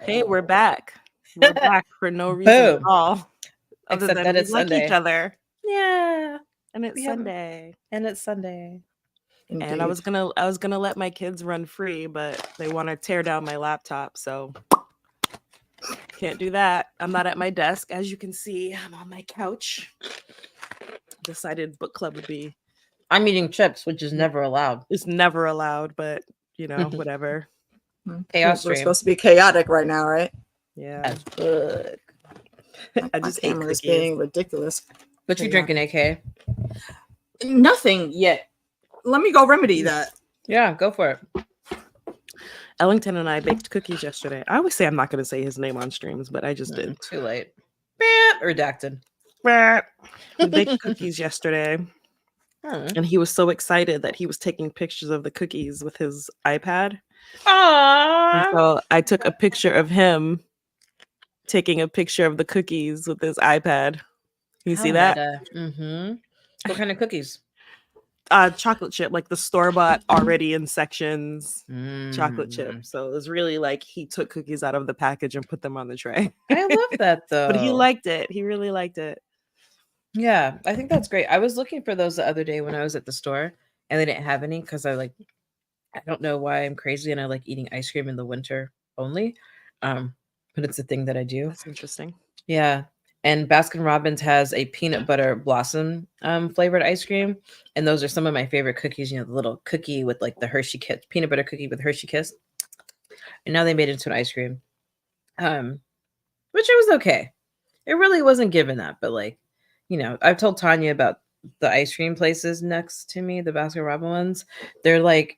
Hey, we're back. We're back for no reason at Boom. all, other Except than that we it's like each Sunday. other, Yeah. and it's We have, Sunday. and it's Sunday. And I Indeed. was gonna let my kids run free, but they want to tear down my laptop, so can't do that. I'm not at my desk, as you can see. I'm on my couch. Decided book club would be I'm eating chips, which is never allowed. is never allowed, but whatever. Chaos We're stream. supposed to be chaotic right now, right? Yeah, As fuck. I My just ate camera is cookies. being ridiculous. What you Yeah. drinking, AK? Nothing yet. Let me go remedy that. Yeah, go for it. Ellington and I baked cookies yesterday. I always say I'm not going to say his name on streams, but I just did. Too late. Redacted. We baked cookies yesterday, and he was so excited that he was taking pictures of the cookies with his iPad. And Aww. so I took a picture of him taking a picture of the cookies with his iPad. Can you see that? Mm-hmm. What kind of cookies? Chocolate chip, like the store-bought already in sections chocolate chip. Mm. So it was really like he took cookies out of the package and put them on the tray. I love that though. But he liked it. He really liked it. Yeah, I think that's great. I was looking for those the other day when I was at the store, and they didn't have any because I don't know why I'm crazy and I like eating ice cream in the winter only. But it's a thing that I do. That's interesting. Yeah. And Baskin Robbins has a peanut butter blossom flavored ice cream. And those are some of my favorite cookies, the little cookie with like the Hershey Kiss, peanut butter cookie with Hershey Kiss. And now they made it into an ice cream. Which it was okay. It really wasn't given that, but I've told Tanya about the ice cream places next to me, the Baskin Robbins ones. They're like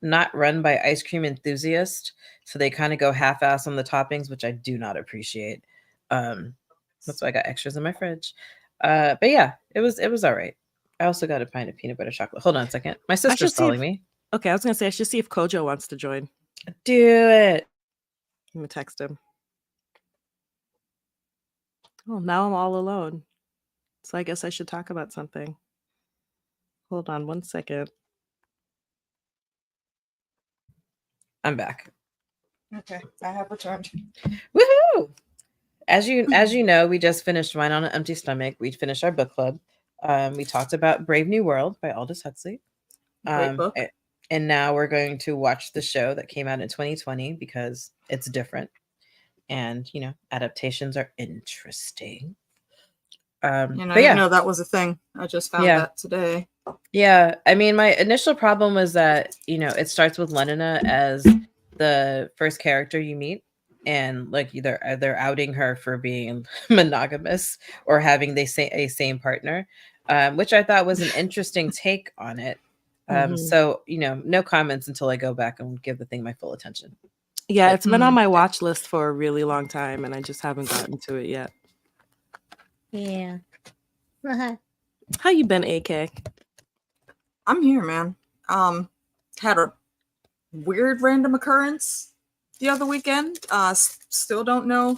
not run by ice cream enthusiasts. So they kind of go half-ass on the toppings, which I do not appreciate. That's why I got extras in my fridge. But yeah, it was all right. I also got a pint of peanut butter chocolate. Hold on a second. My sister's calling me. Okay, I was gonna say I should see if Kojo wants to join. Do it. I'm gonna text him. Oh, now I'm all alone. So I guess I should talk about something. Hold on 1 second. I'm back. Okay, I have returned. Woohoo! As you know, we just finished Wine on an Empty Stomach. We finished our book club. We talked about Brave New World by Aldous Huxley. Great book. And now we're going to watch the show that came out in 2020 because it's different. And, adaptations are interesting. I didn't know that was a thing. I just found that today. Yeah. I mean, my initial problem was that, it starts with Lenina as the first character you meet. And like either they're outing her for being monogamous or having a same partner, which I thought was an interesting take on it. So, no comments until I go back and give the thing my full attention. Yeah, it's been on my watch list for a really long time, and I just haven't gotten to it yet. Yeah. How you been, AK? I'm here, man. Had a weird random occurrence the other weekend. Still don't know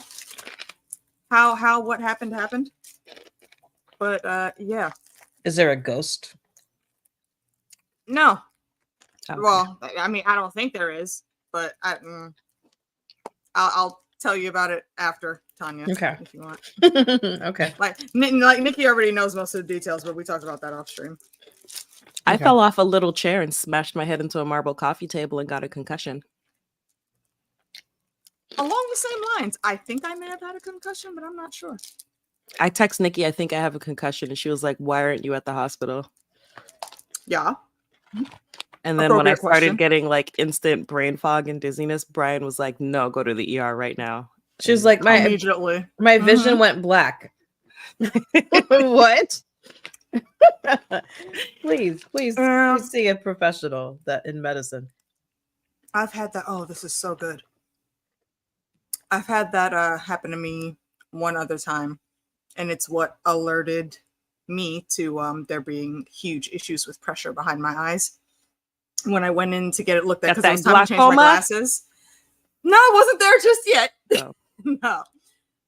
how what happened. But yeah. Is there a ghost? No. Okay. Well, I mean, I don't think there is, but I'll tell you about it after, Tanya. Okay. If you want. Okay. Like Nikki already knows most of the details, but we talked about that off stream. I fell off a little chair and smashed my head into a marble coffee table and got a concussion. Along the same lines, I think I may have had a concussion, but I'm not sure. I text Nikki, I think I have a concussion, and she was like, "Why aren't you at the hospital?" Yeah. And then when I started getting like instant brain fog and dizziness, Brian was like, "No, go to the ER right now." She was like, my vision went black. What? please see a professional in medicine. I've had that. Oh, this is so good. I've had that happen to me one other time, and it's what alerted me to there being huge issues with pressure behind my eyes. When I went in to get it looked at, because it was time to change my glasses. No, I wasn't there just yet. Oh.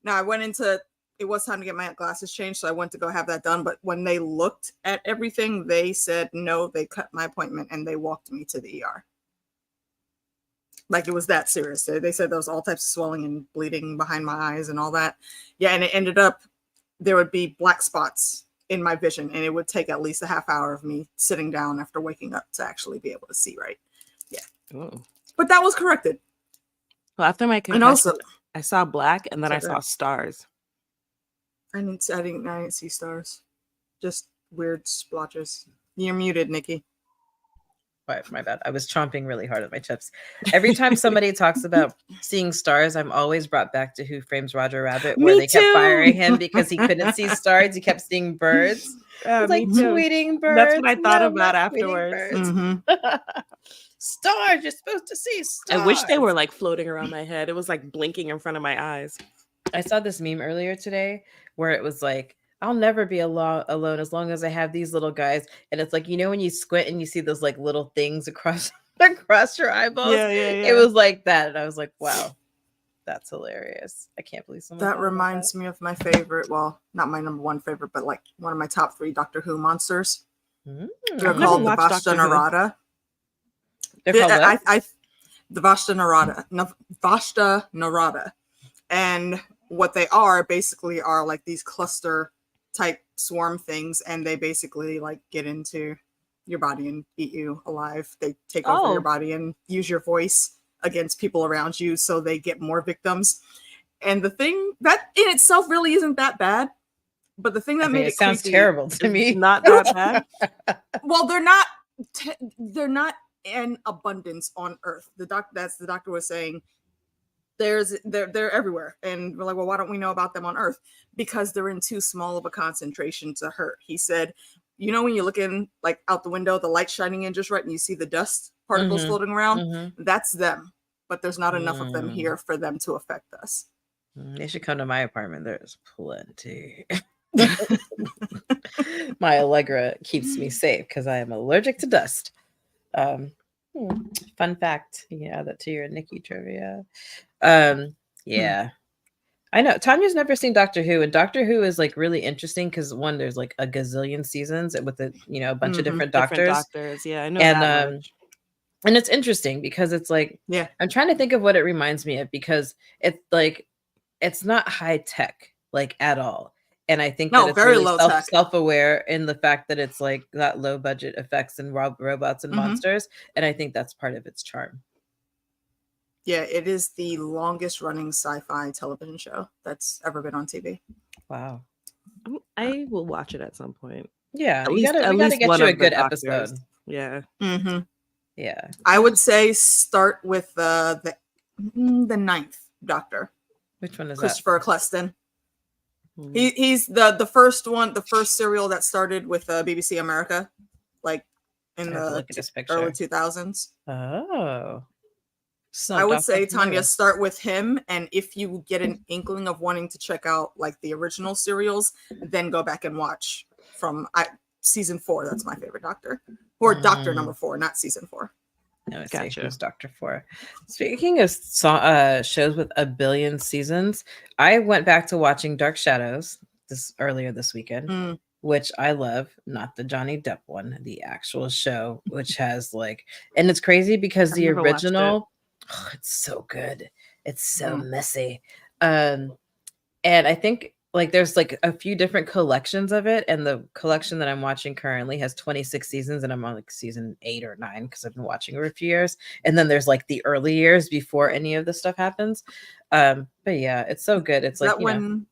No, I went into, it was time to get my glasses changed, so I went to go have that done. But when they looked at everything, they said no, they cut my appointment and they walked me to the ER. Like it was that serious. They said there was all types of swelling and bleeding behind my eyes and all that. Yeah, and it ended up there would be black spots in my vision, and it would take at least a half hour of me sitting down after waking up to actually be able to see right. Oh. But that was corrected. Well, after my And concussion, also, I saw black, and then I So saw good. stars. I didn't see stars. Just weird splotches. You're muted, Nikki. My bad. I was chomping really hard at my chips. Every time somebody talks about seeing stars, I'm always brought back to Who Frames Roger Rabbit, where Me they kept too. firing him because he couldn't see stars. He kept seeing birds. Yeah, It's like me too. tweeting birds. That's what I thought No, about not tweeting afterwards. birds. Mhm. Stars. You're supposed to see stars. I wish they were like floating around my head. It was like blinking in front of my eyes. I saw this meme earlier today where it was like, I'll never be alone as long as I have these little guys. And it's like, when you squint and you see those like little things across your eyeballs. Yeah. It was like that. And I was like, wow, that's hilarious. I can't believe someone That reminds me of my favorite. Well, not my number one favorite, but like one of my top 3 Doctor Who monsters. They're I've never called the watched Vashta Doctor Who. Narada. They're called what? The Vashta Narada. No, Vashta Narada. And what they are basically are like these cluster type swarm things, and they basically like get into your body and eat you alive. They take over your Oh. body and use your voice against people around you, so they get more victims. And the thing that in itself really isn't that bad, but the thing that made it sounds creepy- terrible to me. It's not that bad. Well, they're not in abundance on Earth. The doctor was saying they're everywhere, and we're like, well, why don't we know about them on Earth? Because they're in too small of a concentration to hurt. He said, when you're looking like out the window, the light shining in just right, and you see the dust particles Mhm. floating around. Mhm. That's them, but there's not enough of them Mm. here for them to affect us. They should come to my apartment. There's plenty. My Allegra keeps me safe because I am allergic to dust. Fun fact. You can add that to your Nikki trivia. Yeah. I know Tanya's never seen Doctor Who, and Doctor Who is like really interesting because one, there's like a gazillion seasons with a a bunch of different doctors. Different doctors. Yeah, I know And, that much. And it's interesting because it's like, Yeah. I'm trying to think of what it reminds me of, because it's like, it's not high tech like at all. And I think No, that it's very really low tech. self-aware in the fact that it's like got low budget effects and robots and Mhm. monsters. And I think that's part of its charm. Yeah, it is the longest running sci-fi television show that's ever been on TV. Wow. I will watch it at some point. Yeah. At we least- gotta at least get one you a of the good doctors. episode. Yeah. Mm-hmm. Yeah. I would say start with the 9th Doctor, Which one is that? Christopher Eccleston. Mhm. He's the first one, the first serial that started with BBC America, like in I have to the look at this picture. early 2000s. Oh. So I would Dr. say, Familiar. Tanya, start with him, and if you get an inkling of wanting to check out like the original serials, then go back and watch from season 4. That's my favorite Doctor, or Doctor number 4, not season 4. No, it's Gotcha. who's Dr. 4. Speaking of shows with a billion seasons, I went back to watching Dark Shadows earlier this weekend, Mm. which I love. Not the Johnny Depp one, the actual show, which has like, and it's crazy because I've the never watched it. original, it's so good. It's so Mm. messy. And I think like there's like a few different collections of it, and the collection that I'm watching currently has 26 seasons, and I'm on like season 8 or 9 because I've been watching for a few years. And then there's like the early years before any of this stuff happens. But yeah, it's so good. It's Is like that when?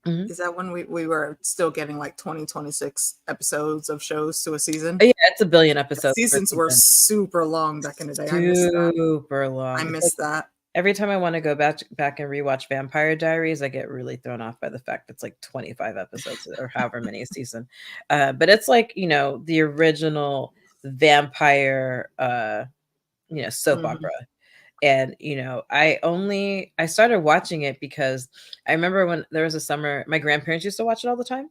Mhm. Is that when we were still getting like 26 episodes of shows to a season? yeah, it's a billion episodes. per Seasons were season. super long back in the day. I missed that. Super long. I It's missed like, that. every time I want to go back and rewatch Vampire Diaries, I get really thrown off by the fact it's like 25 episodes or however many a season. But it's like, the original vampire, soap Mhm. opera. And, I started watching it because I remember when there was a summer, my grandparents used to watch it all the time.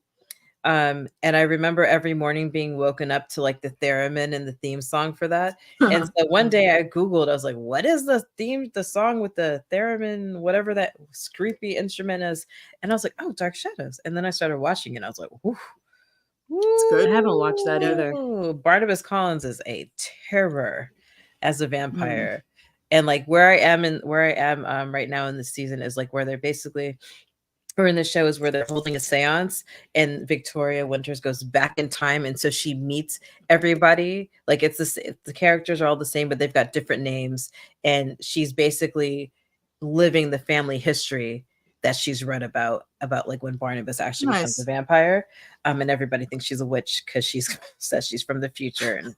And I remember every morning being woken up to like the theremin and the theme song for that. And so one day I Googled, I was like, what is the song with the theremin, whatever that creepy instrument is? And I was like, oh, Dark Shadows. And then I started watching it. And I was like, whoo. It's good. I haven't watched that either. Barnabas Collins is a terror as a vampire. And like where I am right now in the season is like where they're basically, or in the show is where they're holding a seance, and Victoria Winters goes back in time, and so she meets everybody. Like the characters are all the same, but they've got different names, and she's basically living the family history that she's read about like when Barnabas actually becomes a Nice. vampire. And everybody thinks she's a witch because she's says she's from the future. And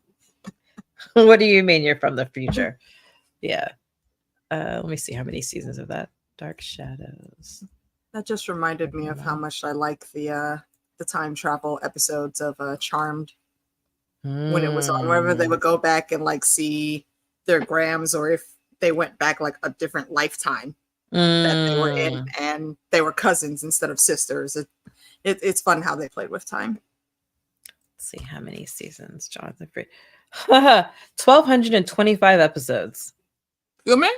what do you mean you're from the future? Yeah. Let me see how many seasons of that. Dark Shadows. That just reminded me of how much I like the time travel episodes of Charmed when it was on, wherever they would go back and like see their grams, or if they went back like a different lifetime that they were in, and they were cousins instead of sisters. It's fun how they played with time. Let's see how many seasons, Jonathan Free. 1,225 episodes. You mean?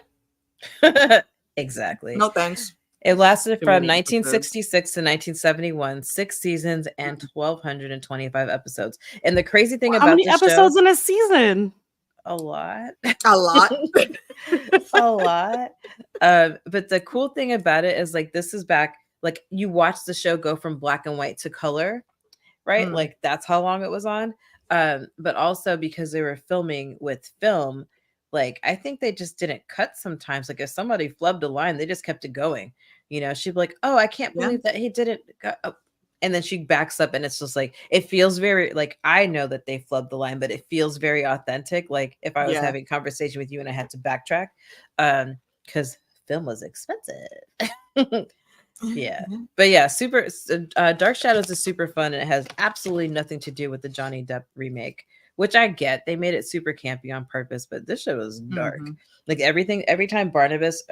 Exactly. No thanks. It lasted Too from many 1966 to 1971, 6 seasons and 1,225 episodes. And the crazy thing How about many the episodes show, in a season? a lot. A lot. A lot. But the cool thing about it is like this is back, like you watch the show go from black and white to color, right? Mm. Like that's how long it was on. But also because they were filming with film, like I think they just didn't cut sometimes. Like if somebody flubbed a line, they just kept it going. You know, she'd be like, "Oh, I can't Yeah. believe that he didn't." And then she backs up, and it's just like it feels very like I know that they flubbed the line, but it feels very authentic. Like if I was Yeah. having a conversation with you and I had to backtrack, because film was expensive. Yeah. But yeah, Dark Shadows is super fun, and it has absolutely nothing to do with the Johnny Depp remake, which I get. They made it super campy on purpose, but this show is dark. Mhm. Like every time Barnabas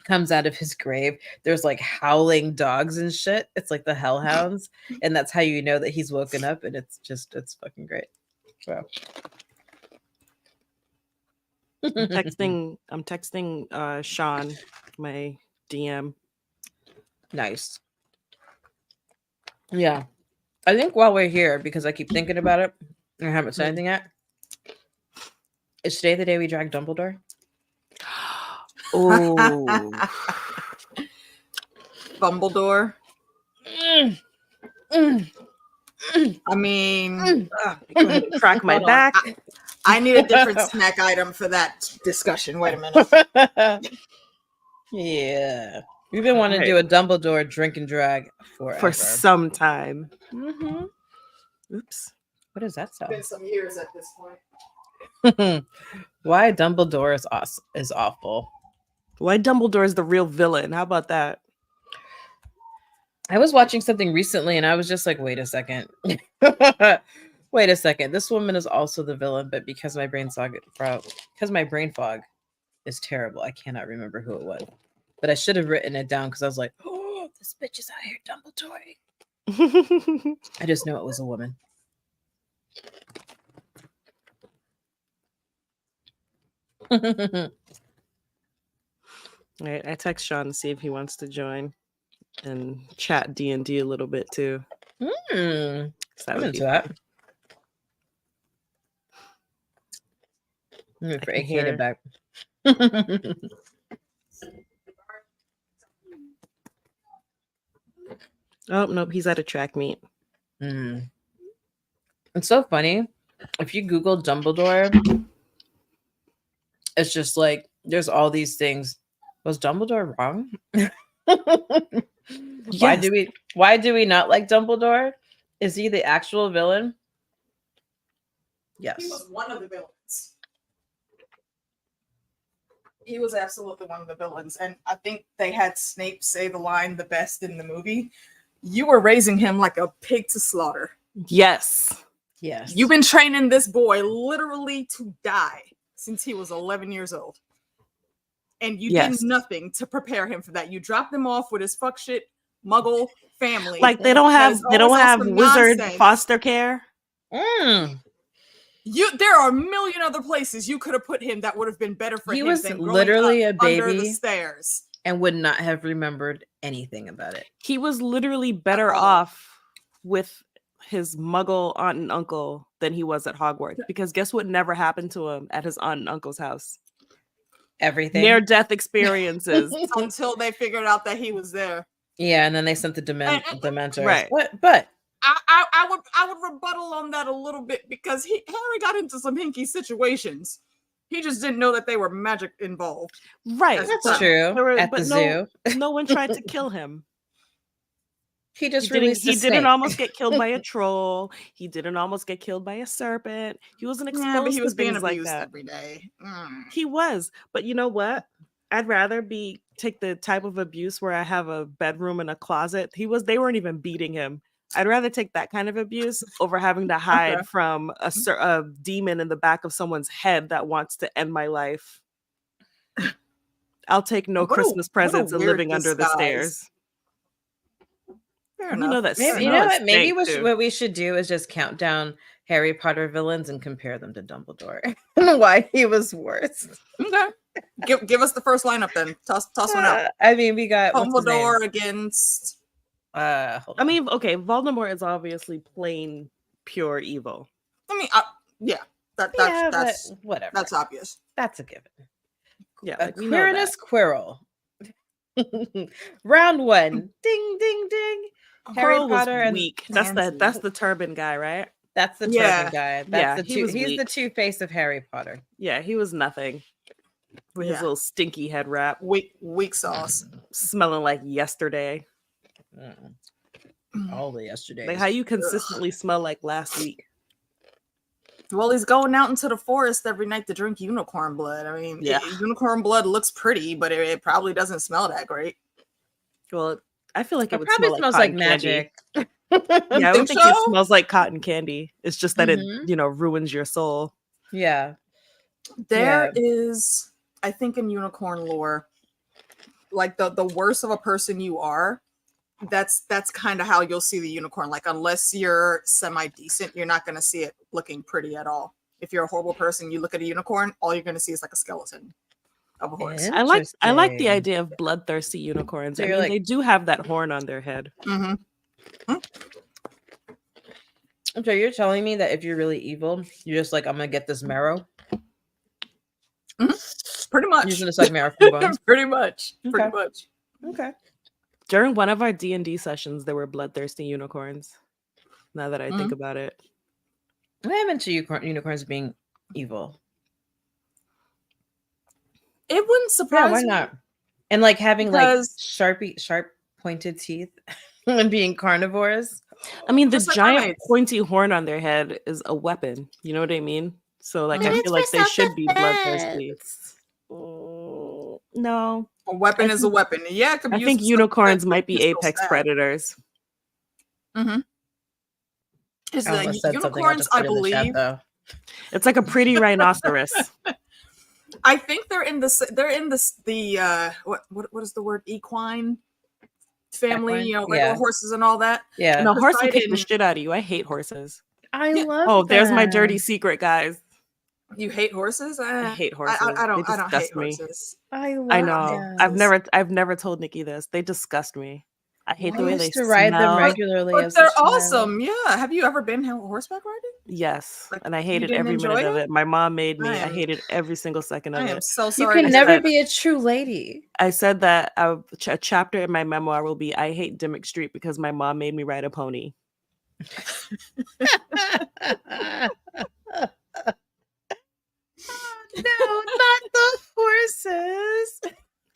comes out of his grave, there's like howling dogs and shit. It's like the hellhounds, and that's how you know that he's woken up, and it's fucking great. So I'm texting Sean my DM. nice. Yeah. I think while we're here, because I keep thinking about it and I haven't said anything yet, is today the day we drag Dumbledore? Oh, Dumbledore. Mm, mm, mm, I mean, mm. go ahead and crack my Hold on. back. I need a different snack item for that discussion. Wait a minute. Yeah. We've been wanting to Right. do a Dumbledore drink and drag forever. For some time. Mhm. Oops. What is that It's stuff? been some years at this point. Why Dumbledore is awful. Why Dumbledore is the real villain? How about that? I was watching something recently and I was just like, wait a second. Wait a second. This woman is also the villain, but because my brain fog is terrible, I cannot remember who it was. But I should have written it down because I was like, oh, this bitch is out here, Dumbledore. I just know it was a woman. Right, I text Sean to see if he wants to join and chat D&D a little bit too. Hmm. So that I'm would into be that. I'm I for can AK hear to her. back. Oh, nope, he's at a track meet. Mm. It's so funny. If you Google Dumbledore, it's just like there's all these things. Was Dumbledore wrong? Yes. Why do we not like Dumbledore? Is he the actual villain? Yes. He was one of the villains. He was absolutely one of the villains. And I think they had Snape say the line the best in the movie. You were raising him like a pig to slaughter. Yes. Yes. You've been training this boy literally to die since he was 11 years old. And you Yes. did nothing to prepare him for that. You dropped him off with his fuck shit muggle family. Like they don't That is have always on some wizard nonsense. foster care. Mm. There are a million other places you could have put him that would have been better for He him was than growing literally up a under the baby. stairs. And would not have remembered anything about it. He was literally better all. off with his muggle aunt and uncle than he was at Hogwarts. Because guess what never happened to him at his aunt and uncle's house? everything. near-death experiences. until they figured out that he was there. Yeah, and then they sent the Dementors. Right. But I would rebuttal on that a little bit because Harry got into some hinky situations. He just didn't know that they were magic involved. Right. That's that's but true. there were- At but the no, zoo, no one tried to kill him. he just He didn't, released he a didn't snake. almost get killed by a troll. He didn't almost get killed by a serpent. He wasn't exposed Yeah, but he was to being things like abused that. every day. He was. But you know what? I'd rather take the type of abuse where I have a bedroom and a closet. They weren't even beating him. I'd rather take that kind of abuse over having to hide Okay. from a demon in the back of someone's head that wants to end my life. I'll take no What a- Christmas what a presents and weird living under the disguise. stairs. Fair You know enough. that Maybe, you smell know is what? Maybe stank, too. what we should do is just count down Harry Potter villains and compare them to Dumbledore. And why he was worse. Okay. Give us the first lineup then. Toss one out. I mean, we got what's his name? Dumbledore against. Hold I on. mean, okay, Voldemort is obviously plain pure evil. Yeah. That's Yeah, that's but whatever. that's obvious. That's a given. Yeah, like, we know Quirinus Quirrell. Round one. Ding, ding, ding. Harry Quirrell was Potter and weak. That's Nancy. the turban guy, right? that's the Yeah. turban guy. That's Yeah, the he two. was He's the weak. Two-Face of Harry Potter. Yeah, he was nothing. With his Yeah. little stinky head wrap, Weak sauce. smelling like yesterday. All the yesterdays. Like how you consistently smell like last week. Well, he's going out into the forest every night to drink unicorn blood. I mean, Yeah. unicorn blood looks pretty, but it probably doesn't smell that great. Well, I feel like it It would probably smell smells like like cotton candy. magic. Yeah, I Think would think it so? smells like cotton candy. It's just that Mhm. it, ruins your soul. Yeah. There is, I think, in unicorn lore, like the worse of a person you are, that's kind of how you'll see the unicorn. Like, unless you're semi-decent, you're not going to see it looking pretty at all. If you're a horrible person, you look at a unicorn, all you're going to see is like a skeleton of a horse. I like the Interesting. idea of bloodthirsty unicorns. So I you're mean, like- they do have that horn on their head. Mm-hmm. So you're telling me that if you're really evil, you're just like, I'm gonna get this marrow. Pretty much. You're just gonna suck marrow from bones. Pretty much. Okay. Pretty much. Okay. During one of our D&D sessions, there were bloodthirsty unicorns. Now that I think about it. I'm into unicorns being evil. It wouldn't Yeah, surprise why me. not? And like having Because- like sharp pointed teeth and being carnivores. I mean, the Just like giant mermaids. pointy horn on their head is a weapon. You know what I mean? So, like, I It's feel like for they should be bloodthirsty. self-defense. No, A weapon I is a weapon. Yeah, it could be I used think for unicorns self-defense, might but be it's still apex sad. predators. Is I that almost said something I'll unicorns? just I put in the chat, believe. though. It's like a pretty rhinoceros. I think they're in this. They're in this. The what is the word? Equine family. Equine? You know, regular Yeah. horses and all that. Yeah. No, horse will kick the Poseidon- shit out of you. I hate horses. I Yeah. love Oh, there's my dirty that. secret, guys. You hate horses? I hate horses. I don't. They I don't hate disgust me. horses. I love I know. that. I've never told Nikki this. They disgust me. I hate the I way used they to ride them smell. regularly. But as a they're child. awesome. Yeah. Have you ever been horseback riding? Yes, Like, and I you hated didn't every minute enjoy of it? it. My mom made me. I I am- hated every single second of I am it. so You sorry. can to never say. be a true lady. I said that a chapter in my memoir will be I hate Dimmock Street because my mom made me ride a pony. No, not the horses.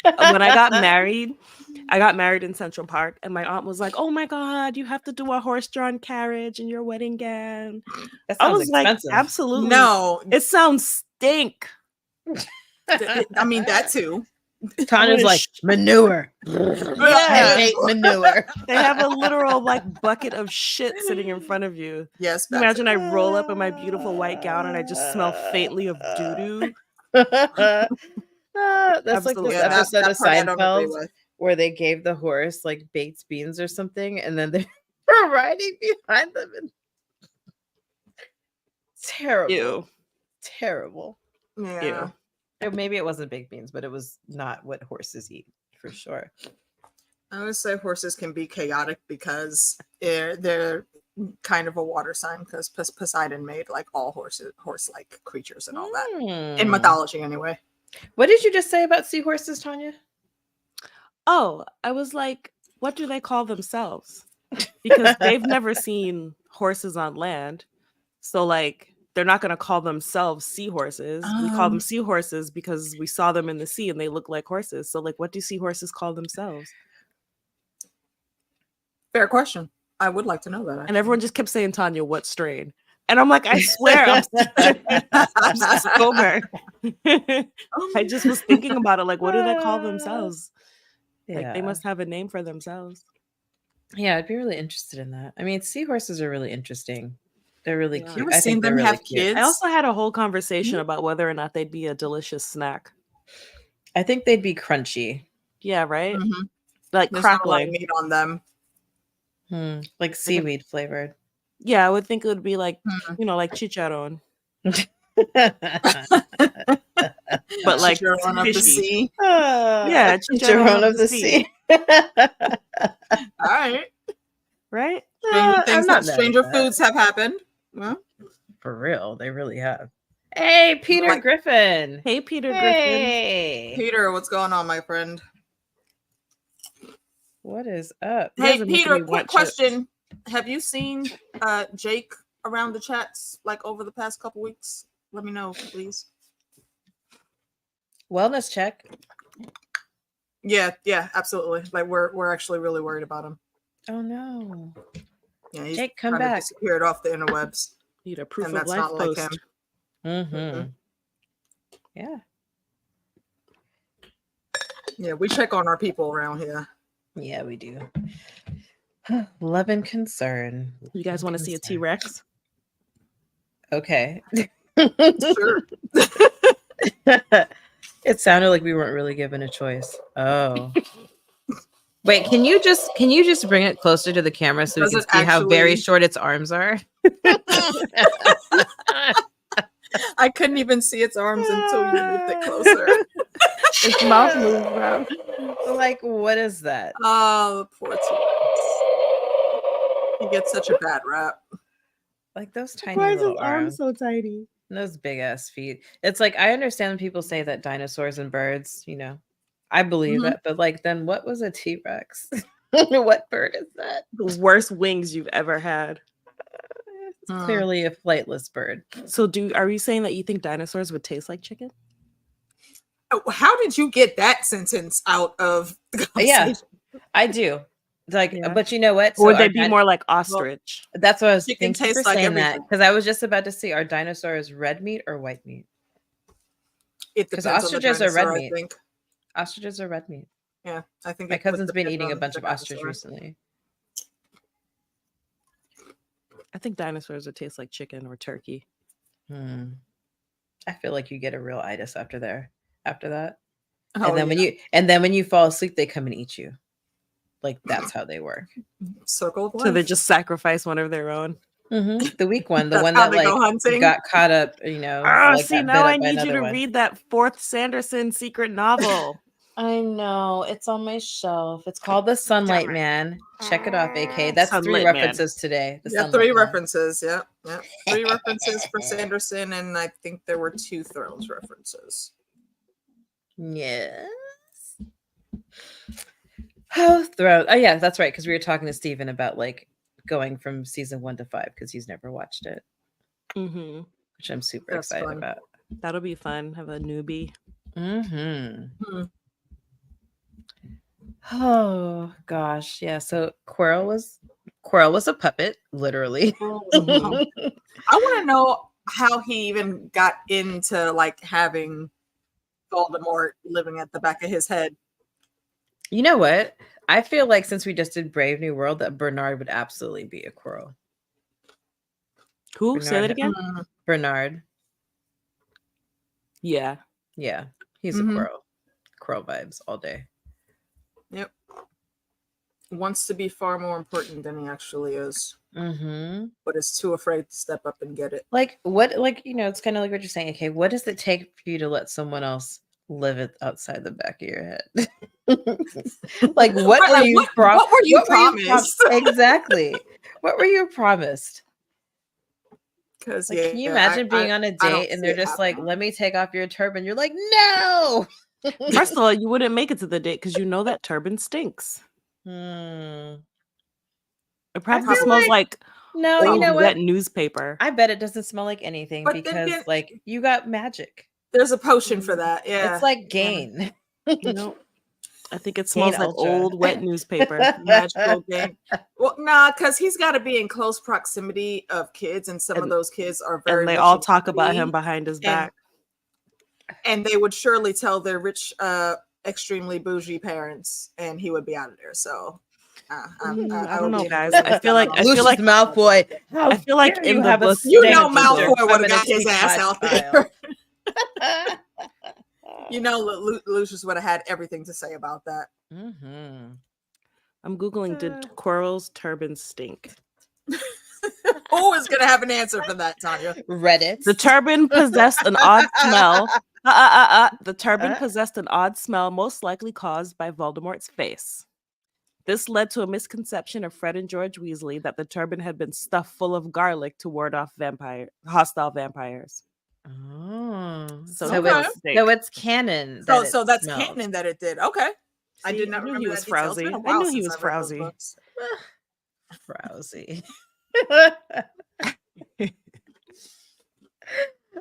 When I got married in Central Park, and my aunt was like, "Oh my God, you have to do a horse-drawn carriage in your wedding gown." That I sounds was like, expensive. "Absolutely, No. It sounds stink." I mean that too. Tanya's like manure. I Yeah. hate manure. They have a literal like bucket of shit sitting in front of you. Yes. Can you that's imagine I roll up in my beautiful white gown and I just smell faintly of doo doo. That's like Absolutely. this Yeah, episode of that part I don't agree Seinfeld with. where they gave the horse like baked beans or something, and then they were riding behind them. And... Terrible. Ew. Terrible. Yeah. Ew. Or maybe it wasn't baked beans, but it was not what horses eat for sure. I would say horses can be chaotic because they're kind of a water sign because Poseidon made like all horse-like creatures and all that in Hmm. mythology anyway. What did you just say about seahorses, Tanya? Oh, I was like, what do they call themselves? Because they've never seen horses on land. So like they're not gonna call themselves seahorses. We call them seahorses because we saw them in the sea and they look like horses. So like what do seahorses call themselves? Fair question. I would like to know that. And everyone just kept saying, Tanya, what strain? And I'm like, I swear, I'm sober. I just was thinking about it. Like, what do they call themselves? Like, they must have a name for themselves. Yeah, I'd be really interested in that. I mean, seahorses are really interesting. They're really Yeah. cute. You ever I seen think they're them really have cute. kids? I also had a whole conversation about whether or not they'd be a delicious snack. I think they'd be crunchy. Yeah, right? Mhm. Like There's not a lot of crackling. meat on them. Like seaweed flavored. Yeah, I would think it would be like, Hmm. you know, like chicharron. But like Chicharron of the fishy. sea. Yeah, chicharron of the sea. All right. Right? Stranger foods have happened. Well, For real, they really have. Hey, Peter Like- Griffin. Hey, Peter Griffin. Hey, Peter, what's going on, my friend? what is up? You Hey, guys are making Peter, me quick want chips. question. Have you seen Jake around the chats like over the past couple weeks? Let me know, please. Wellness check. Yeah, absolutely. Like we're actually really worried about him. Oh no. Yeah, he's Jake, come kind of back. disappeared off the interwebs, Need a proof and of that's life not like post. him. Mm-hmm. Yeah. Yeah, we check on our people around here. Yeah, we do. Love and concern. You guys want to see a Concern. T-Rex? Okay. Sure. It sounded like we weren't really given a choice. Oh. Wait, can you just bring it closer to the camera so Does we it can see how very actually- short its arms are? I couldn't even see its arms until you moved it closer. Its mouth moves, bro. Like, what is that? Oh, poor T-Rex. He gets such a bad rap. Like those tiny Why is his little arm arms, so tiny? and those big ass feet. It's like I understand when people say that dinosaurs and birds, I believe Mhm. that, but like, then what was a T-Rex? What bird is that? The worst wings you've ever had. It's Hmm. clearly a flightless bird. So are you saying that you think dinosaurs would taste like chicken? Oh, how did you get that sentence out of the Yeah. conversation? I do. Like, Yeah. but you know what? Or would So they our be more like ostrich? That's what I was Chicken thinking for tastes like saying that, everything. because I was just about to say, are dinosaurs red meat or white meat? It 'Cause depends on the ostriches are red dinosaur, meat. I think. Ostriches are red meat. Yeah, I think My it would cousin's been depend eating a on bunch the of ostrich dinosaur. recently. I think dinosaurs would taste like chicken or turkey. I feel like you get a real itis after that. Oh, And then when you fall asleep, they come and eat you. Like, that's how they work. circle of life. So they just sacrifice one of their own. The weak one, the That's one how that they go like hunting? got caught up, like See, got now bit I up by need you another to one. read that fourth Sanderson secret novel. I know, it's on my shelf. It's called The Sunlight Damn it. Man. Check it off, AK. That's Sunlit 3 Man. references today. The Yeah, Sunlight 3 Man. references. Yeah. 3 references for Sanderson, and I think there were 2 Thrones references. Yes. Oh, Thrones. Oh, yeah, that's right. Because we were talking to Steven about like going from season 1 to 5 because he's never watched it, Mm-hmm. which I'm super That's excited fun. about. That'll be fun. Have a newbie. Mm-hmm. Hmm. Oh gosh, yeah. So Quirrell was a puppet, literally. Mhm. I want to know how he even got into like having Voldemort living at the back of his head. You know what? I feel like since we just did Brave New World, that Bernard would absolutely be a Quirrell. Who? Say that Bernard- again? Mm, Bernard, Yeah. yeah, he's Mhm. a Quirrell. Quirrell vibes all day. Yep. Wants to be far more important than he actually is, Mm-hmm. but is too afraid to step up and get it. Like what? Like it's kind of like what you're saying. Okay, what does it take for you to let someone else live it outside the back of your head? Like what Right, were like, you what promised? were you promised? Exactly. What were you promised? Because Like, can you imagine being on a I don't date and see they're it just like, happening. "Let me take off your turban." You're like, "No." First of all, you wouldn't make it to the date because you know that turban stinks. Hmm. It probably feel smells like- like No, you old know wet what? newspaper. I bet it doesn't smell like anything But then because again, like you got magic. there's a potion for that. Yeah, It's like yeah. Gain. No, I think it Gain smells like Ultra. old wet newspaper. Magical game. Well, nah, because he's got to be in close proximity of kids, and some of And- those kids are very. And they rich all and talk about uppity, him behind his and- back. and they would surely tell their rich, extremely bougie parents, and he would be out of there. So, I would don't know, be guys. happy I with feel that. like I feel like Malfoy. How I feel like dare in you the have a book, you stench know of your Malfoy would have got feminist his ass my out child. there. You know, Lucius would have had everything to say about that. Mhm. I'm googling, did Quirrell's turban stink? Who is gonna have an answer for that, Tanya? Reddit. The turban possessed an odd smell. The turban possessed an odd smell, most likely caused by Voldemort's face. This led to a misconception of Fred and George Weasley that the turban had been stuffed full of garlic to ward off hostile vampires. Oh, So Okay. it will stink. it's canon. So, that so it that's smells. canon that it did. Okay, I See, did not I knew remember he was that detail. It's been frowsy. a I while knew he since was I've read those frowsy. books. Frowsy.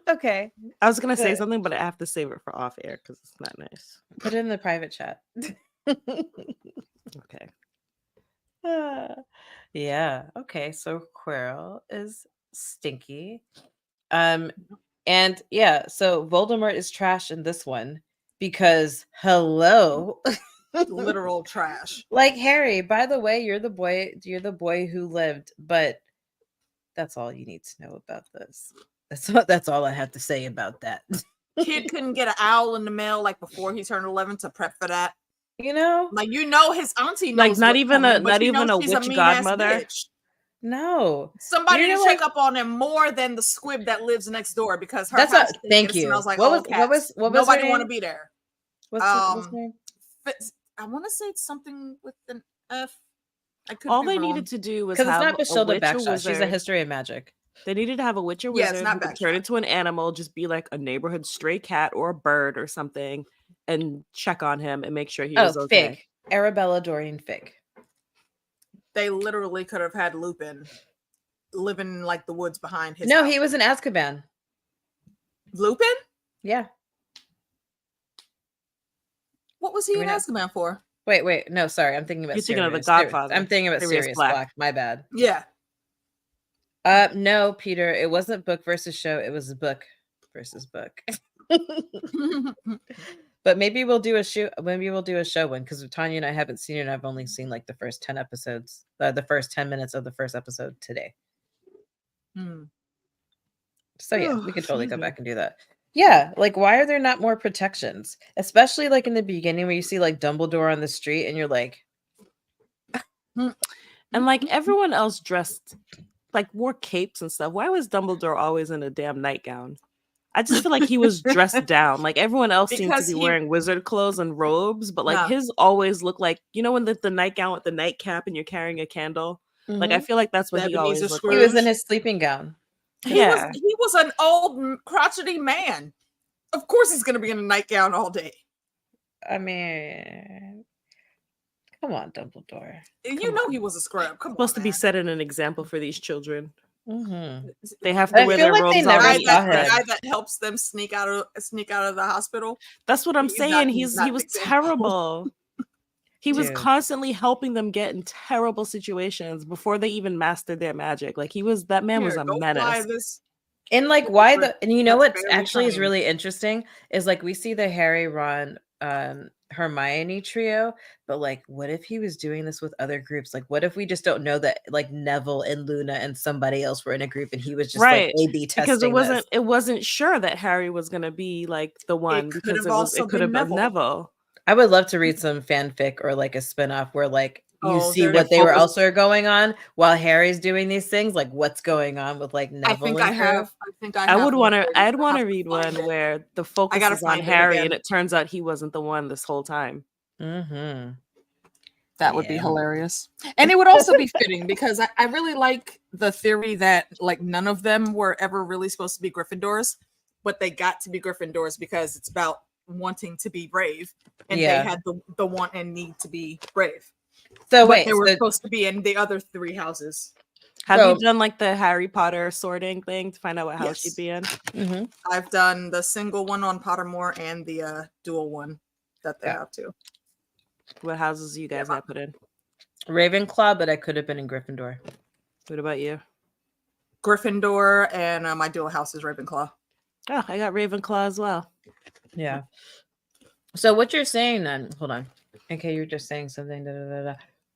Okay, I was gonna say Good. something, but I have to save it for off air because it's not nice. put it in the private chat. Okay. Yeah. Okay. So Quirrell is stinky. And yeah, so Voldemort is trash in this one because hello. Literal trash. Like Harry, by the way, you're the boy who lived, but that's all you need to know about this. That's all I have to say about that. Kid couldn't get an owl in the mail like before he turned 11 to prep for that. You know? Like, you know, his auntie knows Like, not what's even coming, a- but not you know even a she's witch mean-ass godmother? bitch. No. Somebody You to know, check like- up on him more than the squib that lives next door because her That's house a- thank it you. smells like What old was- what was- cats. what was her Nobody want to name? be there. What's his Um, name? I want to say it's something with an F. I could All be they wrong. needed to do was Because it's have not a Bathilda witch or Backshot. She's a wizard. history of magic. They needed to have a witch or Yeah, it's wizard not who could turn Backshot. into an animal, just be like a neighborhood stray cat or a bird or something, and check on him and make sure he was okay. Fig. Arabella Dorian Fig. They literally could have had Lupin living in like the woods behind his No, house. he was in Azkaban. Lupin? Yeah. What was he We in know. Azkaban for? Wait. No, sorry. I'm thinking about You're thinking of The Sirius. Godfather. I'm thinking about Sirius Sirius Black. Black. My bad. Yeah. No, Peter. It wasn't book versus show. It was book versus book. But maybe we'll do a show. Maybe we'll do a show one because Tanya and I haven't seen it. And I've only seen like the first 10 episodes, the first 10 minutes of the first episode today. Hmm. So yeah, Oh, we could totally go excuse me. back and do that. Yeah, like why are there not more protections? Especially like in the beginning where you see like Dumbledore on the street and you're like, And like everyone else dressed, like wore capes and stuff. Why was Dumbledore always in a damn nightgown? I just feel like he was dressed down. Like everyone else seemed Because to be he- wearing wizard clothes and robes, but like No. his always looked like, you know, when the nightgown with the nightcap and you're carrying a candle. Like I mhm. feel like that's what he Ebenezer always looked Scrooge. He like. was in his sleeping gown. Yeah. He was an old crotchety man. Of course he's gonna be in a nightgown all day. I mean, come on, Dumbledore. You Come know on. he was a scrub. Come Supposed to on, be man. setting an example for these children. Mhm. They have to I wear feel their like they robes never The already. guy saw that, the him. guy that helps them sneak out of the hospital. That's what I'm He's saying. not- He's he's not he an was example. terrible. He was Dude. constantly helping them get in terrible situations before they even mastered their magic. Like that man was Here, a go fly menace. this. And like why and you know That's what's very actually is funny. really interesting is like we see the Harry, Ron, Hermione trio, but like what if he was doing this with other groups? Like what if we just don't know that like Neville and Luna and somebody else were in a group and he was just Right, like A/B testing because it this? wasn't sure that Harry was gonna be like the one could because have also it could have been been Neville. Neville. I would love to read some fanfic or like a spinoff where like you Oh, see they're what they were focused- also going on while Harry's doing these things, like what's going on with like Neville. I think I and crew. have. I think I I have would one want to. for you. I'd I'll want to have read find one it. where the focus gotta is on find it Harry, again. and it turns out he wasn't the one this whole time. Mm-hmm. That would be Yeah. hilarious. And it would also be fitting because I really like the theory that like none of them were ever really supposed to be Gryffindors, but they got to be Gryffindors because it's about wanting to be brave. And they Yeah. had the want and need to be brave. So But wait, they were so- supposed to be in the other 3 houses. Have So- you done like the Harry Potter sorting thing to find out what house Yes. she'd be in? Mhm. I've done the single one on Pottermore and the dual one that they Yeah. have too. What houses you guys got put in? Ravenclaw, but I could have been in Gryffindor. What about you? Gryffindor and my dual house is Ravenclaw. Oh, I got Ravenclaw as well. Yeah. So what you're saying then? Hold on. Okay, you're just saying something.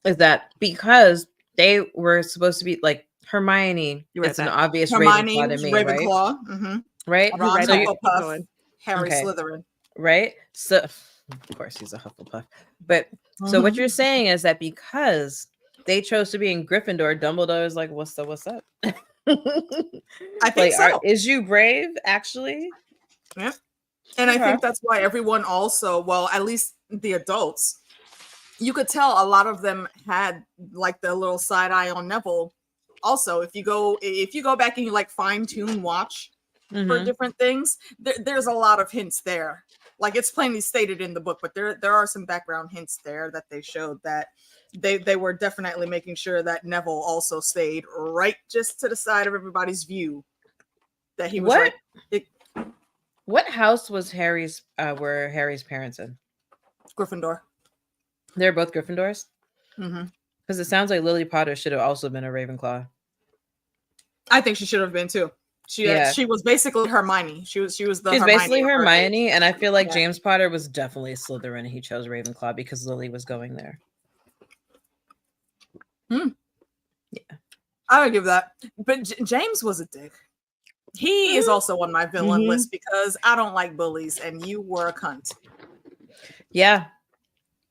Is that because they were supposed to be like Hermione? You're right uh, It's an back. obvious Hermione Ravenclaw to was me, right? Ravenclaw. Mm-hmm. Right. You're Ron right So back. you- Keep Hufflepuff, going. Harry Okay. Slytherin. right. So of course he's a Hufflepuff. But so what Mhm. you're saying is that because they chose to be in Gryffindor, Dumbledore is like, what's up? What's up? I think so. Is you brave actually? And I Okay. think that's why everyone also, well, at least the adults, you could tell a lot of them had like the little side eye on Neville. Also, if you go back and you like fine tune watch for Mhm. different things, there's a lot of hints there. Like it's plainly stated in the book, but there are some background hints there that they showed that they were definitely making sure that Neville also stayed right just to the side of everybody's view. That he was What? right. What house was Harry's? Were Harry's parents in? Gryffindor. They're both Gryffindors. hmm Because it sounds like Lily Potter should have also been a Ravenclaw. I think she should have been too. Yeah. She was basically Hermione. She was the She's Hermione basically of her age. Hermione, and I feel like Yeah. James Potter was definitely a Slytherin, and he chose Ravenclaw because Lily was going there. I would give that. But James was a dick. He is also on my villain Mhm. list because I don't like bullies, and you were a cunt. Yeah,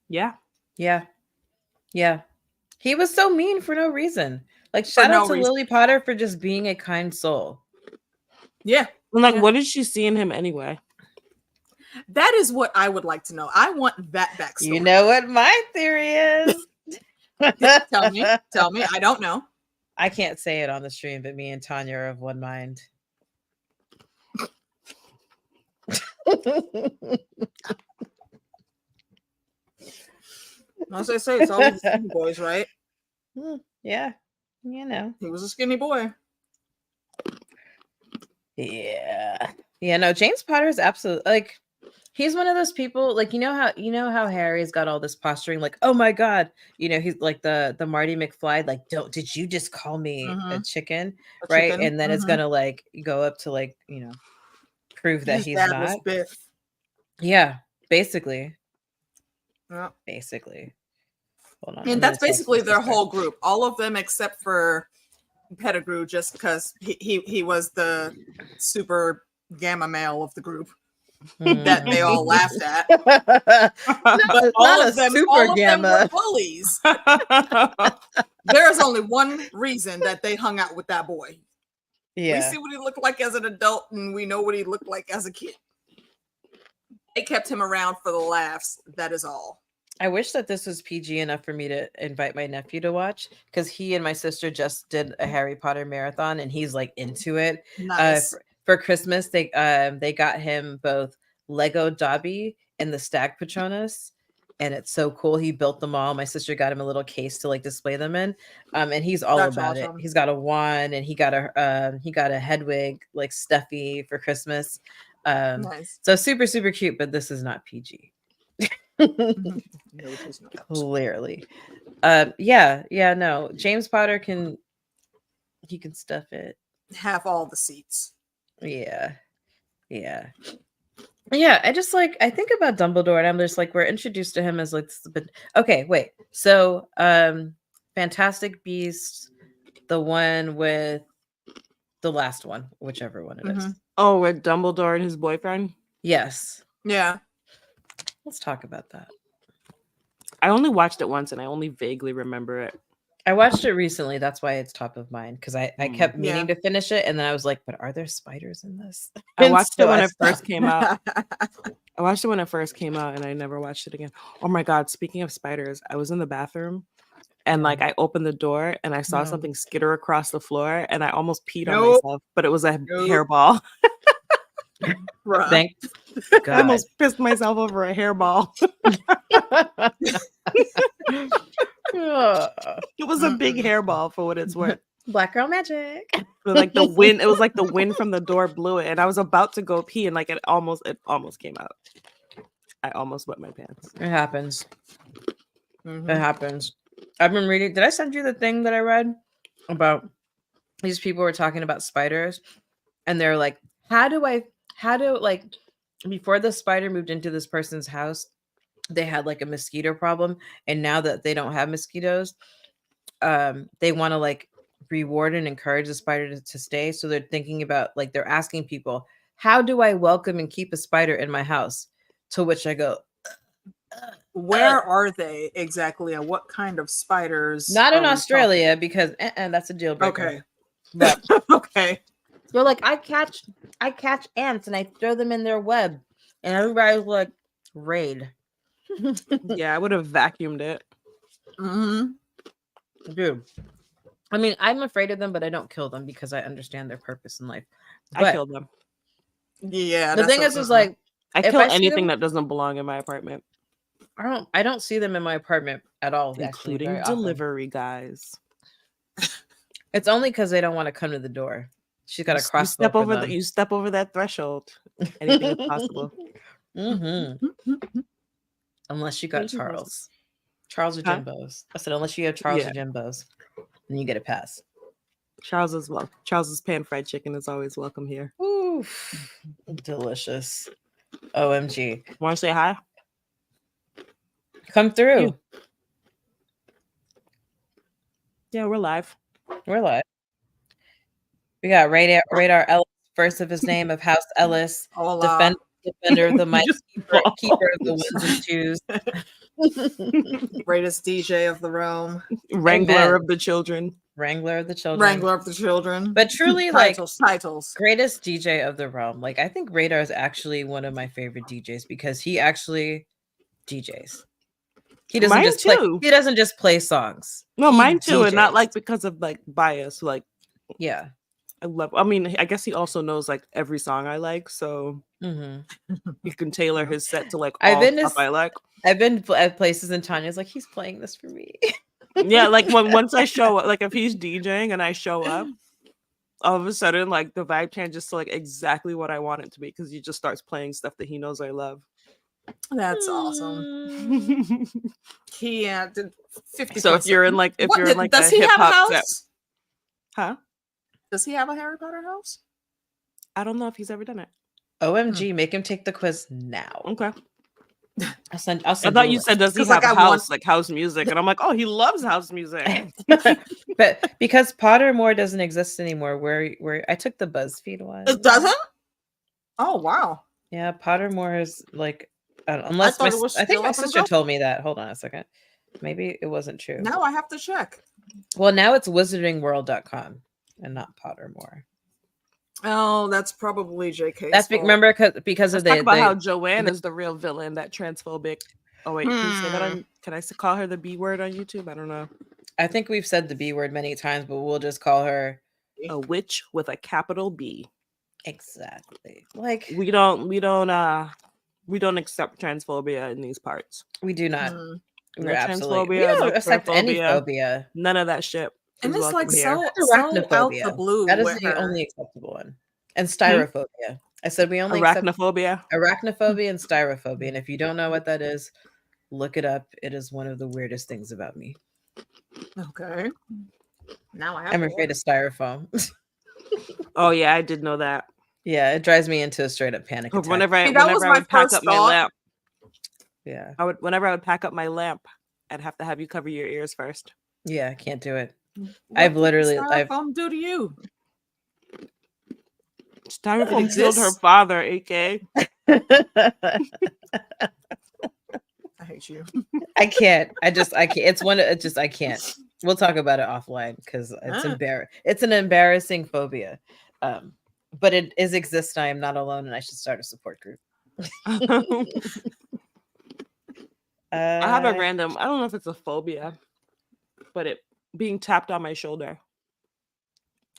Yeah. yeah, yeah. He was so mean for no reason. Like, shout no out to reason. Lily Potter for just being a kind soul. Yeah, And like, Yeah. what did she see in him anyway? that is what I would like to know. I want that backstory. You know what my theory is? Tell me. Tell me. I don't know. I can't say it on the stream, but me and Tanya are of one mind. As I say, it's always the skinny boys, right? Yeah, you know. He was a skinny boy. Yeah. Yeah, no, James Potter is absolutely like he's one of those people like you know how Harry's got all this posturing like, "Oh my god." He's like the Marty McFly like, "Did you just call me a chicken?" A Right? chicken. And then it's Mhm. going to like go up to like, prove that His he's dad not. was Biff. Yeah, basically. Yeah. Basically. Hold on. I'm And gonna that's text basically my their sister. whole group, all of them except for Pettigrew, just because he was the super gamma male of the group that they all laughed at. But all Not a of them super gamma. were bullies. There's only one reason that they hung out with that boy. We Yeah. see what he looked like as an adult, and we know what he looked like as a kid. They kept him around for the laughs. That is all. I wish that this was PG enough for me to invite my nephew to watch because he and my sister just did a Harry Potter marathon and he's like into it. Nice. For Christmas, they got him both Lego Dobby and the Stag Patronus, and it's so cool. He built them all. My sister got him a little case to like display them in, and he's all That's about awesome. it. He's got a wand and he got a Hedwig like stuffy for Christmas. Nice. So super super cute, but this is not PG. No, it is not. Clearly. No. James Potter can stuff it. Have all the seats. Yeah. Yeah. Yeah, I think about Dumbledore and I'm just like, we're introduced to him as like but okay, wait. So Fantastic Beasts, the one with the last one, whichever one it is. Mhm. Oh, with Dumbledore and his boyfriend? Yes. Yeah. Let's talk about that. I only watched it once and I only vaguely remember it. I watched it recently. That's why it's top of mind because I kept meaning Yeah. to finish it, and then I was like, "But are there spiders in this?" I And watched so it when I it first stopped. came out. I watched it when it first came out, and I never watched it again. Oh my god! Speaking of spiders, I was in the bathroom, and like No. I opened the door, and I saw No. something skitter across the floor, and I almost peed on Nope. myself, but it was a Nope. hairball. Bruh. Thank I God. almost pissed myself over a hairball. It was a big Mm-mm. hairball for what it's worth. Black girl magic. But like the wind, it was like the wind from the door blew it, and I was about to go pee, and like it almost came out. I almost wet my pants. It happens. Mhm. It happens. I've been reading. Did I send you the thing that I read about these people were talking about spiders, and they're like, how do like before the spider moved into this person's house, they had like a mosquito problem, and now that they don't have mosquitoes, they want to like reward and encourage the spider to stay. So they're thinking about like they're asking people, how do I welcome and keep a spider in my house? To which I go, Where are they exactly, and what kind of spiders? not are in we Australia because that's a deal breaker. Okay. But talking- Okay. they're like, I catch ants and I throw them in their web, and everybody's like, raid. Yeah, I would have vacuumed it. hmm Dude, I mean, I'm afraid of them, but I don't kill them because I understand their purpose in life. I But killed them. Yeah. the that's thing what- is like, I if kill I see anything them- that doesn't belong in my apartment, I don't see them in my apartment at all, actually, including very often. delivery guys. It's only because they don't want to come to the door. She's got You a s- cross. you step over that threshold. Anything is possible. Mm-hmm. Unless you got Anything is possible. Charles or Huh? Jimbo's. I said unless you have Charles Yeah. or Jimbo's, then you get a pass. Charles's pan fried chicken is always welcome here. Oof, delicious. OMG, Want to say hi? come through. You. Yeah, we're live. We're live. We got Radar Ellis, first of his name of House Ellis, Hola. defender of the mic, Just keeper fall. of the ones and twos. Greatest DJ of the realm. Wrangler Amen. of the children. Wrangler of the children. Wrangler of the children. But truly, like, titles. greatest DJ of the realm. Like, I think Radar is actually one of my favorite DJs because he actually DJs. He doesn't Mine just play. too. He doesn't just play songs. No, He mine too, and not DJs. like because of like bias. Like Yeah. I mean, I guess he also knows like every song I like, so hmm he can tailor his set to like I've all been to stuff I like. I've been at places and Tanya's like, he's playing this for me. Yeah, like once I show up, like if he's DJing and I show up, all of a sudden like the vibe changes to like exactly what I want it to be because he just starts playing stuff that he knows I love. That's awesome. He did 50. So if you're in like What, you're in like does a he hip have a hop house? set, huh? Does he have a Harry Potter house? I don't know if he's ever done it. OMG, make him take the quiz now. Okay. I'll send I thought a you link. said does he 'Cause, have like, a I want- house like house music, and I'm like, oh, he loves house music. But because Pottermore doesn't exist anymore, where I took the BuzzFeed one. It doesn't? Oh wow. Yeah, Pottermore is like unless thought it was I think still my up and sister going. told me that. Hold on a second. Maybe it wasn't true. Now I have to check. Well, now it's wizardingworld.com and not Pottermore. Oh, that's probably JK. That's remember because Let's of talk about the how Joanne is the real villain, that transphobic. Oh wait, can you say that on? Can I call her the B word on YouTube? I don't know. I think we've said the B word many times, but we'll just call her A witch with a capital B. exactly. Like We don't accept transphobia in these parts. we do not. Mm. We're No absolutely we transphobia, don't no accept any queerphobia. phobia. None of that shit. And is it's welcome like here. so out the Arachnophobia. blue. That is with the her. only acceptable one. And styrophobia. I said we only accept Arachnophobia. arachnophobia and styrophobia. And if you don't know what that is, look it up. It is one of the weirdest things about me. Okay. Now I have. I'm to afraid look. of styrofoam. Oh yeah, I did know that. Yeah, it drives me into a straight up panic attack. Whenever I See, that was whenever I my would pack first up my thought. lamp, Yeah. whenever I would pack up my lamp, I'd have to have you cover your ears first. Yeah, I can't do it. What I've did literally- styrofoam do to you? Styrofoam killed her exists? father, AK. I hate you. I can't. I can't. It's one. It just I can't. We'll talk about it offline because it's Ah. it's an embarrassing phobia. But it is exists. I am not alone, and I should start a support group. I have a Uh, random, I don't know if it's a phobia, but it being tapped on my shoulder.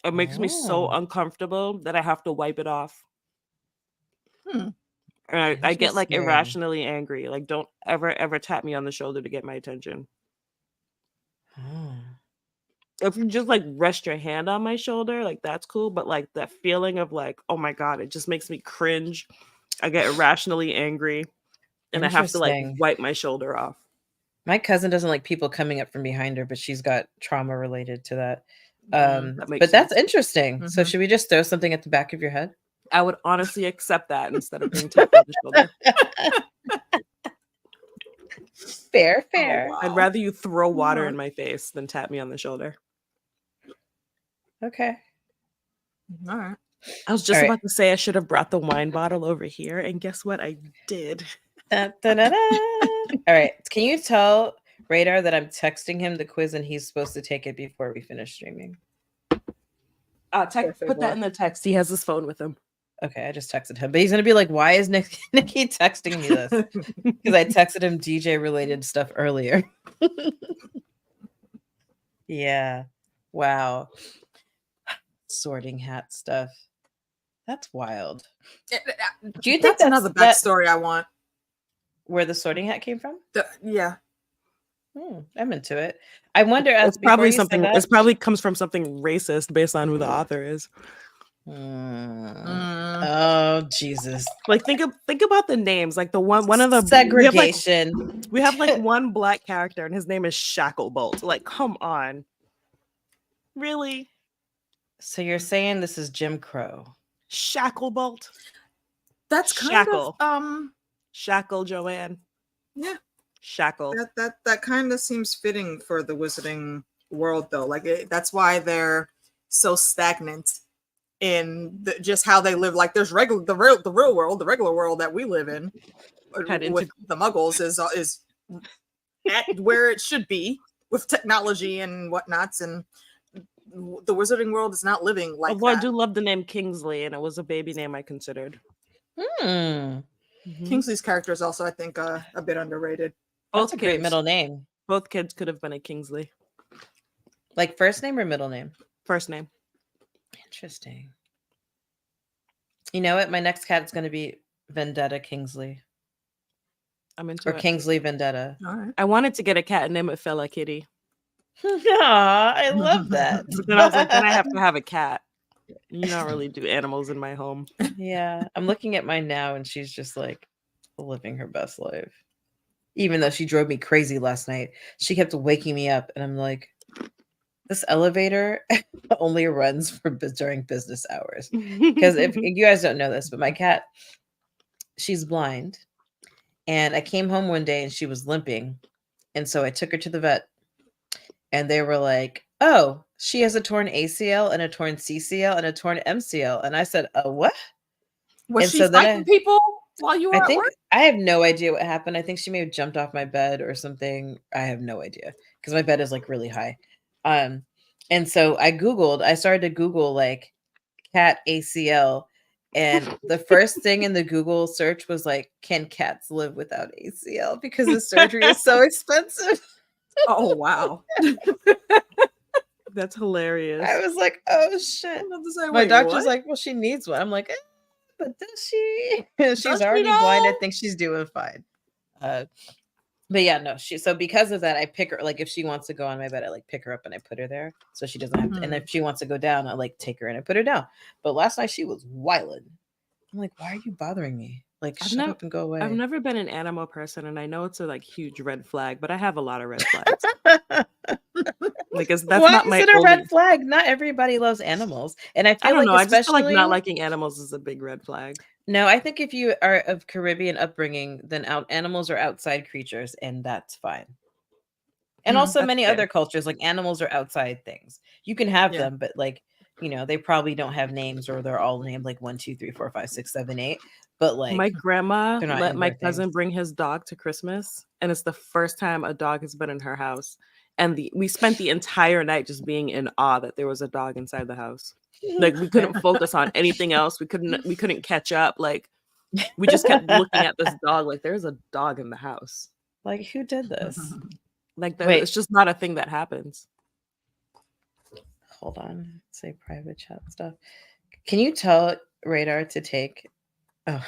It makes me so oh, uncomfortable that I have to wipe it off. Hmm. And I get like interesting. irrationally angry. Like, don't ever tap me on the shoulder to get my attention. Oh. If you just like rest your hand on my shoulder, like that's cool. But like that feeling of like, oh my God, it just makes me cringe. I get irrationally angry and I have to like Interesting. wipe my shoulder off. My cousin doesn't like people coming up from behind her, but she's got trauma related to that. That makes But that's sense. interesting. So Mhm. should we just throw something at the back of your head? I would honestly accept that instead of being tapped on the shoulder. Fair, Oh, fair. wow. I'd rather you throw water Alright. in my face than tap me on the shoulder. Okay. All right. I was just All right. about to say I should have brought the wine bottle over here, and guess what? I did. Da, da, da, da. All right. Can you tell Radar that I'm texting him the quiz and he's supposed to take it before we finish streaming? Put that in the text. He has his phone with him. Okay, I just texted him, but he's gonna be like, "Why is Nikki texting me this?" Because I texted him DJ related stuff earlier. Yeah. Wow. Sorting hat stuff. That's wild. Do you think That's another that backstory I want. where the sorting hat came from? Yeah. I'm into it. I wonder. It's before probably you said something. that- It's probably comes from something racist based on who the author is. Oh Jesus! Like think about the names. Like one of the segregation. We have like one black character, and his name is Shacklebolt. Like, come on, really? So you're saying this is Jim Crow? Shacklebolt? That's kind Shackle. of Shackle Joanne. Yeah. Shackle. That kind of seems fitting for the wizarding world, though. Like that's why they're so stagnant in just how they live. Like there's the real world, the regular world that we live in with the Muggles is at where it should be with technology and whatnots, and the wizarding world is not living like Although that. I do love the name Kingsley, and it was a baby name I considered. Kingsley's character is also, I think, a bit underrated. That's a great middle name. Both kids could have been a Kingsley. Like first name or middle name? First name. Interesting. You know what? My next cat is going to be Vendetta Kingsley. I'm into it. Kingsley Vendetta. All right. I wanted to get a cat and name it Fella Kitty. I love that. But then I was like, then I have to have a cat. You don't really do animals in my home. Yeah. I'm looking at mine now and she's just like living her best life. Even though she drove me crazy last night, she kept waking me up and I'm like, this elevator only runs during business hours. Because if you guys don't know this, but my cat, she's blind. And I came home one day and she was limping. And so I took her to the vet. And they were like, oh, she has a torn ACL and a torn CCL and a torn MCL. And I said, what? Was she fighting people while you were at work? I have no idea what happened. I think she may have jumped off my bed or something. I have no idea because my bed is like really high. And so I started to Google like cat ACL. And the first thing in the Google search was like, can cats live without ACL? Because the surgery is so expensive. Oh, wow. That's hilarious. I was like, oh shit. My doctor's like, well, she needs one. I'm like, but does she? She's already blind. I think she's doing fine. But yeah, no, so because of that, I pick her, like if she wants to go on my bed, I like pick her up and I put her there so she doesn't have to. And if she wants to go down, I like take her and I put her down. But last night she was wilding. I'm like, why are you bothering me? Like, shut up and go away. I've never been an animal person, and I know it's a like huge red flag, but I have a lot of red flags. Like, that's not my. Why is it a red flag? Not everybody loves animals, and I don't know. I just feel like not liking animals is a big red flag. No, I think if you are of Caribbean upbringing, then animals are outside creatures, and that's fine. And also many other cultures, like animals are outside things. You can have them, but like you know, they probably don't have names or they're all named like 1, 2, 3, 4, 5, 6, 7, 8. But like My grandma they're not let in my their cousin things. bring his dog to Christmas, and it's the first time a dog has been in her house. And we spent the entire night just being in awe that there was a dog inside the house. Like we couldn't focus on anything else. We couldn't catch up. Like we just kept looking at this dog. Like there's a dog in the house. Like who did this? Like Wait. it's just not a thing that happens. Hold on. Say private chat stuff. Can you tell Radar to take? Oh.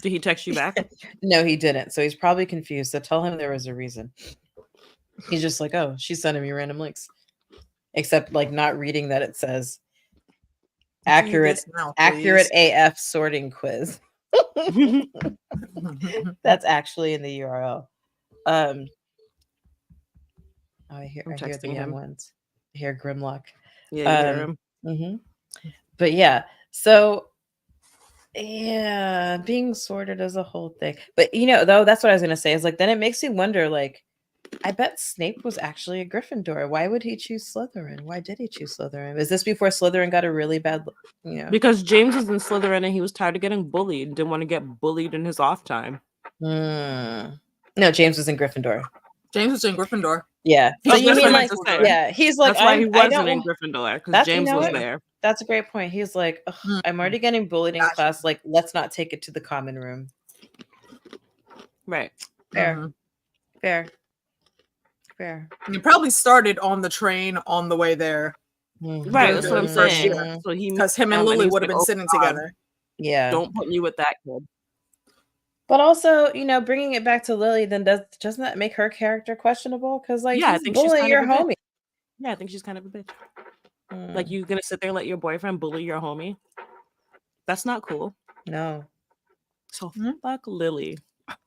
Did he text you back? No, he didn't. So he's probably confused. So tell him there was a reason. He's just like, oh, she's sending me random links. Except like not reading that it says accurate AF sorting quiz. That's actually in the URL. Oh, I hear the texting young him. ones. I hear Grimlock. Yeah, you hear him. But yeah, so yeah, being sorted is a whole thing. But you know, though, that's what I was gonna say. Is like then it makes you wonder. Like, I bet Snape was actually a Gryffindor. Why would he choose Slytherin? Why did he choose Slytherin? Is this before Slytherin got a really bad? You know, Because James was in Slytherin and he was tired of getting bullied and didn't want to get bullied in his off time. No, James was in Gryffindor. James was in Gryffindor. Yeah. So you mean like, yeah, he's like, that's why he I wasn't don't in want- Gryffindor because That's- James you know was what? there. That's a great point. He's like, "Ugh, I'm already getting bullied in Gotcha. class. Like, let's not take it to the common room. Right. Fair, Mhm. fair, fair. You probably started on the train on the way there Right. That's what I'm the first saying. year. So he because him and and Lily he's would have like, been "Oh, sitting God, together. Yeah. Don't put me with that kid." But also, you know, bringing it back to Lily, then doesn't that make her character questionable? Because like, Yeah, I he's think she's bullying kind your of a bitch. homie. Yeah, I think she's kind of a bitch. Mm, Like you gonna sit there and let your boyfriend bully your homie? That's not cool. no, So Mhm. fuck Lily.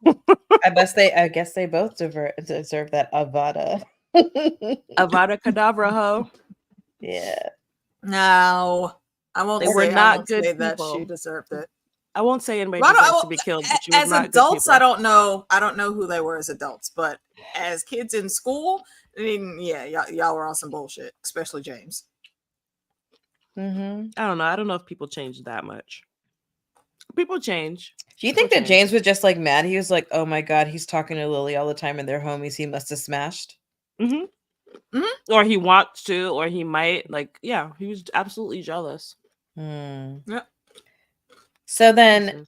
I guess they both deserve that Avada. Avada Kedavra ho. Yeah. No, I won't They say, were I not won't good say that people. she deserved it. I won't say anybody Well, deserves to be killed, but she was as not adults, good I people. don't know. I don't know who they were as adults, but as kids in school, I mean, yeah, y'all were on some bullshit, especially James. Mm-hmm. I don't know. I don't know if people change that much. People change. Do you think People that change. James was just like mad? He was like, "Oh my god, he's talking to Lily all the time, and they're homies. He must have smashed." Mhm. Mhm. Or he wants to, or he might. Like, yeah, he was absolutely jealous. Hmm. Yeah. So then,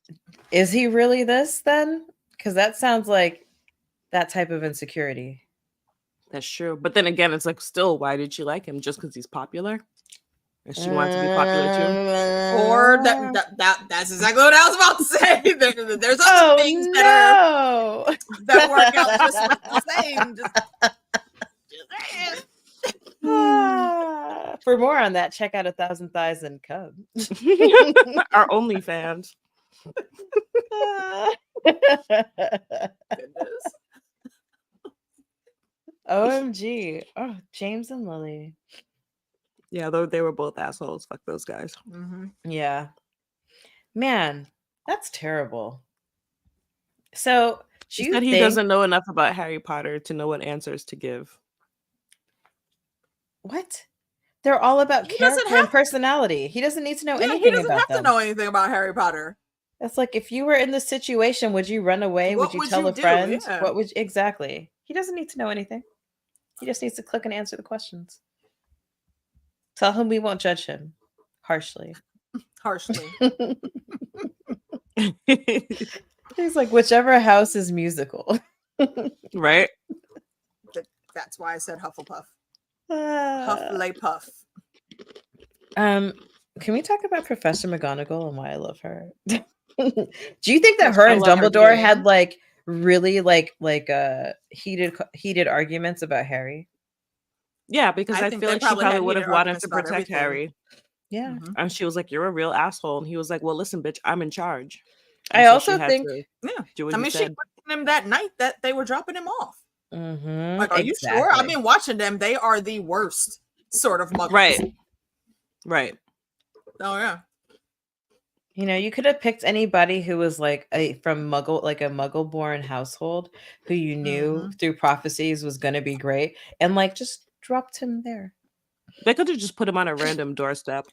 is he really this then? Because that sounds like that type of insecurity. That's true. But then again, it's like, still, why did she like him? Just because he's popular? And she wanted to be popular too? Or that's exactly what I was about to say. There's other Oh things no! that work out just like the same. Just saying. For more on that, check out 1,000 Thighs and Cub. Our OnlyFans. Goodness. OMG. Oh, James and Lily. Yeah, though they were both assholes. Fuck those guys. Mhm. Yeah. Man, that's terrible. So, do He you said he think doesn't know enough about Harry Potter to know what answers to give. what? They're all about He doesn't character and personality. He doesn't need to know Yeah, he anything doesn't about have them. to know anything about Harry Potter. It's like if you were in this situation, would you run away? What Would you would tell you a do? friend? Yeah. What would exactly? He doesn't need to know anything. He just needs to click and answer the questions. Tell him we won't judge him harshly. Harshly. He's like, whichever house is musical. Right? That's why I said Hufflepuff. Uh, Hufflepuff. Can we talk about Professor McGonagall and why I love her? Do you think that Yes, her I and love her Dumbledore too. had like really heated arguments about Harry? Yeah, because I I think feel they like she probably probably had would have heated wanted arguments to about protect everything. Harry. Yeah. Mhm. And she was like, "You're a real asshole." And he was like, "Well, listen, bitch, I'm in charge." I And so also she had think- to Yeah. do what I he mean, she said. questioned him that night that they were dropping him off. Mhm, Like, are you sure? I've exactly. been watching them. They are the worst sort of muggles. Right. Right. Oh, yeah. You know, you could have picked anybody who was like from Muggle, like a Muggle-born household, who you knew Mhm. through prophecies was going to be great, and like just dropped him there. They could have just put him on a random doorstep,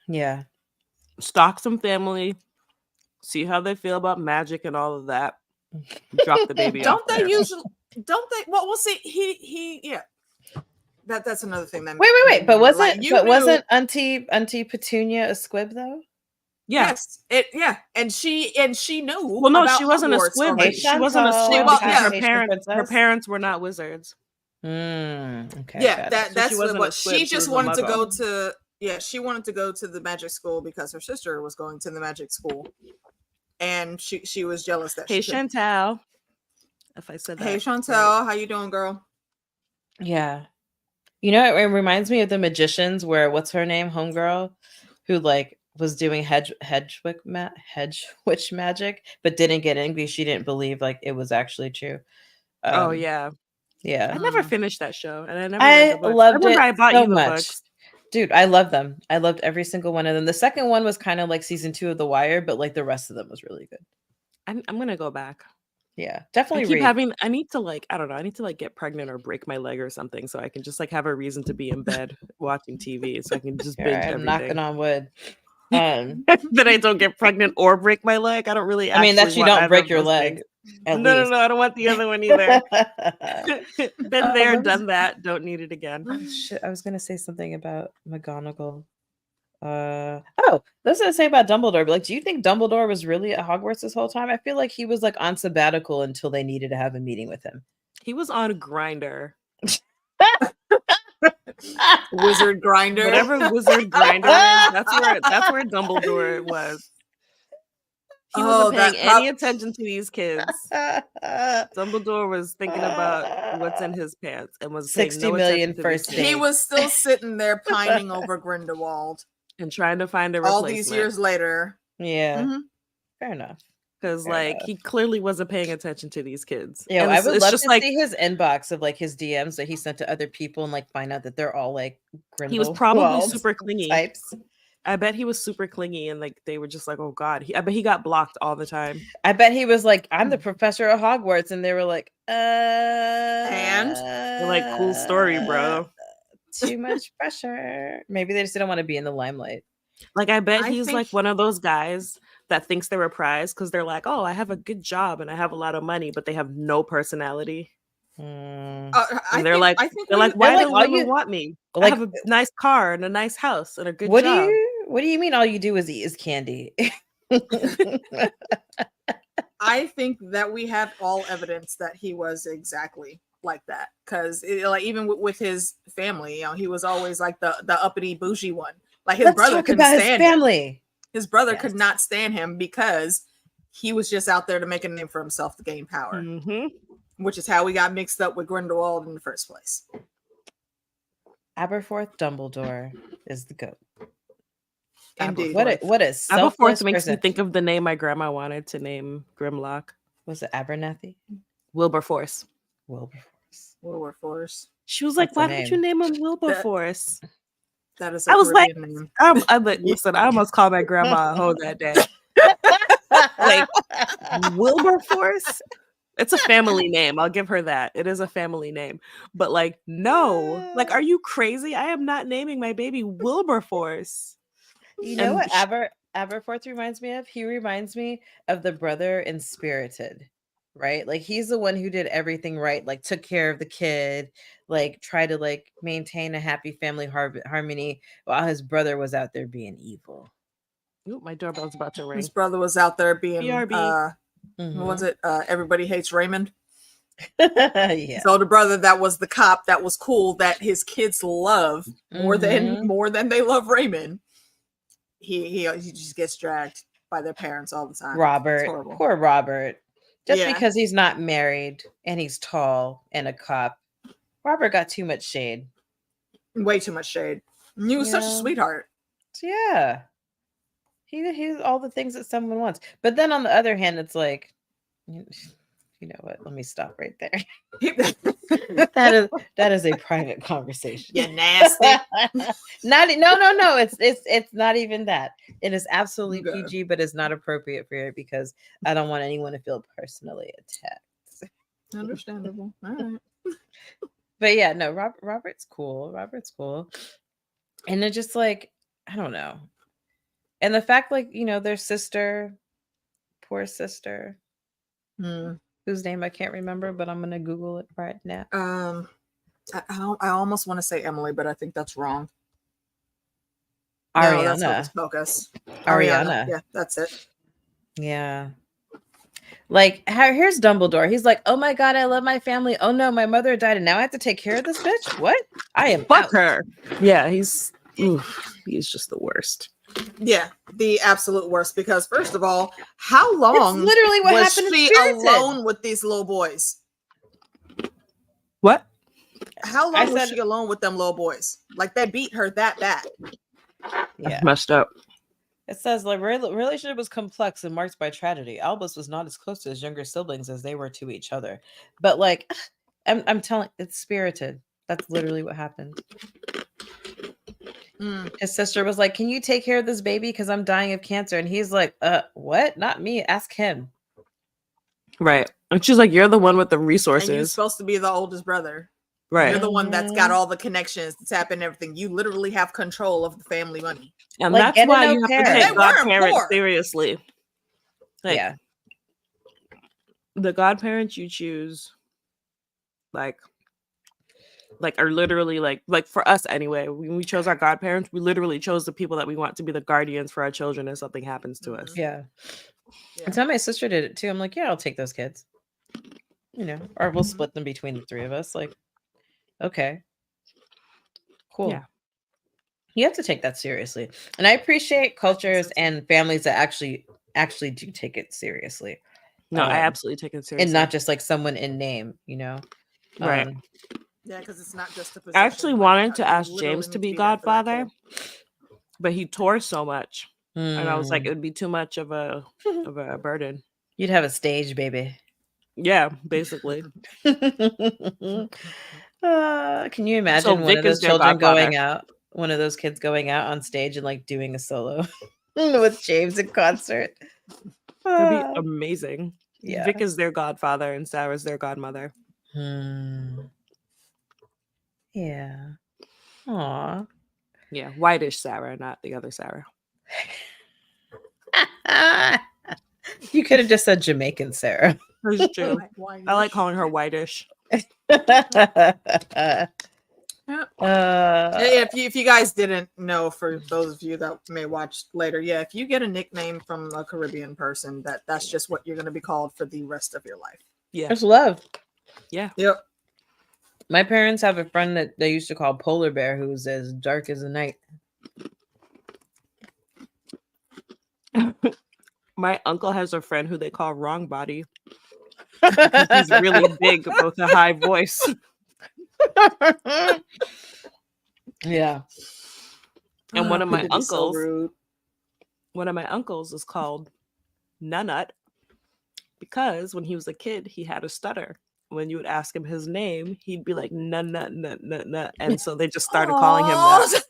Yeah. stalk some family, see how they feel about magic and all of that. Drop the baby off Don't they there. usually? Don't they? Well, we'll see. He. Yeah. That's another thing. That Wait. made But me wasn't like, you knew- Auntie Petunia a squib though? Yeah. Yes. And she knew. Well, no, about she wasn't a Hogwarts squib. already. She wasn't a Chantal, squib well, because yeah. her Fantastic Princess? parents were not wizards. Okay. Yeah, got it. that's she wasn't what a squib, she she just was a wanted to muggle. go to. Yeah, she wanted to go to the magic school because her sister was going to the magic school, and she was jealous that Hey, she couldn't. Chantal. If I said that. Hey, Chantel, how you doing, girl? Yeah. You know, it reminds me of the Magicians, where what's her name, homegirl, who like was doing hedge witch magic, but didn't get in because she didn't believe like it was actually true. Oh yeah. Yeah. I never Mm. finished that show, and I never I read the books. loved I remember it I bought so you the much. books. Dude, I love them. I loved every single one of them. The second one was kind of like season 2 of The Wire, but like the rest of them was really good. I'm gonna go back. Yeah, I definitely keep read. having. I need to like. I don't know. I need to like get pregnant or break my leg or something, so I can just like have a reason to be in bed watching TV, so I can just All binge right, I'm knocking everything. on wood. Um, That I don't get pregnant or break my leg. I don't really. I mean, that actually you want don't either break of your those leg. things. At No, least. no, I don't want the other one either. Been Oh, there, what was- done that. Don't need it again. Oh, shit, I was gonna say something about McGonagall. Oh, that's what I say about Dumbledore. But like, do you think Dumbledore was really at Hogwarts this whole time? I feel like he was like on sabbatical until they needed to have a meeting with him. He was on Grinder. Wizard grinder. Whatever wizard grinder is, that's where Dumbledore was. He wasn't paying any attention to these kids. Dumbledore was thinking about what's in his pants and was paying 60 no million attention to first these date. He kids was still sitting there pining over Grindelwald and trying to find a all replacement. these years later. Yeah, Mhm. fair enough. Because Fair like enough. he clearly wasn't paying attention to these kids. Yo, And I would love just to like see his inbox of like his DMs that he sent to other people and like find out that they're all like he was probably Grindelwald super clingy. types. I bet he was super clingy and like they were just like, oh God. I bet he got blocked all the time. I bet he was like, I'm the professor at Hogwarts, and they were like, and They're like, cool story, bro. Too much pressure. Maybe they just didn't want to be in the limelight. Like I bet I he's think like one of those guys that thinks they're a prize because they're like, oh, I have a good job and I have a lot of money, but they have no personality. Mm. And they're like, I think they're we- like, why like, don't all women you- want me? like- I have a nice car and a nice house and a good What job. do you mean? All you do is eat is candy. I think that we have all evidence that he was exactly like that because like even with his family, you know, he was always like the uppity bougie one. Like his Let's brother talk couldn't about his stand him. family. His brother Yes. could not stand him because he was just out there to make a name for himself to gain power, Mhm. which is how we got mixed up with Grindelwald in the first place. Aberforth Dumbledore is the goat. Indeed. What a Aberforth selfless makes me person. think of the name my grandma wanted to name Grimlock. Was it Abernathy? Wilberforce. Wilberforce. Wilberforce. She was like, That's a why don't you name. name him Wilberforce? That is a I was like, Caribbean name. I'm like, listen, I almost called my grandma a hoe that day. Like, Wilberforce? It's a family name. I'll give her that. It is a family name. But like, no. Like, are you crazy? I am not naming my baby Wilberforce. You know And what Aberforth reminds me of? He reminds me of the brother in Spirited, right? Like he's the one who did everything right, like took care of the kid, like tried to like maintain a happy family harmony while his brother was out there being evil. Ooh, my doorbell's about to ring. His brother was out there being BRB. what was it? Everybody hates Raymond. Yeah. His older brother that was the cop that was cool that his kids love more than they love Raymond. He just gets dragged by their parents all the time. It's Robert, horrible. poor Robert. Just Yeah. because he's not married and he's tall and a cop, Robert got too much shade. Way too much shade. He was such a Yeah. sweetheart. So yeah, he's all the things that someone wants. But then on the other hand, it's like, you know what? Let me stop right there. that is a private conversation. You nasty. No. It's not even that. It is absolutely Okay. PG, but it's not appropriate for it because I don't want anyone to feel personally attacked. Understandable. All right. But yeah, no, Robert's cool. Robert's cool. And they're just like, I don't know. And the fact, like, their sister, poor sister, Hmm. whose name I can't remember, but I'm gonna Google it right now. I almost want to say Emily, but I think that's wrong. No, that's Hocus Ariana. Pocus. Ariana. Yeah, that's it. Yeah. Like, here's Dumbledore. He's like, oh my God, I love my family. Oh no, my mother died and now I have to take care of this bitch? What? I am Fuck out. her. Yeah, he's just the worst. Yeah, the absolute worst. Because first of all, how long literally what was happened in she Spirited. alone with these little boys? What? How I long was said- she alone with them little boys? Like they beat her that bad. Yeah. Messed up. It says like relationship was complex and marked by tragedy. Albus was not as close to his younger siblings as they were to each other. But like I'm telling, it's Spirited. That's literally what happened. His sister was like, can you take care of this baby? Because I'm dying of cancer. And he's like, what? Not me. Ask him. Right. And she's like, you're the one with the And you're resources. supposed to be the oldest brother. Right. You're the one that's got all the connections to tap in everything. You literally have control of the family money. And Like, that's get an why au you have pair. to They take weren't godparents poor. seriously. Like, Yeah. the godparents you choose, like are literally like for us anyway. When we chose our godparents, we literally chose the people that we want to be the guardians for our children if something happens to us. Yeah. Yeah. And so my sister did it too. I'm like, yeah, I'll take those kids. Or we'll split them between the three of us. Like, okay. Cool. Yeah. You have to take that seriously. And I appreciate cultures and families that actually do take it seriously. No, I Um, absolutely take it seriously. And not just like someone in name, Right. Yeah, because it's not just a position. I actually like, wanted to you ask literally James need to be there for that godfather, kid. but he tore so much. And I was like, Mm. it would be too much of a burden. You'd have a stage, baby. Yeah, basically. Can you imagine So one Vic of is those their children godfather. going out, one of those kids going out on stage and like doing a solo with James in concert? It'd be Ah, amazing. yeah. Vic is their godfather and Sarah's their godmother. Yeah. Aw. Yeah, whitish Sarah, not the other Sarah. You could have just said Jamaican Sarah. That's true. Why I like calling her whitish. Hey, if you guys didn't know, for those of you that may watch later, yeah, if you get a nickname from a Caribbean person, that's just what you're going to be called for the rest of your life. Yeah. There's love. Yeah. Yep. My parents have a friend that they used to call Polar Bear, who's as dark as the night. My uncle has a friend who they call Wrong Body. He's really big with a high voice. Yeah. And one of my It'd be so uncles, rude. is called Nunut because when he was a kid, he had a stutter. When you would ask him his name, he'd be like nut nut nut nut nut, and so they just started calling him that.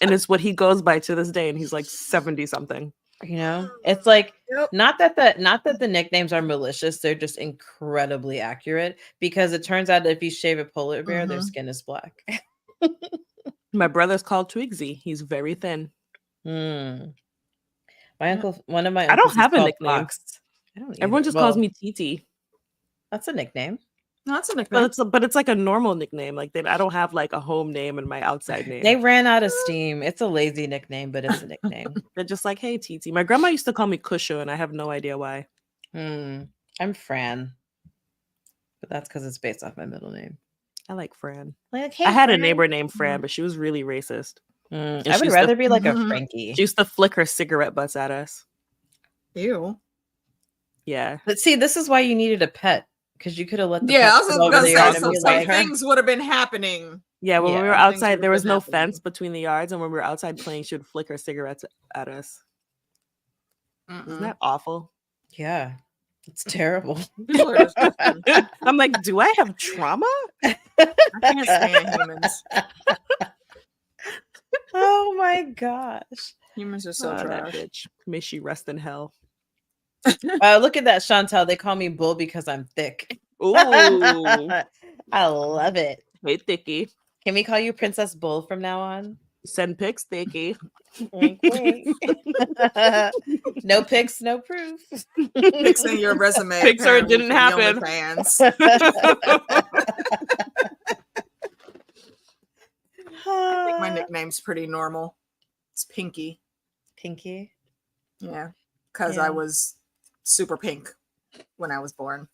And it's what he goes by to this day, and he's like 70 something. It's like Yep. not that the nicknames are malicious, they're just incredibly accurate, because it turns out if you shave a polar bear, their Mhm. skin is black. My brother's called Twigsy. He's very thin. My uncle, one of my I don't uncles is have a called nickname. Fox. I don't Everyone either. just calls Well, me TT. That's a nickname. No, that's a nickname. But it's like a normal nickname. Like I don't have like a home name and my outside name. They ran out of steam. It's a lazy nickname, but it's a nickname. They're just like, hey, TT. My grandma used to call me Kusho, and I have no idea why. I'm Fran, but that's because it's based off my middle name. I like Fran. Like, hey, I had a Fran. neighbor named Fran, but she was really racist. I she would used to- rather be like a Mhm. Frankie. She used to flick her cigarette butts at us. Ew. Yeah. But see, this is why you needed a pet, because you could have let the Yeah, pet I was sit over gonna the say yard some, and be some like, things would have been happening. Yeah, when we Yeah, were things outside, would've there was been no happening. fence between the yards, and when we were outside playing, she would flick her cigarettes at us. Isn't that awful? yeah, it's terrible. People are disgusting. I'm like, do I have trauma? I can't stand humans. Oh my gosh. Humans are so Oh, that trash. bitch. May she rest in hell. Look at that, Chantel. They call me Bull because I'm thick. Ooh, I love it. hey, Thicky. Can we call you Princess Bull from now on? Send pics, Thicky. Wink, wink. No pics, no proof. Fixing your resume. Pics or it apparently, didn't for the happen. OnlyFans. I think my nickname's pretty normal. It's Pinky. Pinky. Yeah, because Yeah. I was super pink when I was born.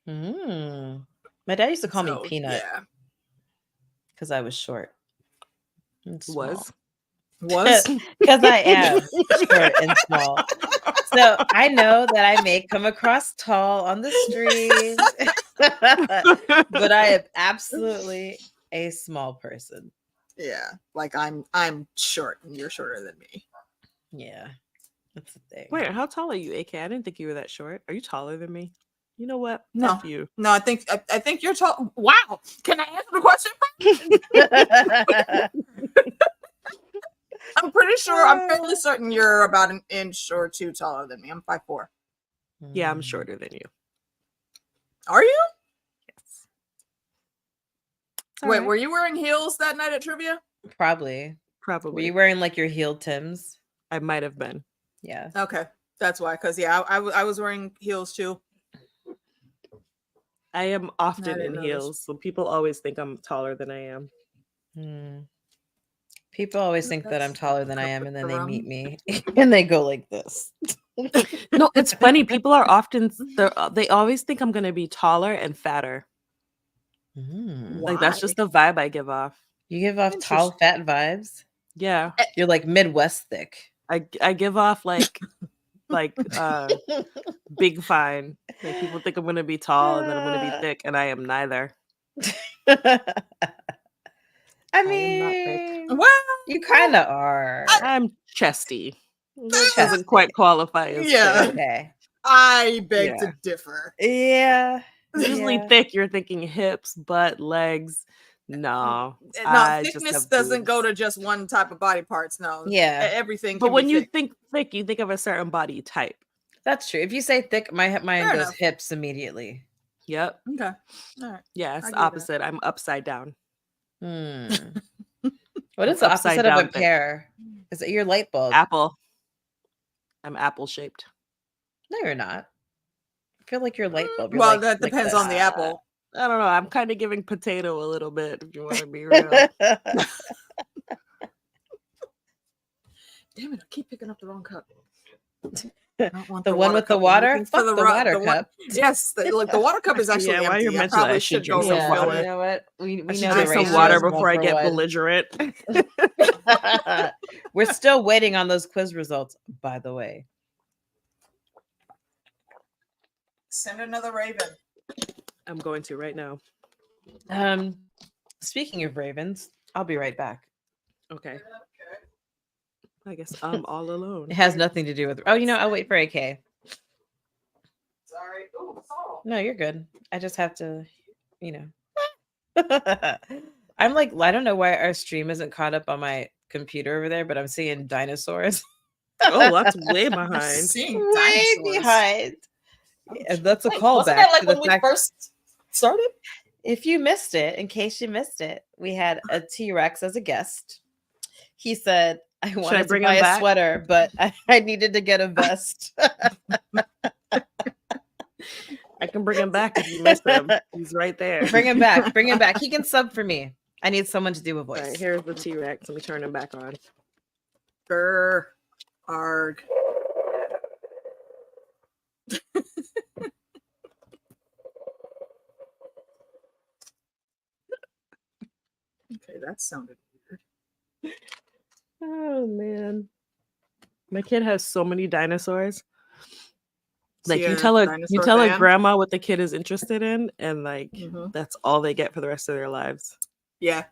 Mm. My dad used to call So, me Peanut Yeah. because I was short. And small. Was? Because I am short and small. So I know that I may come across tall on the street, but I am absolutely a small person. Yeah. Like I'm short and you're shorter than me. Yeah, that's the thing. Wait, how tall are you, AK? I didn't think you were that short. Are you taller than me? You know what? No. F you. No, I think you're tall. Wow. Can I answer the question? I'm pretty sure. I'm fairly certain you're about an inch or two taller than me. I'm 5'4". Yeah, I'm Mm. shorter than you. Are you? Yes. Wait, were you wearing heels that night at trivia? Probably. Were Probably. you wearing like your heel Tims? I might have been. Yeah. Okay, that's why. Because yeah, I was wearing heels too. I am often didn't in notice. heels, so people always think I'm taller than I am. Hmm. People always think that I'm That's taller than I am, and then they rum. meet me and they go like this. No, it's funny. People are often they always think I'm gonna be taller and fatter. Mm. Like that's just Why? the vibe I give off. You give off tall, fat vibes. Yeah, You're like Midwest thick. I give off like big fine. Like people think I'm gonna be tall and then I'm gonna be thick, and I am neither. I am not thick. mean, Well, you kind of are. I'm chesty. That Chesty. doesn't quite qualify as Yeah. thick. Okay. I beg Yeah. to differ. Yeah. Usually Yeah. thick, you're thinking hips, butt, legs. No, No, I just thickness have doesn't go boobs. to just one type of body parts. No. Yeah. Everything. But can when be you thick. think thick, you think of a certain body type. That's true. If you say thick, my mind Fair goes enough. hips immediately. Yep. Okay. All right. Yeah, I it's get the that. opposite. I'm upside down. Hmm. What I'm is the upside opposite of a down thick. pear? Is it your light bulb? Apple. I'm apple shaped. No, you're not. I feel like your light bulb. You're Well, like, that depends on the apple. I don't know. I'm kind of giving potato a little bit, if you want to be real. Damn it! I keep picking up the wrong cup. I don't want The one with the cup. I'm water? looking for Fuck the water the one- cup. Yes, look, the water cup is actually Yeah, while empty. you're I mentioning probably that, I should should go drink some refill water. You it. know what? We I know should the drink some ratio water is one before I for get one. belligerent. We're still waiting on those quiz results, by the way. Send another raven. I'm going to right now. Speaking of ravens, I'll be right back. Okay. I guess I'm all alone. It has nothing to do with. Oh, I'll wait for AK. Sorry. Ooh, salt. No, you're good. I just have to, I'm like, I don't know why our stream isn't caught up on my computer over there, but I'm seeing dinosaurs. Oh, that's way I'm behind. seeing Way dinosaurs. behind. And that's a Wait, wasn't callback that like to the when we fact. first started? If you missed it, in case you missed it, we had a T-Rex as a guest. He said, I wanted to bring buy him a back? sweater, but I needed to get a vest. I can bring him back if you miss him. He's right there. Bring him back. Bring him back. He can sub for me. I need someone to do a All voice. right, here's the T-Rex. Let me turn him back on. Grr. Arg. Okay, that sounded weird. Oh man, my kid has so many dinosaurs. Like Is he you a tell a dinosaur fan? grandma what the kid is interested in, and like Mhm. that's all they get for the rest of their lives. Yeah.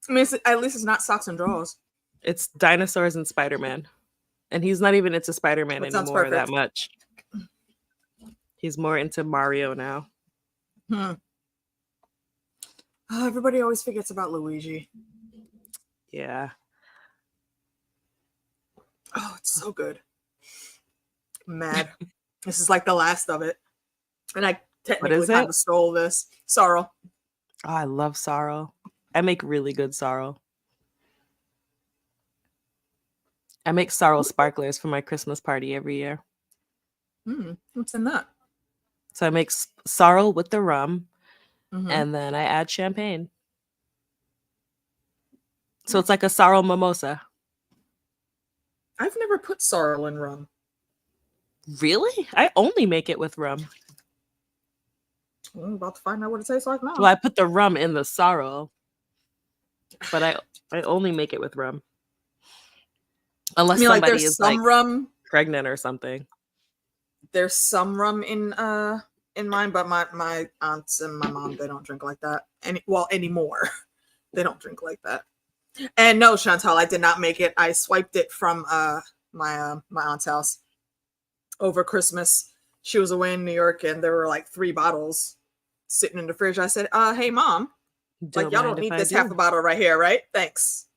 I mean, at least it's not socks and drawers. It's dinosaurs and Spider-Man, and he's not even into Spider-Man That sounds anymore that perfect. much. He's more into Mario now. Oh, everybody always forgets about Luigi. Yeah. Oh, it's so good. I'm mad. This is like the last of it. And I technically is kind it? of stole this. Sorrel. Oh, I love sorrel. I make really good sorrel. I make sorrel sparklers for my Christmas party every year. What's in that? So I make sorrel with the rum, Mhm. and then I add champagne. So it's like a sorrel mimosa. I've never put sorrel in rum. Really? I only make it with rum. I'm about to find out what it tastes like now. Well, I put the rum in the sorrel, but I only make it with rum. I Unless mean, like somebody there's is some like rum. pregnant or something. There's some rum in mine, but my aunts and my mom, they don't drink like that. Anymore. They don't drink like that. And no, Chantal, I did not make it. I swiped it from my aunt's house over Christmas. She was away in New York, and there were like 3 bottles sitting in the fridge. I said, "Hey, mom, like y'all don't mind if need I this do. half a bottle right here, right? Thanks."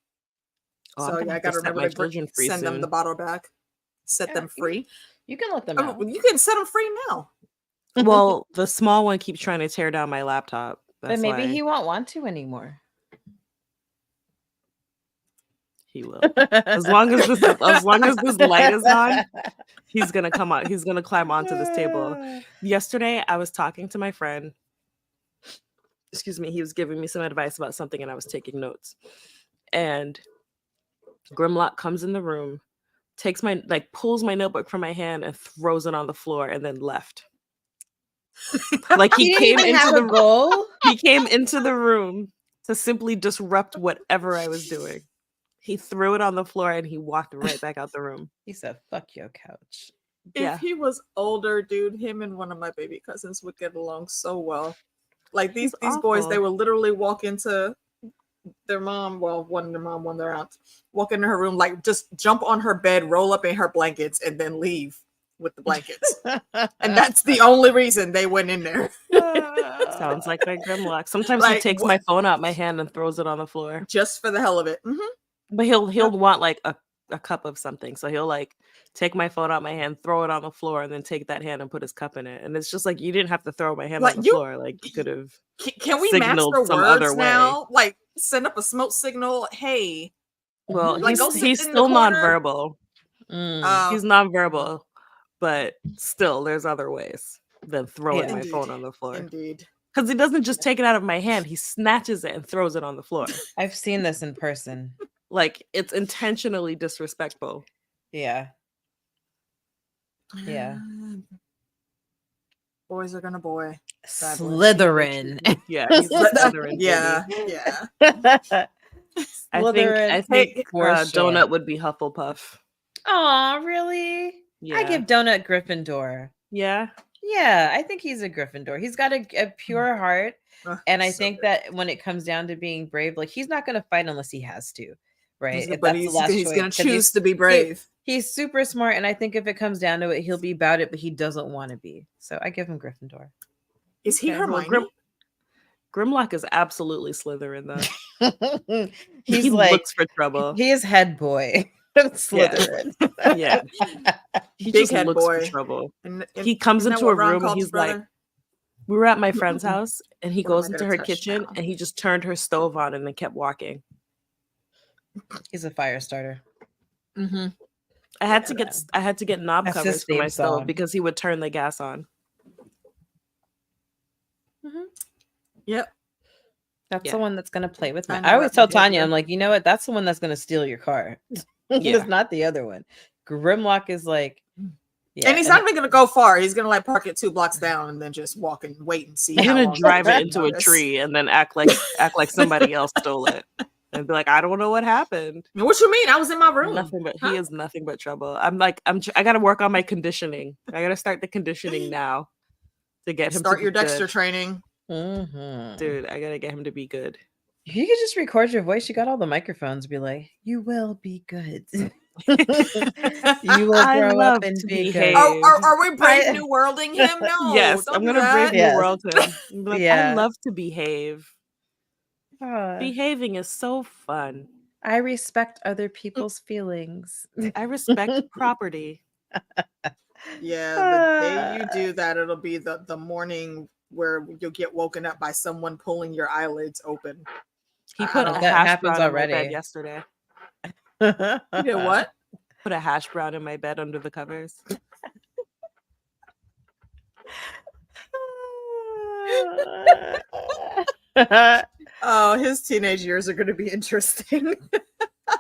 Oh, I'm So gonna yeah, I have gotta set remember my to children free send them soon. the bottle back, set Yeah, them free. You can let them Oh, out. you can set them free now. Well, the small one keeps trying to tear down my laptop. But That's maybe why he won't want to anymore. he will. As long as this light is on, he's gonna come out. He's gonna climb onto this table. Yesterday, I was talking to my friend. Excuse me. He was giving me some advice about something, and I was taking notes. And Grimlock comes in the room, pulls my notebook from my hand and throws it on the floor, and then left. Like He didn't even have a goal. He came into the room to simply disrupt whatever I was doing. He threw it on the floor and he walked right back out the room. He said, "Fuck your couch." Yeah. If he was older, dude, him and one of my baby cousins would get along so well. Like these He's boys, they awful. will literally walk into their mom, well, one their mom, one their aunt, walk into her room, like just jump on her bed, roll up in her blankets, and then leave with the blankets. And that's the only reason they went in there. Sounds like my Grimlock. Sometimes he Like, takes my phone out my hand and throws it on the floor. Just for the hell of it. But he'll want like a cup of something. So he'll like take my phone out my hand, throw it on the floor, and then take that hand and put his cup in it. And it's just like, you didn't have to throw my hand Like, on the you- floor. Like you could have Can we match signaled the some words other way. now? Like send up a smoke signal. Hey, Well, Like, go sit he's in the still corner. nonverbal. Mm. He's nonverbal, but still there's other ways than throwing Yeah. my Indeed. phone on the floor. Indeed. Because he doesn't just take it out of my hand, he snatches it and throws it on the floor. I've seen this in person. Like it's intentionally disrespectful. Yeah. Yeah. Boys are gonna boy. Slytherin. Yeah, he's a Slytherin, Yeah, baby. yeah. I Slytherin think for sure. Donut would be Hufflepuff. Aw, really? Yeah. I give Donut Gryffindor. Yeah. Yeah, I think he's a Gryffindor. He's got a pure heart. And I So think good. that when it comes down to being brave, like he's not going to fight unless he has to, right? If But that's the last he's choice, gonna 'cause choose to be brave. He's super smart, and I think if it comes down to it, he'll be about it, but he doesn't want to be. So I give him Gryffindor. Is he Okay, well, Hermione? Grimlock is absolutely Slytherin though. He's He like looks for trouble. he is head boy of Slytherin. Yeah. He Big just head looks boy. for trouble. And He comes isn't that into what a Ron room and called his he's like, brother? we were at my friend's house and he What am goes I into gonna her touch kitchen now? and he just turned her stove on and then kept walking. He's a fire starter. Mm-hmm. I had to get knob That's his covers for my theme stove song. because he would turn the gas on. Yep. That's Yeah. the one that's gonna play with I my. know I always that tell behavior. Tanya, I'm like, you know what? That's the one that's gonna steal your car. Yeah. It's not the other one. Grimlock is like, yeah, And he's not even gonna go far. He's gonna like park it 2 blocks down and then just walk and wait and see. He's how gonna long drive people it into a notice. tree and then act like somebody else stole it. And be like, I don't know what happened. I mean, what you mean? I was in my room. Nothing but Huh? he is nothing but trouble. I gotta work on my conditioning. I gotta start the conditioning now to get him Start to your be Dexter good. training. Mhm. Dude, I gotta get him to be good. You could just record your voice. You got all the microphones. Be like, you will be good. You will I grow love up and to be behave. good. Are we brave I- new worlding him? No. Yes, don't I'm do gonna brave that. new Yes. world him. I'm like, Yeah. I love to behave. Ah, Behaving is so fun. I respect other people's feelings. I respect property. Yeah, the day you do that, it'll be the morning where you'll get woken up by someone pulling your eyelids open. He I put a don't know. That hash happens brown in my bed already. yesterday. You did what? Put a hash brown in my bed under the covers. Oh, his teenage years are going to be interesting.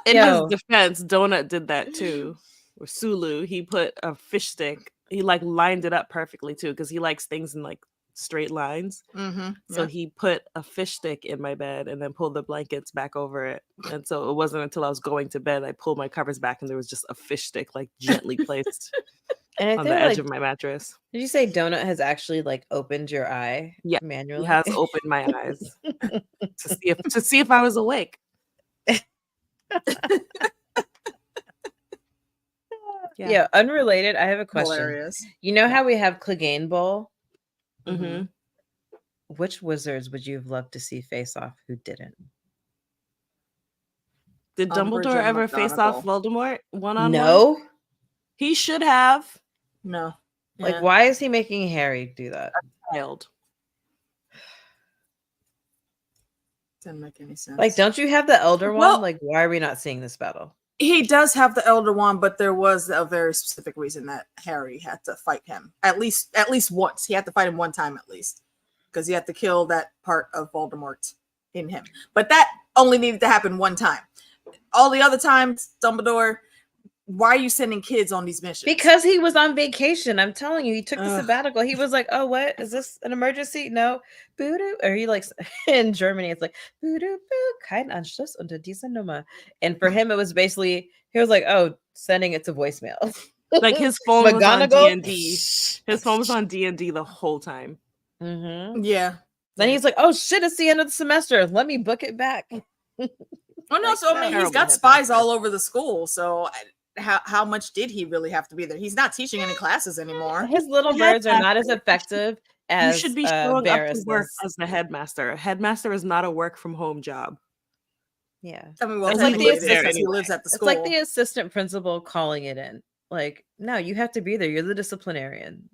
In Yo. his defense, Donut did that too. Or Sulu, he put a fish stick. He like lined it up perfectly too, because he likes things in like straight lines. Mm-hmm. So he put a fish stick in my bed and then pulled the blankets back over it. And so it wasn't until I was going to bed I pulled my covers back and there was just a fish stick like gently placed And I on the feel edge like, of my mattress. did you say Donut has actually like opened your eye Yeah, manually? He has opened my eyes to see if I was awake. Yeah. Yeah, unrelated. I have a question. Hilarious. You know how we have Clegane Bowl? Mm-hmm. Which wizards would you have loved to see face off who didn't? Did Umbridge Dumbledore and ever face off McGonagall. Voldemort one-on-one? No. He should have. No. Like, Yeah. why is he making Harry do that? Child. Didn't make any sense. Like, don't you have the Elder Well- Wand? Like, why are we not seeing this battle? He does have the Elder Wand, but there was a very specific reason that Harry had to fight him. At least once. He had to fight him one time at least. Because he had to kill that part of Voldemort in him. But that only needed to happen one time. All the other times, Dumbledore, why are you sending kids on these missions? Because he was on vacation. I'm telling you, he took the Ugh. sabbatical. He was like, "Oh, what is this? An emergency? No, Voodoo." Or he like in Germany, it's like Voodoo, kein Anschluss unter dieser Nummer. And for him, it was basically he was like, "Oh, sending it to voicemail." Like his phone was on McGonagall? D&D. His phone was on D&D the whole time. Mhm. Yeah. Then he's like, "Oh shit, it's the end of the semester. Let me book it back." Oh no, Like, so I mean, he's terrible got headmaster. spies all over the school. So how much did he really have to be there? He's not teaching any classes anymore. His little Yeah, birds are not as effective as You should be showing up to Varys work is. as the headmaster. A headmaster is not a work from home job. Yeah. I mean, well, It's like the technically it is assistant because he anyway. lives at the It's school. like the assistant principal calling it in. Like, no, you have to be there. You're the disciplinarian.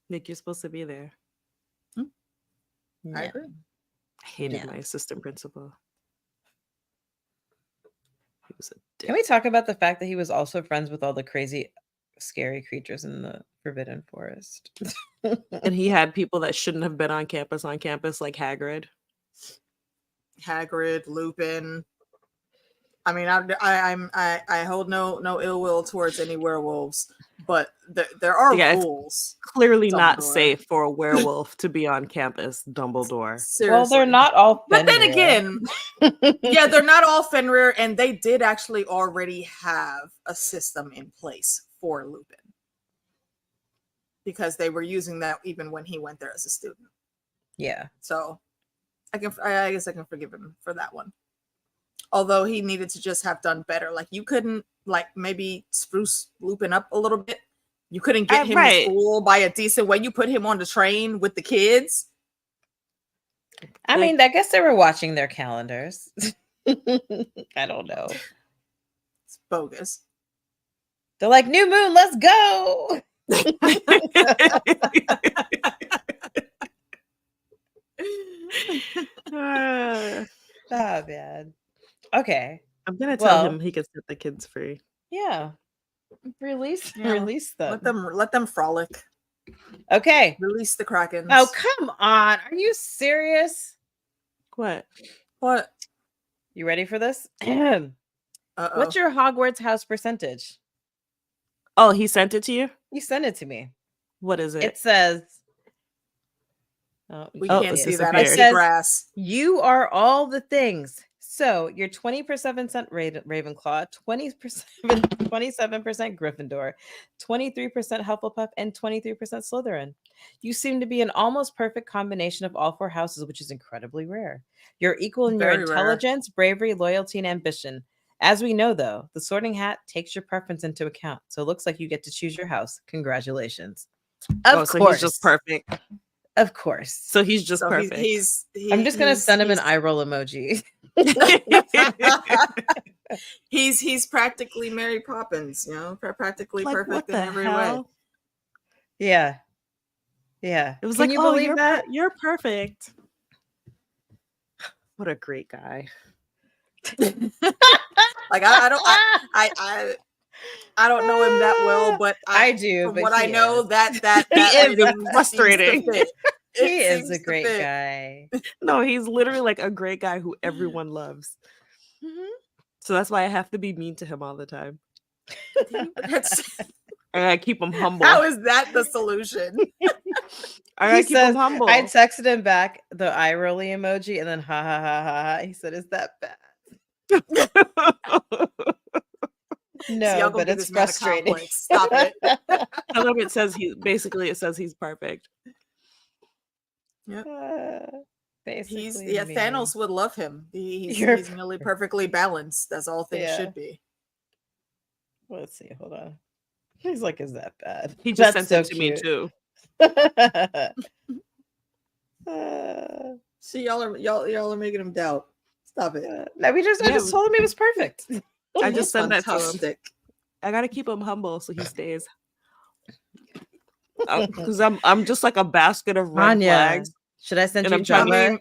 Nick, you're supposed to be there. I Yeah. agree. I hated No. my assistant principal. He was a dick. Can we talk about the fact that he was also friends with all the crazy, scary creatures in the Forbidden Forest? And he had people that shouldn't have been on campus, like Hagrid. Hagrid, Lupin. I mean, I hold no ill will towards any werewolves, but there are Yeah, it's rules. Clearly not Dumbledore. safe for a werewolf to be on campus, Dumbledore. Seriously. Well, they're not all. But then Fenrir. again, yeah, they're not all Fenrir, and they did actually already have a system in place for Lupin because they were using that even when he went there as a student. Yeah. So I guess I can forgive him for that one. Although he needed to just have done better. Like you couldn't like maybe spruce Lupin up a little bit. You couldn't get him right. to school by a decent way. You put him on the train with the kids. I mean, I guess they were watching their calendars. I don't know. It's bogus. They're like, new moon, let's go. I'm Oh, man. Okay. gonna tell Well- him he can set the kids free. Yeah. Release Yeah. release them. Let them frolic. Okay. Release the Krakens. Oh, come on. Are you serious? What? What? You ready for this? What's Uh-oh. your Hogwarts house percentage? Oh, he sent it to you? You sent it to me. What is it? It says, oh, We Oh, can't it see that. I disappeared. see It says- grass. you are all the things. So you're 20% Ravenclaw, 27% Gryffindor, 23% Hufflepuff, and 23% Slytherin. You seem to be an almost perfect combination of all four houses, which is incredibly rare. You're equal in your Very rare. intelligence, bravery, loyalty, and ambition. As we know, though, the Sorting Hat takes your preference into account. So it looks like you get to choose your house. Congratulations. Of So course. he's just perfect. Of course. So he's just So perfect. I'm just going to send him an eye roll emoji. He's practically Mary Poppins, you know, practically Like, perfect what in the every way. hell? Yeah. Yeah. It was Can like, you oh, believe that? you're perfect. What a great guy. Like I don't know him that well, but I do, from but what I he know, is. that He is rating seems to frustrating. fit. He It is a seems to great fit. guy. No, he's literally like a great guy who everyone loves. So that's why I have to be mean to him all the time. That's, I gotta keep him humble. how is that the solution? I He gotta keep says, him humble. I texted him back the eye rolly emoji and then ha ha ha ha ha. He said, "Is that bad?" No, See, y'all gonna but give it's this man a frustrating. complex. Stop it. Tell him it says it says he's perfect. Basically, Yeah, me. Thanos would love him. He's You're nearly perfectly balanced. That's all things Yeah. should be. Let's see. Hold on. He's like, "Is that bad?" He just That's sent so it to me cute. too. See, y'all are making him doubt. Stop it. No, I just Yeah, told him it was perfect. I just sent that to him. Fantastic. I gotta keep him humble so he stays. Because I'm just like a basket of red Tanya, flags. should I send And you I'm trying to- Jabba? I mean,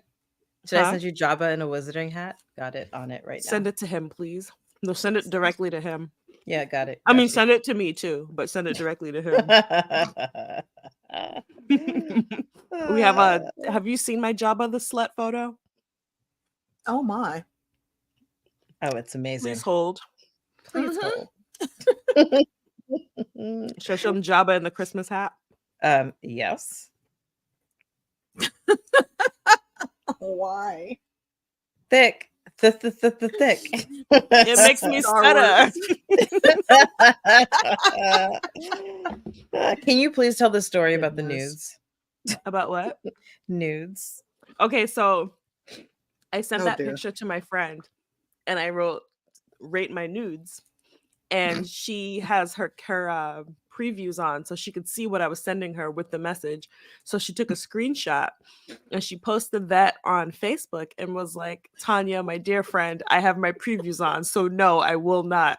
Should I Huh? send you Jabba in a wizarding hat? Got it on it right now. Send it to him, please. No, send it directly to him. Yeah, got it. I mean, Got send it to me too, but send it directly to him. We have a. Have you seen my Jabba the Slut photo? oh my. Oh, it's amazing. Please hold. Please Mhm. hold. Should I show him Jabba in the Christmas hat? Yes. Why? Thick. Thick. It makes me Star stutter. Can you please tell the story about the Goodness. nudes? About what? Nudes. Okay, so I sent Oh, that dear. picture to my friend and I wrote rate my nudes, and she has her previews on so she could see what I was sending her with the message. So she took a screenshot and she posted that on Facebook and was like, Tanya, my dear friend, I have my previews on, so no, I will not.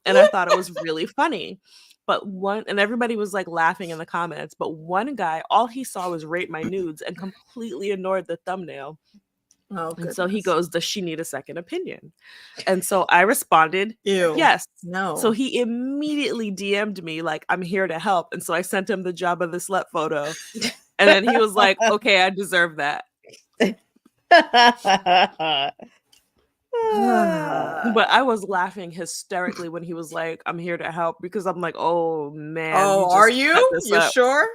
And I thought it was really funny. But everybody was like laughing in the comments, but one guy, all he saw was rate my nudes and completely ignored the thumbnail. Oh, And so he goodness. goes, does she need a second opinion? And so I responded, Ew. yes. No. So he immediately DM'd me like, I'm here to help. And so I sent him the Jabba the Slut photo. And then he was like, okay, I deserve that. But I was laughing hysterically when he was like, I'm here to help, because I'm like, oh man. Oh, just are set you? this You up. sure?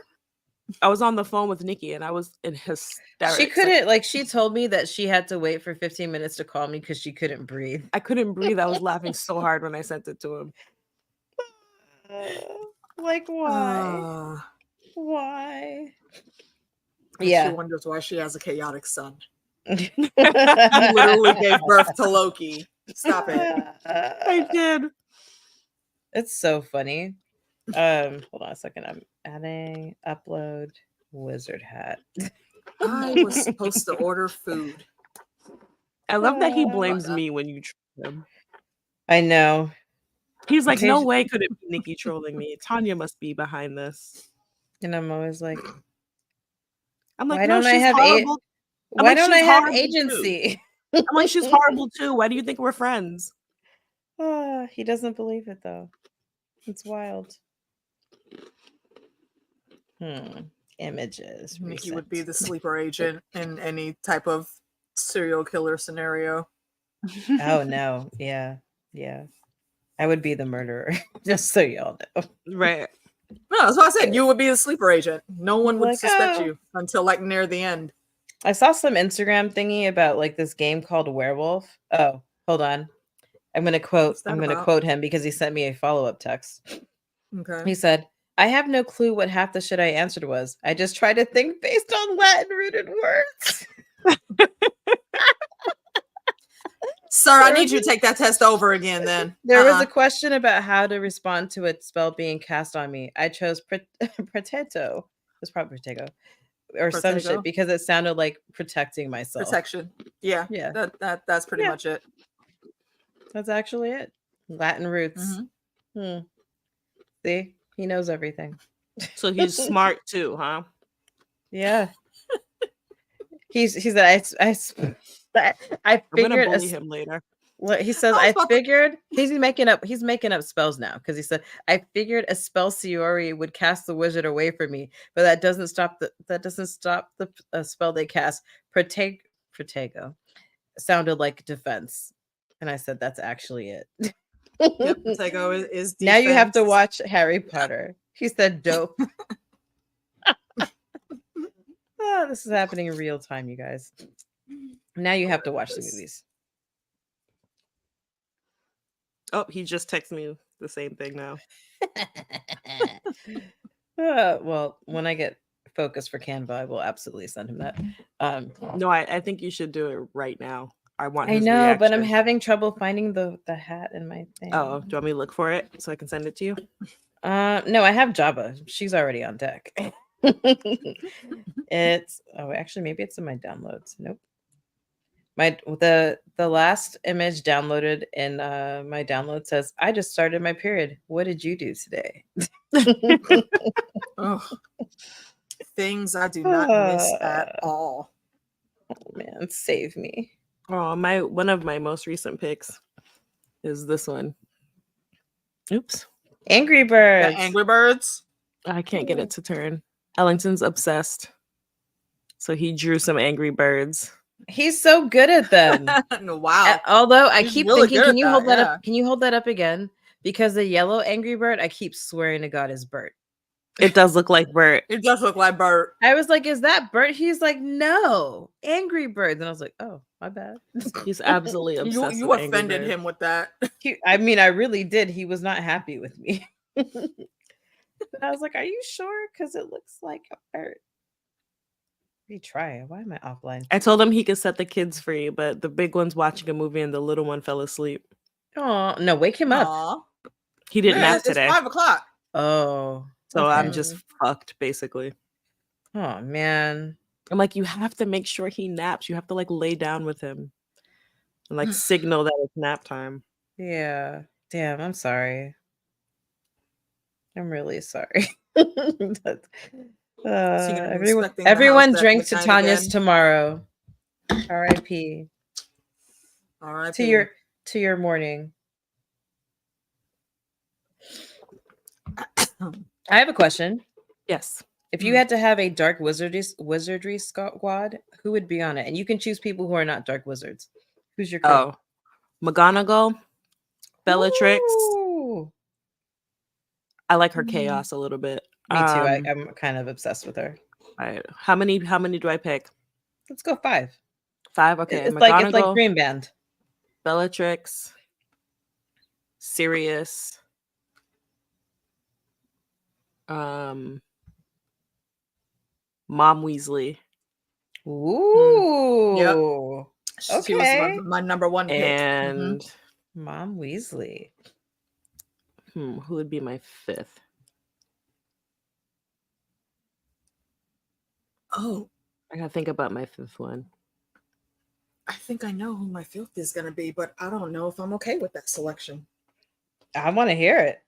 I was on the phone with Nikki and I was in hysterics. She couldn't, like, she told me that she had to wait for 15 minutes to call me because she couldn't breathe. I couldn't breathe. I was laughing so hard when I sent it to him. Like, why? Why? She Yeah. wonders why she has a chaotic son. You You literally gave birth to Loki. Stop it. I did. It's so funny. Hold on a second. I'm adding upload wizard hat. I was supposed to order food. I love that he blames me when you troll him. I know. He's like, no Occasion- way could it be Nikki trolling me. Tanya must be behind this. And I'm always like, I'm like, why no, don't I she's have horrible. I'm why like, don't I she's have horrible too. agency? I'm like, she's horrible too. Why do you think we're friends? He doesn't believe it though. It's wild. Images. Nikki would be recent. the sleeper agent in any type of serial killer scenario. Oh no. Yeah. Yeah. I would be the murderer, just so y'all know. Right. No, that's what I said. You would be the sleeper agent. No one would Like, suspect oh. you until like near the end. I saw some Instagram thingy about like this game called Werewolf. Oh, hold on. I'm gonna What's that quote about? him because he sent me a follow-up text. Okay. He said, I have no clue what half the shit I answered was. I just tried to think based on Latin rooted words. Sir, I need you to take that test over again then. There was a question about how to respond to a spell being cast on me. I chose Protego. It's probably Protego. Or some Protego? shit because it sounded like protecting myself. protection. Yeah. Yeah. That's pretty Yeah. much it. That's actually it. Latin roots. See, he knows everything. So he's smart too, huh? Yeah. He said I I'm gonna figured bully him later. What he says, I was I about to- figured he's making up spells now because he said I figured a spell Siori would cast the wizard away from me, but that doesn't stop the spell they cast. Protego sounded like defense, and I said that's actually it. Yep, Protego is Now you have to defense. watch Harry Potter. He said dope. This is happening in real time, you guys. Now you have to watch the movies. Oh, he just texted me the same thing now. Well, when I get focused for Canva, I will absolutely send him that. No, I think you should do it right now. I want I his know, but I'm reaction. having trouble finding the hat in my thing. Oh, do you want me to look for it so I can send it to you? No, I have Jabba. She's already on deck. Actually, maybe it's in my downloads. Nope. The last image downloaded in my download says, "I just started my period. What did you do today?" Ugh. Things I do not miss at all. Oh man, save me. Oh, one of my most recent picks is this one. Oops. Angry Birds. The Angry Birds. I can't get it to turn. Ellington's obsessed. So he drew some Angry Birds. He's so good at them. Wow. Although I He's keep really thinking, good can at you that, hold that yeah. up? Can you hold that up again? Because the yellow Angry Bird, I keep swearing to God is Bert. It does look like Bert. It does look like Bert. I was like, is that Bert? He's like, no, Angry Birds. And I was like, oh, my bad. He's absolutely obsessed. You with Angry offended Birds. him with that. I mean, I really did. He was not happy with me. I was like, are you sure? Because it looks like a Bert. Retry. Why am I offline? I told him he could set the kids free, but the big one's watching a movie and the little one fell asleep. Oh, no, wake him up. Aw. He didn't Yeah, nap it's today. 5:00. Oh. So I'm okay. just fucked, basically. Oh, man. I'm like, you have to make sure he naps. You have to like lay down with him and like signal that it's nap time. Yeah. Damn, I'm sorry. I'm really sorry. Everyone drink to Tanya's tomorrow. R.I.P. All right. To your morning. I have a question. Yes. If you had to have a dark wizardry squad, who would be on it? And you can choose people who are not dark wizards. Who's your crew? Oh, McGonagall, Bellatrix. Ooh. I like her chaos a little bit. Me too. I'm kind of obsessed with her. All right. How many do I pick? Let's go 5. 5. Okay. It's like Green Band. Bellatrix, Sirius, Mom Weasley. Ooh. Yep. She Okay. was my number one pick. And Mom Weasley. who would be my 5th? Oh, I gotta think about my 5th one. I think I know who my 5th is going to be, but I don't know if I'm okay with that selection. I want to hear it.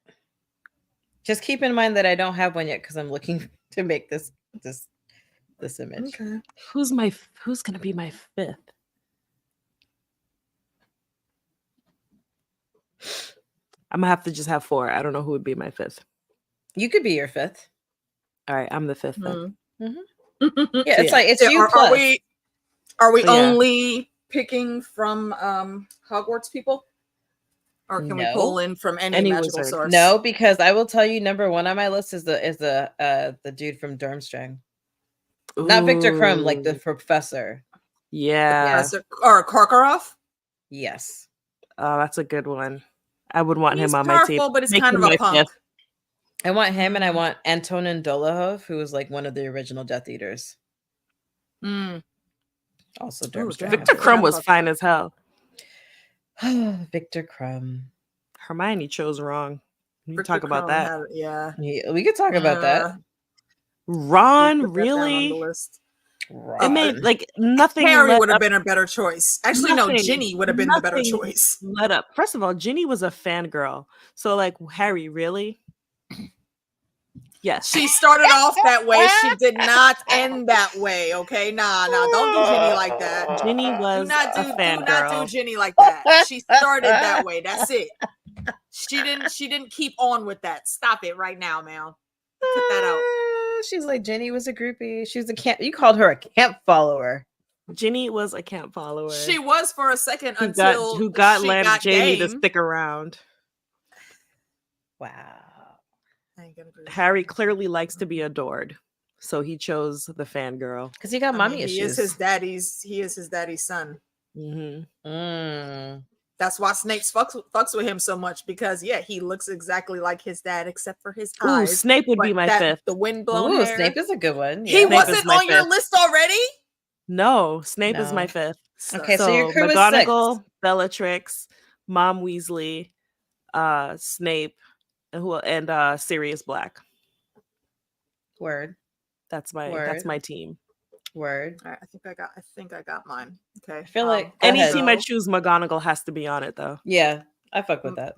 Just keep in mind that I don't have one yet because I'm looking to make this image. Okay. Who's gonna be my 5th? I'm gonna have to just have 4. I don't know who would be my 5th. You could be your 5th. All right, I'm the 5th then. Yeah, it's like it's you Are plus. we Yeah. only picking from Hogwarts people? Or can we No. pull in from any Any magical wizard. source? No, because I will tell you, number 1 on my list is the dude from Durmstrang. Not Victor Crumb, like the Ooh, professor. yeah. Professor or Karkaroff? Yes. Oh, that's a good one. I would want He's him on my team. powerful, but he's Make kind him of a my punk. 5th. I want him and I want Antonin Dolohov, who was like one of the original Death Eaters. Mm. Also Ooh, Durmstrang. Victor Yeah. Crumb was fine as hell. Victor Crumb. Hermione chose wrong. We can Victor talk about Crumb that. yeah. Yeah, we could talk about that. Ron, Put that down on the really? list. It made like nothing. Harry led would have up- been a better choice. Actually, no, Nothing- Ginny would have been the better nothing choice. Led up. First of all, Ginny was a fangirl. So like Harry, really? Yes. She started off that way. She did not end that way. Okay, nah, don't do Ginny like that. Ginny Do was not a do not do fangirl. Ginny like that. She started that way. That's it. She didn't keep on with that. Stop it right now, man. Cut that out. She's like, Jenny was a groupie. She was a camp. You called her a camp follower. Ginny was a camp follower. She was for a second who until got she Lance got Jamie to game. stick around. Wow. I ain't gonna agree with Harry that. clearly likes to be adored, so he chose the fangirl. Because he got I mommy mean, issues. he is his daddy's son. Mm-hmm. That's why Snape fucks with him so much because he looks exactly like his dad except for his Ooh, eyes. Snape would be But my that- fifth. The windblown Ooh, hair. Snape is a good one. He Yeah. Snape is wasn't my on your fifth. list already. No, Snape is No. my fifth. Okay, so your crew is McGonagall, Bellatrix, Mom Weasley, Snape, and Sirius Black. Word. That's Word. my team. Word. All right, I think I got mine. Okay. I feel like go Any ahead. team I choose, McGonagall has to be on it though. Yeah, I fuck with that.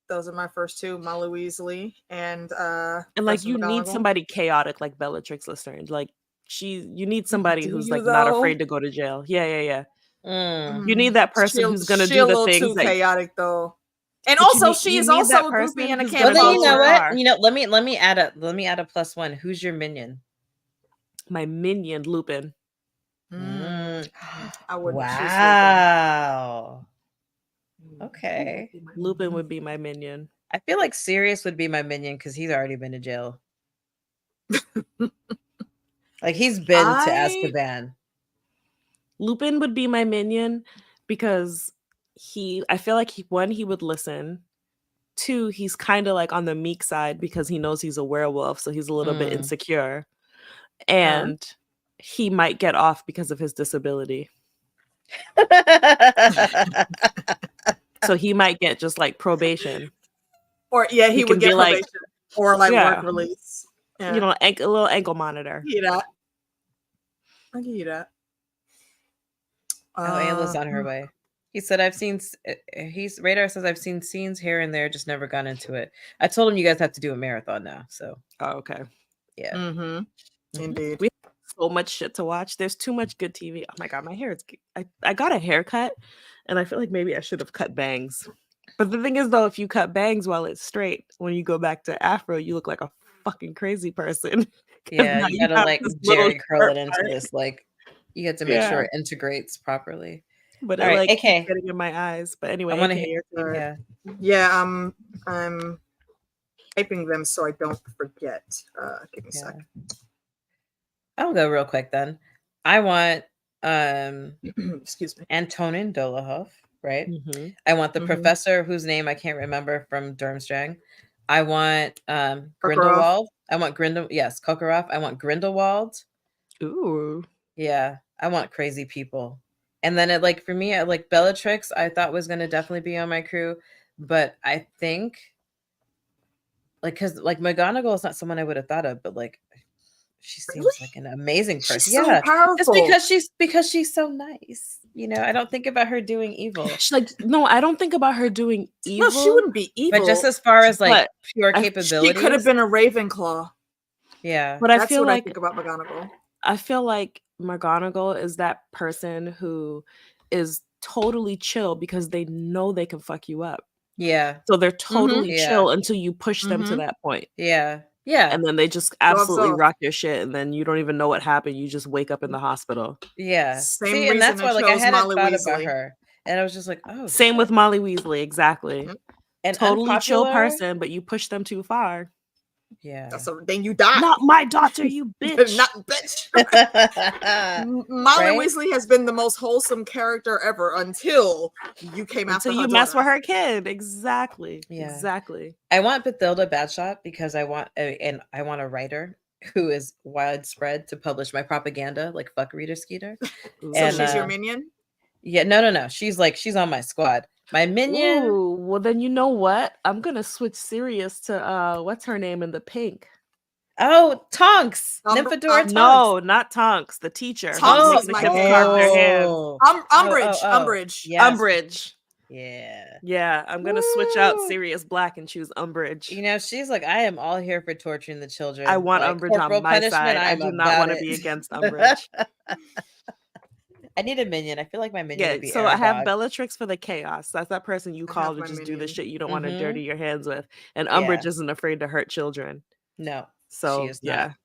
Those are my first two, Molly Weasley and And like Professor you need McGonagall. somebody chaotic like Bellatrix Lestrange. Like you need somebody Do who's you, like not though? afraid to go to jail. Yeah. Mm. You need that person who's gonna She do a the little things too that chaotic though. And But you also need- she you is need also that a person groupie and a who's camp Well, gonna then you know follower. what? You know, let me add a plus one. Who's your minion? my minion Lupin. I wouldn't choose Wow. Lupin. Okay. Lupin would be my minion. I feel like Sirius would be my minion because he's already been to jail. Like he's been to Azkaban. Lupin would be my minion because I feel like he would listen. Two, he's kind of like on the meek side because he knows he's a werewolf, so he's a little bit insecure. And he might get off because of his disability. So he might get just like probation. Or he He would can get be like- probation or like Yeah. work release. Yeah. You know, a little ankle monitor. I can hear that. Oh, Ayla's on her way. He said, Radar says, I've seen scenes here and there, just never gone into it. I told him you guys have to do a marathon now. So, Oh, okay. yeah. Mm-hmm. Indeed. We have so much shit to watch. There's too much good TV. Oh my God, my hair is. I got a haircut and I feel like maybe I should have cut bangs. But the thing is, though, if you cut bangs while it's straight, when you go back to afro, you look like a fucking crazy person. 'Cause Yeah, now you gotta have like this little Jerry curl short it into part. this. Like, you have to make sure Yeah. it integrates properly. But All it right, like AK. keeps getting in my eyes. But anyway, I want to AK, hear. your turn. Yeah. Yeah, I'm typing them so I don't forget. Give me a Yeah. second. I'll go real quick then. I want Excuse me. Antonin Dolohov, right? Mhm. I want the Mhm. professor whose name I can't remember from Durmstrang. I want Karkaroff. Grindelwald. I want Kokarov. I want Grindelwald. Ooh. Yeah, I want crazy people. And then for me, I like Bellatrix. I thought was going to definitely be on my crew, but I think because McGonagall is not someone I would have thought of, but she seems Really? like an amazing person. She's Yeah, so powerful. just because she's so nice. You know, I don't think about her doing evil. She's like, no, I don't think about her doing evil. No, she wouldn't be evil. But just as far as But pure I- capabilities, she could have been a Ravenclaw. Yeah, But I That's feel what I like think about McGonagall. I feel like McGonagall is that person who is totally chill because they know they can fuck you up. yeah, So they're totally Yeah. chill until you push them to Mhm. that point. yeah. And then they just absolutely off. rock your shit. And then you don't even know what happened. You just wake up in the hospital. Yeah. Same See, and that's reason why I I chose hadn't Molly thought Weasley. about her. And I was just like, oh, Same shit. with Molly Weasley. Exactly. Mhm. And Totally chill unpopular- person, but you push them too far. Yeah. Then you die. Not my daughter, you bitch. Not bitch. Molly Right? Weasley has been the most wholesome character ever until you came after Until her you mess daughter. with her kid. Exactly. Yeah. Exactly. I want Bathilda Badshot because I want a writer who is widespread to publish my propaganda, like fuck Rita Skeeter. Ooh. So And, she's your minion? Yeah, no. She's on my squad. My minion. Ooh, well then you know what? I'm gonna switch Sirius to what's her name in the pink? Oh, Tonks. Umbr- Nymphadora Tonks. No, not Tonks, the teacher. who Tonks makes is the my kids favorite. carve their hands. Umbridge. Oh. Umbridge. Yes. Umbridge. Yeah. Yeah, I'm gonna switch out Woo! Sirius Black and choose Umbridge. You know, she's like, I am all here for torturing the children. I want like, Umbridge corporal on my punishment, side. I I'm do not about want to it. be against Umbridge. I need a minion. I feel like my minion Yeah, would be so I have Aragog. Bellatrix for the chaos. That's that person you I call have to my just do the minion. shit you don't want to Mhm. dirty your hands with. And Yeah. Umbridge isn't afraid to hurt children. No, she So is yeah. not.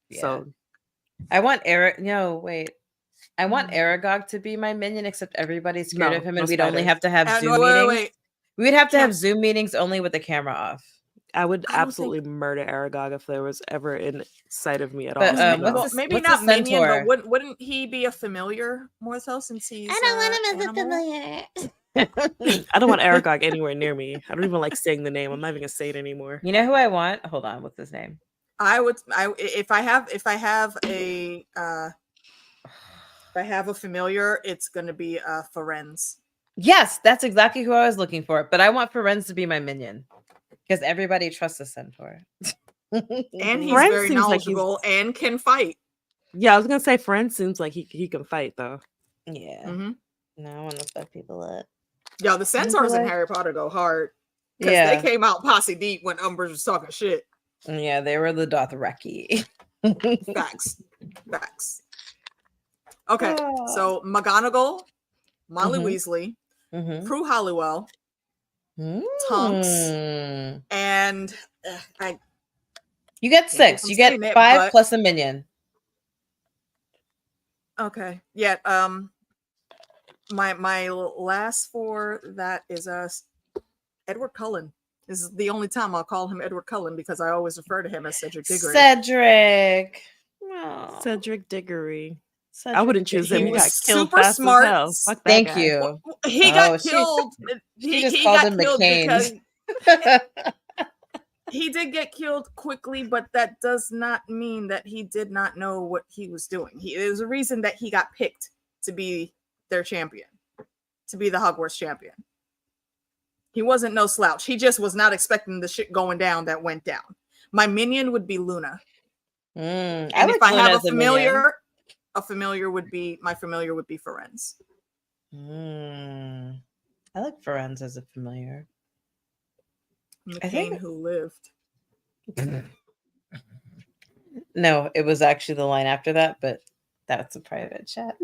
Yeah. So I want Eric. No, wait. I want Aragog to be my minion, except everybody's scared No, of him, no and we'd only spiders. have to have And Zoom meetings. We would have to Can't- have Zoom meetings only with the camera off. I would I don't think- absolutely murder Aragog if there was ever in sight of me at But, all. what's Well, the- maybe what's not the minion, centaur? but wouldn't he be a familiar more so since he's? animal? familiar. I don't want Aragog anywhere near me. I don't even like saying the name. I'm not even gonna say it anymore. You know who I want? Hold on, what's his name? If I have a familiar, it's gonna be Ferenz. Yes, that's exactly who I was looking for. But I want Ferenz to be my minion because everybody trusts the centaur. And he's Ferenz very seems like he's- knowledgeable and can fight. Yeah, I was gonna say Friend seems like he can fight though. Yeah. hmm No, I want to fuck people up. Yo, the centaurs in like- Harry Potter go hard because Yeah. they came out posse deep when Umbridge was talking shit. Yeah, they were the Dothraki. Facts. Okay, so McGonagall, Molly Mhm. Weasley, Mhm. Prue Halliwell, Tonks. and I You get Can't believe 6. I'm You get saying it, 5 but- plus a minion. okay, yeah. My last for that is Edward Cullen. This is the only time I'll call him Edward Cullen because I always refer to him as Cedric Diggory. Cedric. Aw, Cedric Diggory. Cedric I wouldn't choose him. He He was got killed super fast smart. as hell. Fuck that Thank guy. you. He Oh, got she- killed. she just he called got him killed McCain. because he did get killed quickly, but that does not mean that he did not know what he was doing. There's a reason that he got picked to be their champion, to be the Hogwarts champion. He wasn't no slouch. He just was not expecting the shit going down that went down. My minion would be Luna. Mm, And like if I Luna have as minion. my familiar would be Ferenz. Mm, I like Ferenz as a familiar. I McCain think- who lived. No, it was actually the line after that, but that's a private chat.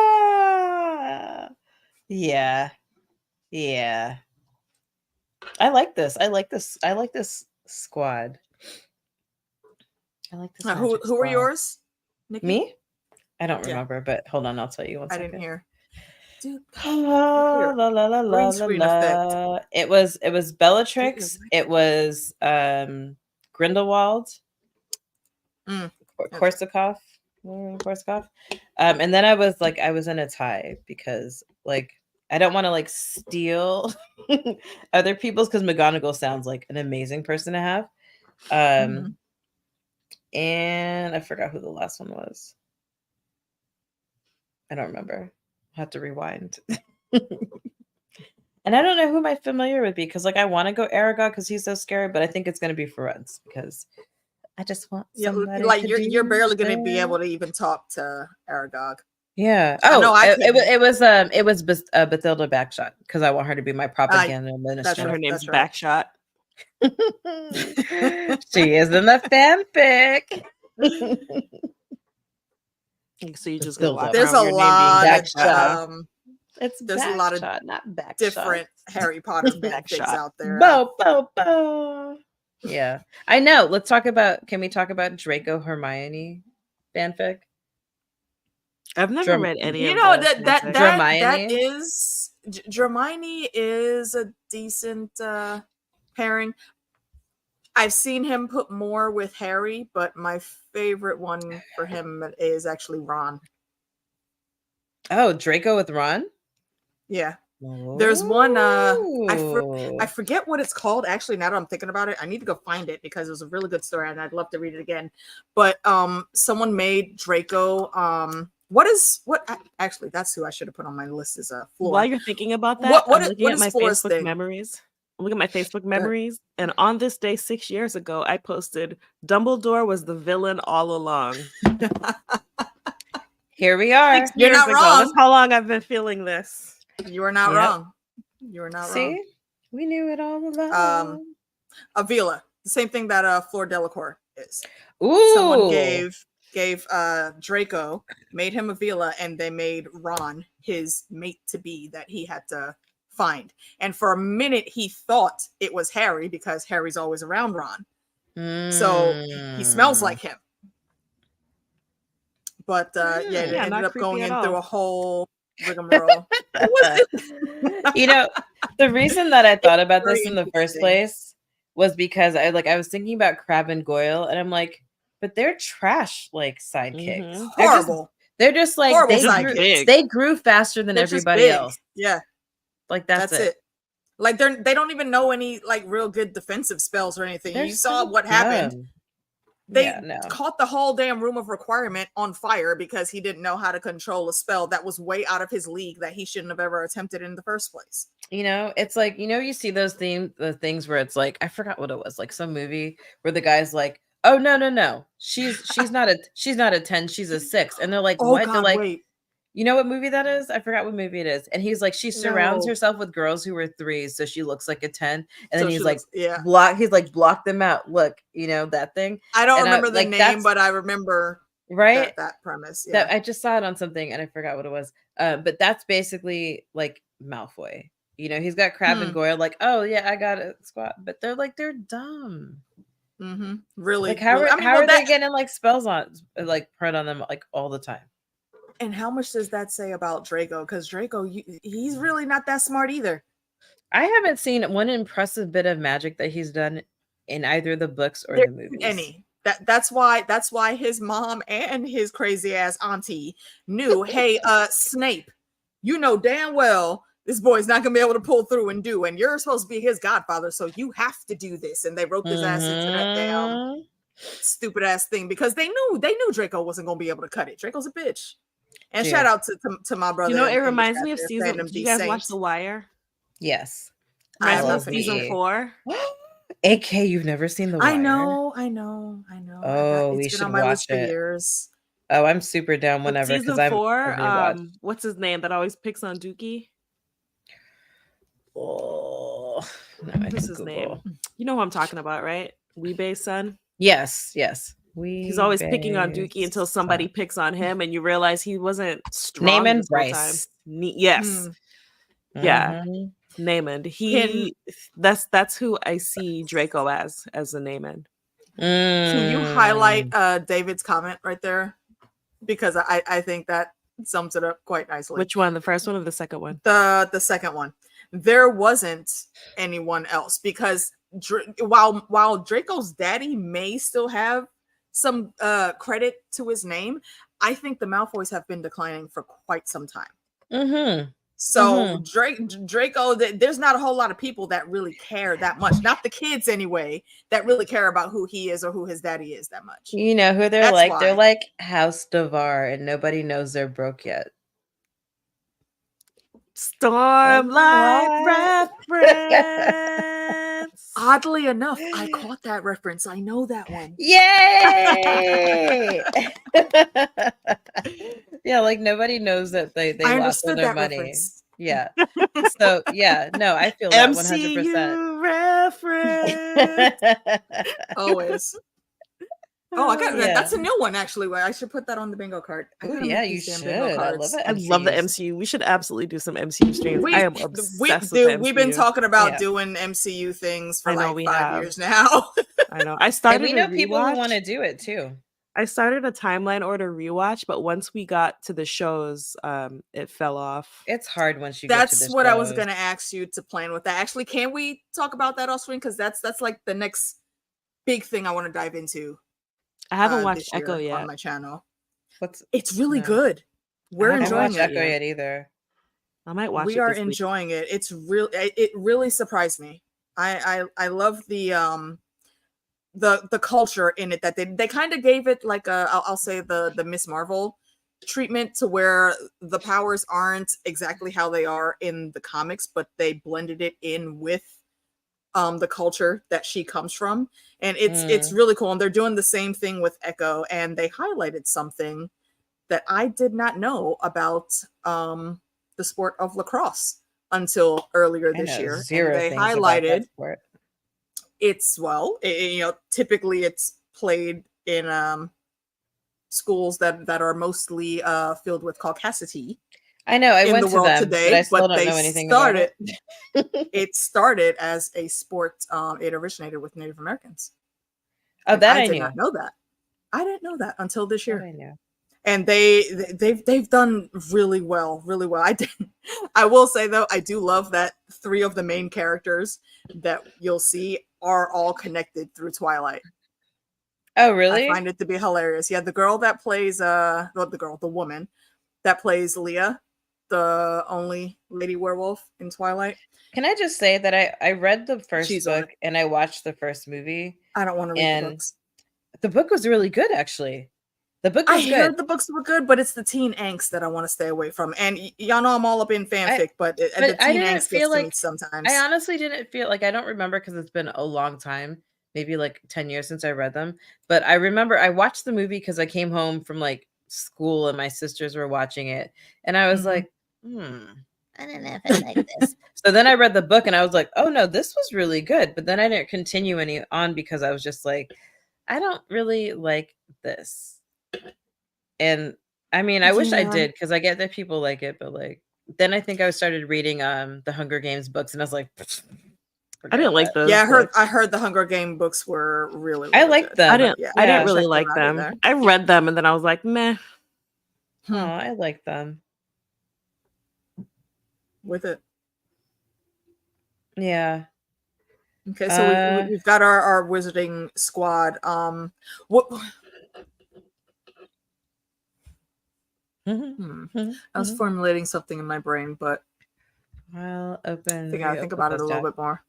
Ah, yeah. Yeah. I like this. I like this squad. I like this. Who magic were squad. yours? Nikki? Me? I don't Yeah. remember, but hold on, I'll tell you one I second. didn't hear. Dude, La, la, la, la, Green la, screen la. It was Bellatrix. Dude, It was Grindelwald. Mm, okay. Korsakov. Korsakov. And then I was in a tie because like I don't want to like steal other people's because McGonagall sounds like an amazing person to have. Mhm. And I forgot who the last one was. I don't remember. I'll have to rewind. And I don't know who my familiar would be because like I want to go Aragog because he's so scary, but I think it's gonna be Ferenz because I just want Yeah, somebody like to you're do barely going to be shit. able to even talk to Aragog. Yeah. I know Oh, I it was Bathilda Backshot because I want her to be my propaganda And minister. her name's That's right. Backshot. She is in the fanfic. So you just Still go walk There's around a with your name being lot Backshot. of It's There's a lot of Backshot, not Backshot. different Harry Potter fanfics Backshot. out there. Bo, bo, bo. Yeah, I know. Let's talk about. Can we talk about Draco Hermione fanfic? I've never Drum- read any You of know the that fanfics. that Hermione? is Hermione is a decent pairing. I've seen him put more with Harry, but my favorite one for him is actually Ron. Oh, Draco with Ron. Yeah, There's one, I Ooh. forget what it's called. Actually, now that I'm thinking about it, I need to go find it because it was a really good story and I'd love to read it again. But someone made Draco. Actually, that's who I should have put on my list is Floor. While you're thinking about that, What I'm is- looking what at is my Flora's Facebook thing? memories. I'm looking at my Facebook memories, and on this day 6 years ago, I posted Dumbledore was the villain all along. Here we are. 6 You're years not ago. wrong. That's how long I've been feeling this. You are not Yep. wrong. You are not See, wrong. we knew it all along. Avila, the same thing that Fleur Delacour is. Ooh, Someone gave Draco, made him Avila, and they made Ron his mate to be that he had to find. And for a minute, he thought it was Harry because Harry's always around Ron, so he smells like him. But yeah, it Yeah, ended not up creepy going at in through all. a whole rigmarole. You know, the reason that I thought about Very this in the first interesting. place was because I was thinking about Crab and Goyle, and I'm like, but they're trash like sidekicks. Mhm. Horrible. They're just like Horrible they sidekicks. grew, Big. they grew faster than They're just everybody big. else. Yeah, Like that's it. Like they don't even know any like real good defensive spells or anything. They're You saw so what happened. dumb. They Yeah, no. caught the whole damn room of requirement on fire because he didn't know how to control a spell that was way out of his league that he shouldn't have ever attempted in the first place. You know, it's like, you see those the things where it's like, I forgot what it was, like some movie where the guy's like, oh no, she's not a 10, she's a 6, and they're like, Oh what? They're God, like, wait. you know what movie that is? I forgot what movie it is. And he's like, she surrounds No. herself with girls who are 3s, so she looks like a 10. And So then she he's like, looks- yeah. block them out. Look, that thing, I don't and remember the like, name, that's- but I remember right? that premise. Yeah. That I just saw it on something and I forgot what it was. But that's basically like Malfoy. He's got Crab and Goyle, like, oh yeah, I got a squad, but they're dumb. Mm-hmm. Really? Like, how really. are, how are they getting like spells on, like, print on them like all the time? And how much does that say about Draco? Because Draco, he's really not that smart either. I haven't seen one impressive bit of magic that he's done in either the books or There the movies. Any. That's why his mom and his crazy ass auntie knew, hey, Snape, you know damn well this boy's not gonna be able to pull through and do, and you're supposed to be his godfather, so you have to do this. And they wrote his ass into that damn stupid ass thing because they knew Draco wasn't gonna be able to cut it. Draco's a bitch. And Yeah. shout out to my brother. It in the reminds chat me of there, season. Fandom Did you D guys watch Saint. The Wire? Yes. I Reminds me of love season it. 4. AK, you've never seen The Wire? I know. Oh, we It's been should on my list watch for it. years. Oh, I'm super down With whenever, because season I 4, rewatched. what's his name that always picks on Dookie? Oh, no, I What's can his Google. name? You know who I'm talking about, right? Weebay's son. Yes. He's always picking on Dookie until somebody picks on him, and you realize he wasn't strong Naaman this whole time. Bryce. Yes, yeah, Mhm. Naaman. That's who I see Draco as a Naaman. Can you highlight David's comment right there? Because I think that sums it up quite nicely. Which one? The first one or the second one? The second one. There wasn't anyone else because while Draco's daddy may still have some credit to his name, I think the Malfoys have been declining for quite some time. Mm-hmm. So Draco, there's not a whole lot of people that really care that much. Not the kids anyway, that really care about who he is or who his daddy is that much. You know who they're That's like? why. They're like House Devar, and nobody knows they're broke yet. Stormlight reference. Oddly enough, I caught that reference. I know that one. Yay! Yeah, like nobody knows that they I lost all understood their that money. reference. Yeah. So yeah, no, I feel that 100%. MCU reference. Always. Oh, I got that. Yeah. That's a new one actually. Where I should put that on the bingo card. I Ooh, gotta yeah, make you these damn should. bingo I love cards. it. I love the MCUs. MCU. We should absolutely do some MCU streams. I am obsessed with the Dude, we've been MCU. talking about Yeah. doing MCU things for I know like we 5 have. years now. I know. I And started we a know people who rewatch. want to do it too. I started a timeline order rewatch, but once we got to the shows, it fell off. It's hard once you get to That's the what I was shows. gonna ask you to plan with that. Actually, can we talk about that off screen? Because that's like the next big thing I want to dive into. I haven't watched this year Echo yet. on my channel. What's It's really No. good. We're haven't I haven't enjoying watched it. Echo yet. yet either. I might watch We it are this week. enjoying it. It's real. It really surprised me. I love the culture in it that they kind of gave it like I'll say the Miss Marvel treatment to where the powers aren't exactly how they are in the comics, but they blended it in with the culture that she comes from, and it's really cool. And they're doing the same thing with Echo, and they highlighted something that I did not know about the sport of lacrosse until earlier I this know year. zero And they things about that highlighted sport. it's, well, typically it's played in schools that are mostly filled with caucasity I know. I in went the to world them, but I today, still but don't they know anything about started it. it started as a sport. It originated with Native Americans. Oh, And that I I did knew. not know that. I didn't know that until this That year. I knew. And they've done really well. I will say though, I do love that 3 of the main characters that you'll see are all connected through Twilight. Oh, I really? find it to be hilarious. Yeah, the girl that plays the woman that plays Leah, the only lady werewolf in Twilight. Can I just say that I read the first She's on book and I watched the first movie, I don't want to read the and books. the book was really good, actually. The book I was good. heard the books were good, but it's the teen angst that I want to stay away from. And y'all know I'm all up in fanfic, but the I teen didn't angst feel gets to me like sometimes. I honestly didn't feel like I don't remember because it's been a long time, maybe like 10 years since I read them. But I remember I watched the movie because I came home from like school and my sisters were watching it. And I was Mhm. like, I don't know if I like this. So then I read the book and I was like, oh no, this was really good. But then I didn't continue any on because I was just like, I don't really like this. And I mean, I wish I Yeah. did because I get that people like it, but like then I think I started reading the Hunger Games books and I was like, I didn't like those. Yeah, books. I heard the Hunger Game books were really, I really liked good. them. I didn't. Yeah, I Yeah. didn't really check them like out them. either. I read them and then I was like, meh. Oh, I like them. With it. Yeah. Okay, so we've got our wizarding squad. What? I was formulating something in my brain, but I'll open. I gotta think about it a little bit more.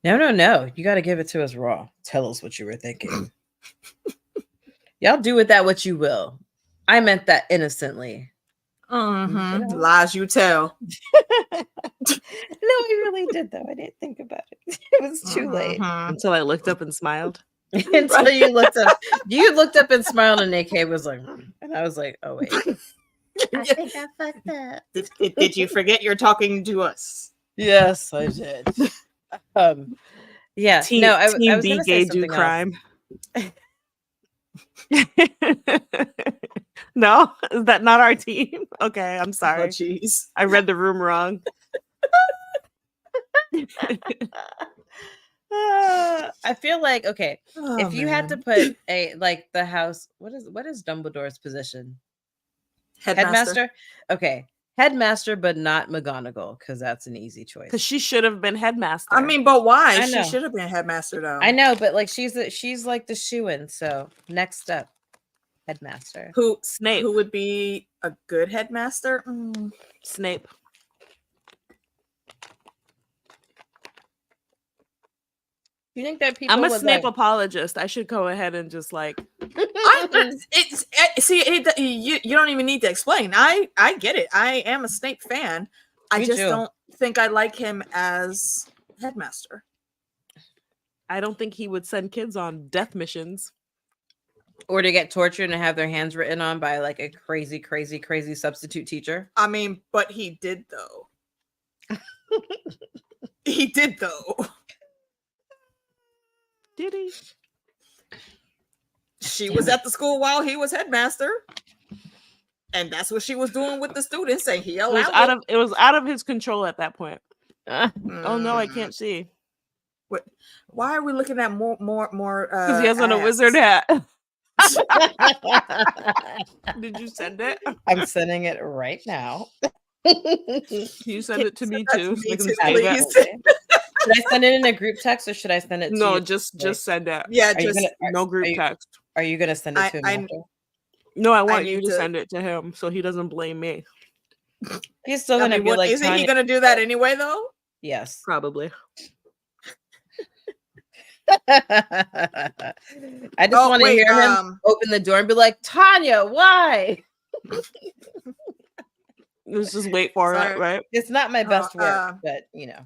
No. You got to give it to us raw. Tell us what you were thinking. Y'all do with that what you will. I meant that innocently. Mm-hmm. Lies you tell. No, I really did though. I didn't think about it. It was too late. Until I looked up and smiled. Until you looked up. You looked up and smiled, and AK was like, and I was like, oh wait. I think I fucked up. Did you forget you're talking to us? Yes, I did. Yeah. Team, No, I team was B gonna say gay do something else. crime. No, is that not our team? Okay, I'm Oh, sorry. jeez. I read the room wrong. I feel like okay. Oh, if you had to put a like the house, what is Dumbledore's position? Headmaster? Okay. Headmaster, but not McGonagall, because that's an easy choice. Because she should have been headmaster. I mean, but why? I She know. should have been headmaster though. I know, but like she's like the shoo-in. So next up, headmaster. Who Snape. Who would be a good headmaster? Snape. Do you think that people? I'm a would, Snape like... apologist. I should go ahead and just like. You don't even need to explain. I get it. I am a Snape fan. I Me just too. don't think I like him as headmaster. I don't think he would send kids on death missions. Or to get tortured and have their hands written on by like a crazy substitute teacher. I mean, but he did though. He did though. Did he? She was at the school while he was headmaster. And that's what she was doing with the students, and he allowed it was out of his control at that point. Oh no, I can't see. What? Why are we looking at more? Because he has on a ass? wizard hat. Did you send it? I'm sending it right now. Can you send it to me that too? to So I me can too, save it? please. Should I send it in a group text or should I send it to No, you? just send it. Yeah, Are you just No group text. Are you gonna send it to him I- after? No, I want you need to to- send it to him so he doesn't blame me. He's still I gonna mean, be what, like, isn't he Tanya- gonna do that anyway though? Yes. Probably. I just want to hear him open the door and be like, Tanya, why? Let's just wait for Sorry. it, right? It's not my best work, but you know.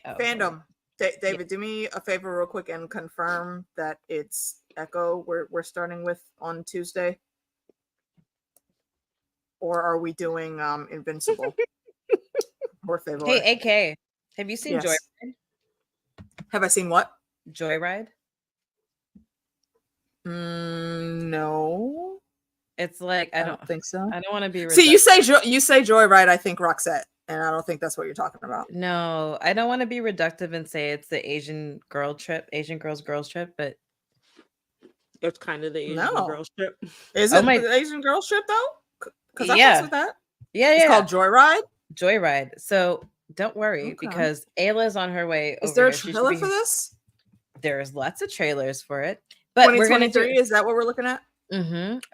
Fandom. David, do me a favor real quick and confirm that it's Echo we're starting with on Tuesday. or are we doing Invincible? Por favor. Hey, AK, have you seen Yes. Joyride? Have I seen what? Joyride? No, It's like I don't think so. I don't want to be See, you say Joyride. I think Roxette, and I don't think that's what you're talking about. no, I don't want to be reductive and say it's the Asian girls girls trip, but It's kind of the Asian No. girls trip. Is Oh it my- the Asian girl trip though? Because I Yeah. fucks with that. yeah, It's yeah, called Joyride. Joyride. So don't worry Okay. because Ayla's on her way. Is over there a here. She should trailer be- for this? There's lots of trailers for it, but we're gonna 2023. do. Is that what we're looking at?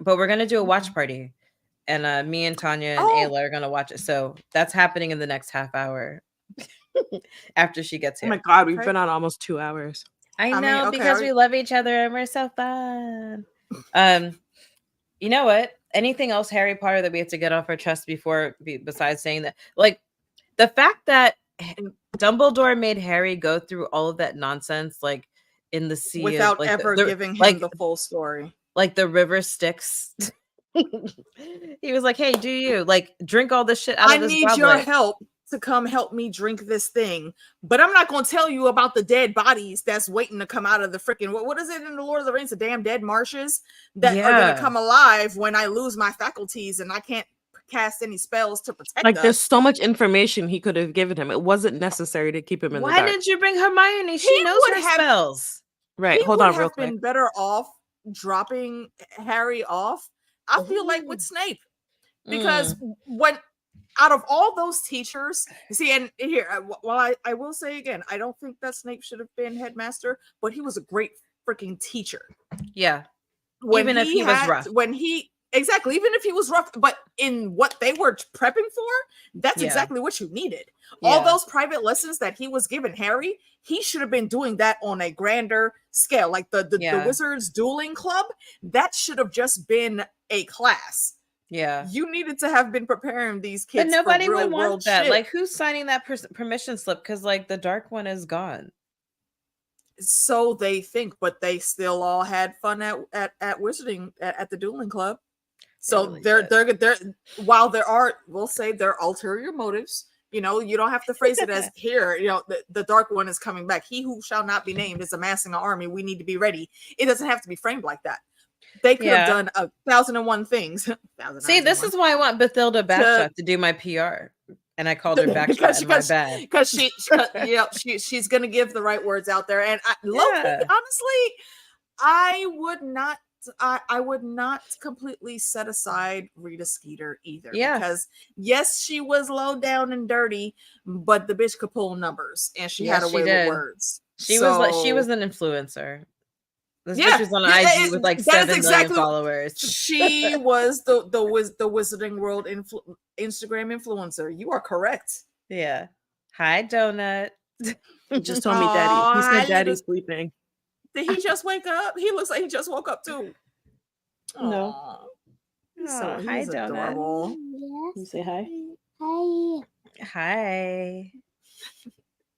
But we're gonna do a watch party, and me and Tanya and Oh. Ayla are gonna watch it. So that's happening in the next half hour after she gets Oh here. my god, we've Okay. been on almost 2 hours. I I know mean, okay, because I- we love each other and we're so fun. You know what? Anything else Harry Potter that we have to get off our chest besides saying that, like the fact that Dumbledore made Harry go through all of that nonsense, like in the sea, of, Without like, ever the- giving him like the full story. like the river Styx. He was like, "Hey, do you like drink all this shit out I of this need goblet?" your help to come help me drink this thing, but I'm not going to tell you about the dead bodies that's waiting to come out of the freaking what is it in the Lord of the Rings? The damn dead marshes that are going Yeah. to come alive when I lose my faculties and I can't cast any spells to protect Like, us. there's so much information he could have given him. It wasn't necessary to keep him in the Why dark. didn't you bring Hermione? She He knows would her have- spells. Right, He hold would on real have quick. been better off dropping Harry off. I feel like with Snape because when out of all those teachers, see, and here, while I will say again, I don't think that Snape should have been headmaster, but he was a great freaking teacher. Yeah. When Even if he was rough. even if he was rough, but in what they were prepping for, that's Yeah. exactly what you needed. All Yeah. those private lessons that he was giving Harry, he should have been doing that on a grander scale, like the Yeah. Wizards dueling club. That should have just been a class. Yeah. You needed to have been preparing these But kids nobody for real would world want that. shit. Like, who's signing that permission slip? Because, like, the dark one is gone. So they think, but they still all had fun at wizarding at the dueling club. So really they're while we'll say there are ulterior motives. You know, you don't have to phrase it as here. You know, the dark one is coming back. He who shall not be named is amassing an army. We need to be ready. It doesn't have to be framed like that. They could have done 1,001 things. See, this is why I want Bathilda Bagshot to do my PR. And I called her Bagshot in my bad. because she's gonna give the right words out there. And Yeah. honestly, I would not completely set aside Rita Skeeter either. Yeah. Because yes, she was low down and dirty, but the bitch could pull numbers and she had Yes, a she way did. with words. She was an influencer. This Yeah, bitch was on yeah, IG with like that is 7 million exactly- followers. She was the Wizarding World Instagram influencer. You are correct. Yeah. Hi, Donut. He just told me daddy. He Aw, said daddy's sleeping. Did he just wake up? He looks like he just woke up too. No. Aw. Aw, hi, he's Donut. adorable. You Yes. say hi. Hi. Hi.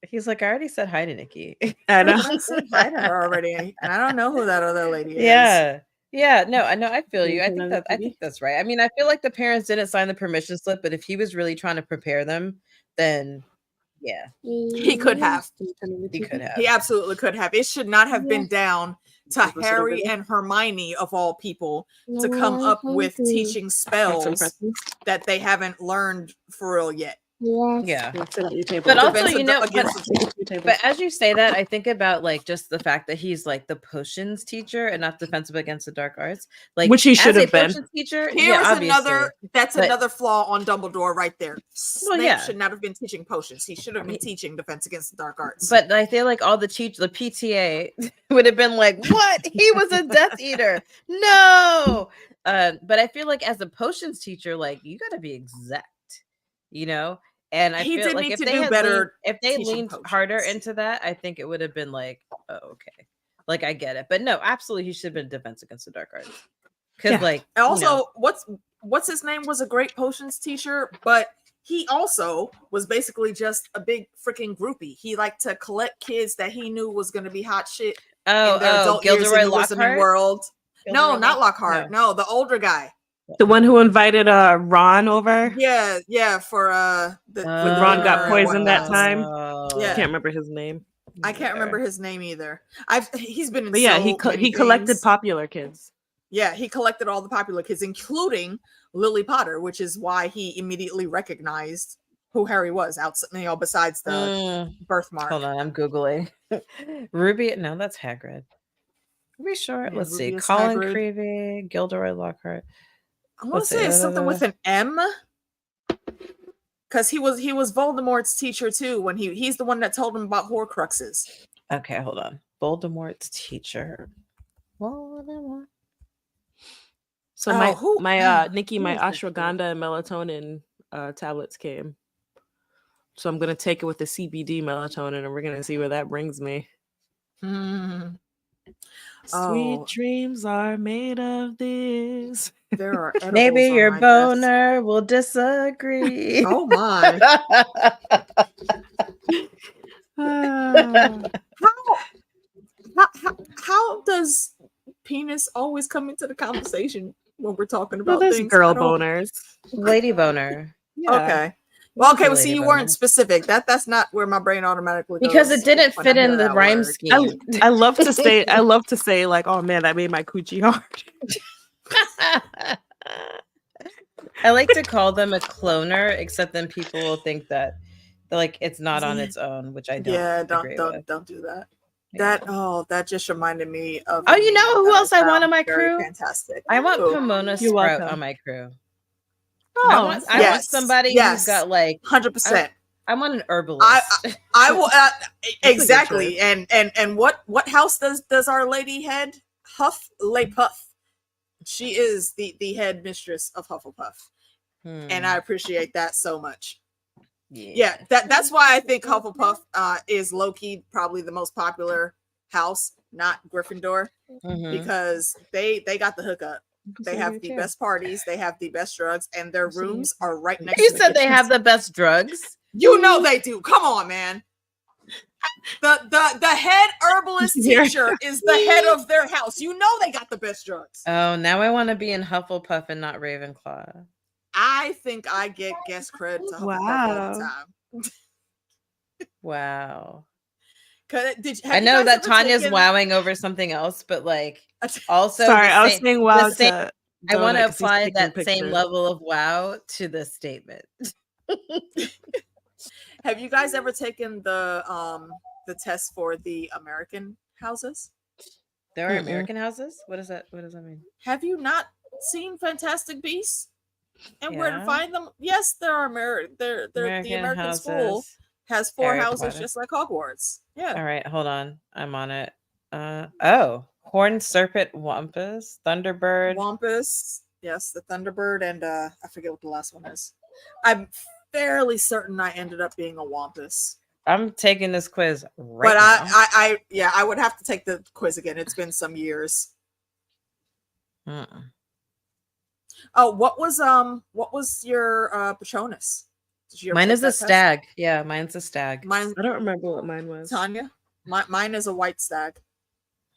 He's like, I already said hi to Nikki. I know. I said hi to her already, and I don't know who that other lady is. Yeah. Yeah, no, I know. I feel you. I Turn think on the I TV? think that's right. I mean, I feel like the parents didn't sign the permission slip, but if he was really trying to prepare them, then yeah, He could have. he could have. He absolutely could have. It should not have been down to Was it over Harry there? and Hermione of all people to come up with teaching Want some spells presents? that they haven't learned for real yet. Yes. Yeah. Yeah, sit at your table. But also, Defensive you know, against but, the- Your table. but as you say that, I think about like just the fact that he's like the potions teacher and not defensive against the dark arts, like Which he as should a have been. potions teacher. Here yeah, is obviously. that's But- another flaw on Dumbledore right there. Snape yeah. should not have been teaching potions. He should have been teaching defense against the dark arts. But I feel like all the PTA would have been like, "What? He was a Death Eater? No!" But I feel like as a potions teacher, like you got to be exact, you know. And I He feel did like need if to they do had better if they teaching leaned harder potions. into that, I think it would have been like, "Oh, okay." Like I get it, but no, absolutely, he should have been defense against the dark arts because, Yeah. like, And you also, know, what's his name was a great potions teacher, but he also was basically just a big freaking groupie. He liked to collect kids that he knew was going to be hot shit in their adult years in Gilderoy the Wizarding Lockhart. world. No, Gilderoy not Lockhart. No. No, the older guy. The one who invited Ron over Yeah, for when Ron got dinner and poisoned that whatnot. time. Yeah. Can't remember his name. I can't remember his name either. He's been in But yeah, so many he collected things. popular kids. Yeah, he collected all the popular kids, including Lily Potter, which is why he immediately recognized who Harry was besides the birthmark. Hold on, I'm Googling. Ruby, no, that's Hagrid. Ruby Short, Yeah, let's see. Rubius Colin Hagrid. Creevy, Gilderoy Lockhart. I want Let's to see, say it's something with an M. Because he was Voldemort's teacher too when he's the one that told him about Horcruxes. Okay, hold on. Voldemort's teacher. Voldemort. So who- Nikki, who my is this dude? ashwagandha and melatonin tablets came. So I'm gonna take it with the CBD melatonin, and we're gonna see where that brings me. Hmm. Sweet Oh. dreams are made of this. There are Maybe edibles on your my desk. boner will disagree. Oh my! Ah. How does penis always come into the conversation when we're talking Well, about there's things? girl I don't- boners. Lady boner. Yeah. Okay. Well, okay. Well, Lady see, you boner. weren't specific. That's not where my brain automatically goes. Because it didn't when I fit hear in the that rhyme word. scheme. I love to say like, oh man, that made my coochie hard. I like to call them a cloner, except then people will think that like it's not on its own, which I don't. Yeah, agree with. don't do that. Yeah. That just reminded me of. Oh, a you know meme who that else I want found on my very crew? Fantastic. I want Who? Pomona You're Sprout welcome. on my crew. Oh, I want yes, somebody yes. who's got like 100%. I want an herbalist. I will good exactly. And what house does Our Lady head? Hufflepuff. She is the head mistress of Hufflepuff, and I appreciate that so much. Yeah, that's why I think Hufflepuff is low-key probably the most popular house, not Gryffindor, Mhm. because they got the hookup. They have the best parties, they have the best drugs, and their rooms are right next You to the said they kitchens. have the best drugs. You know they do. Come on, man. The head herbalist Yeah. teacher is the head of their house. You know they got the best drugs. Oh, now I want to be in Hufflepuff and not Ravenclaw. I think I get guest cred to Hufflepuff all the Wow. time. Wow. Have I you know guys that ever Tanya's taken- wowing over something else, but like also Sorry, the I was same- saying wow the same- to I want to Donut 'cause he's apply taking that same pictures. level of wow to the statement. Have you guys ever taken the test for the American houses? There are Mm-mm. American houses? What does that mean? Have you not seen Fantastic Beasts and where to Yeah. find them? Yes, there are the American school has 4 Harry houses Potter. just like Hogwarts. Yeah. All right, hold on. I'm on it. Horned Serpent Wampus, Thunderbird. Wampus, yes, the Thunderbird, and I forget what the last one is. I'm fairly certain I ended up being a Wampus, I'm taking this quiz right but now. I would have to take the quiz again. It's been some years. Mm-mm. Oh, what was your Patronus? Did you ever Mine take is a that test? stag. Yeah, mine's a stag. Mine, I don't remember what mine was. Tanya. Mine is a white stag.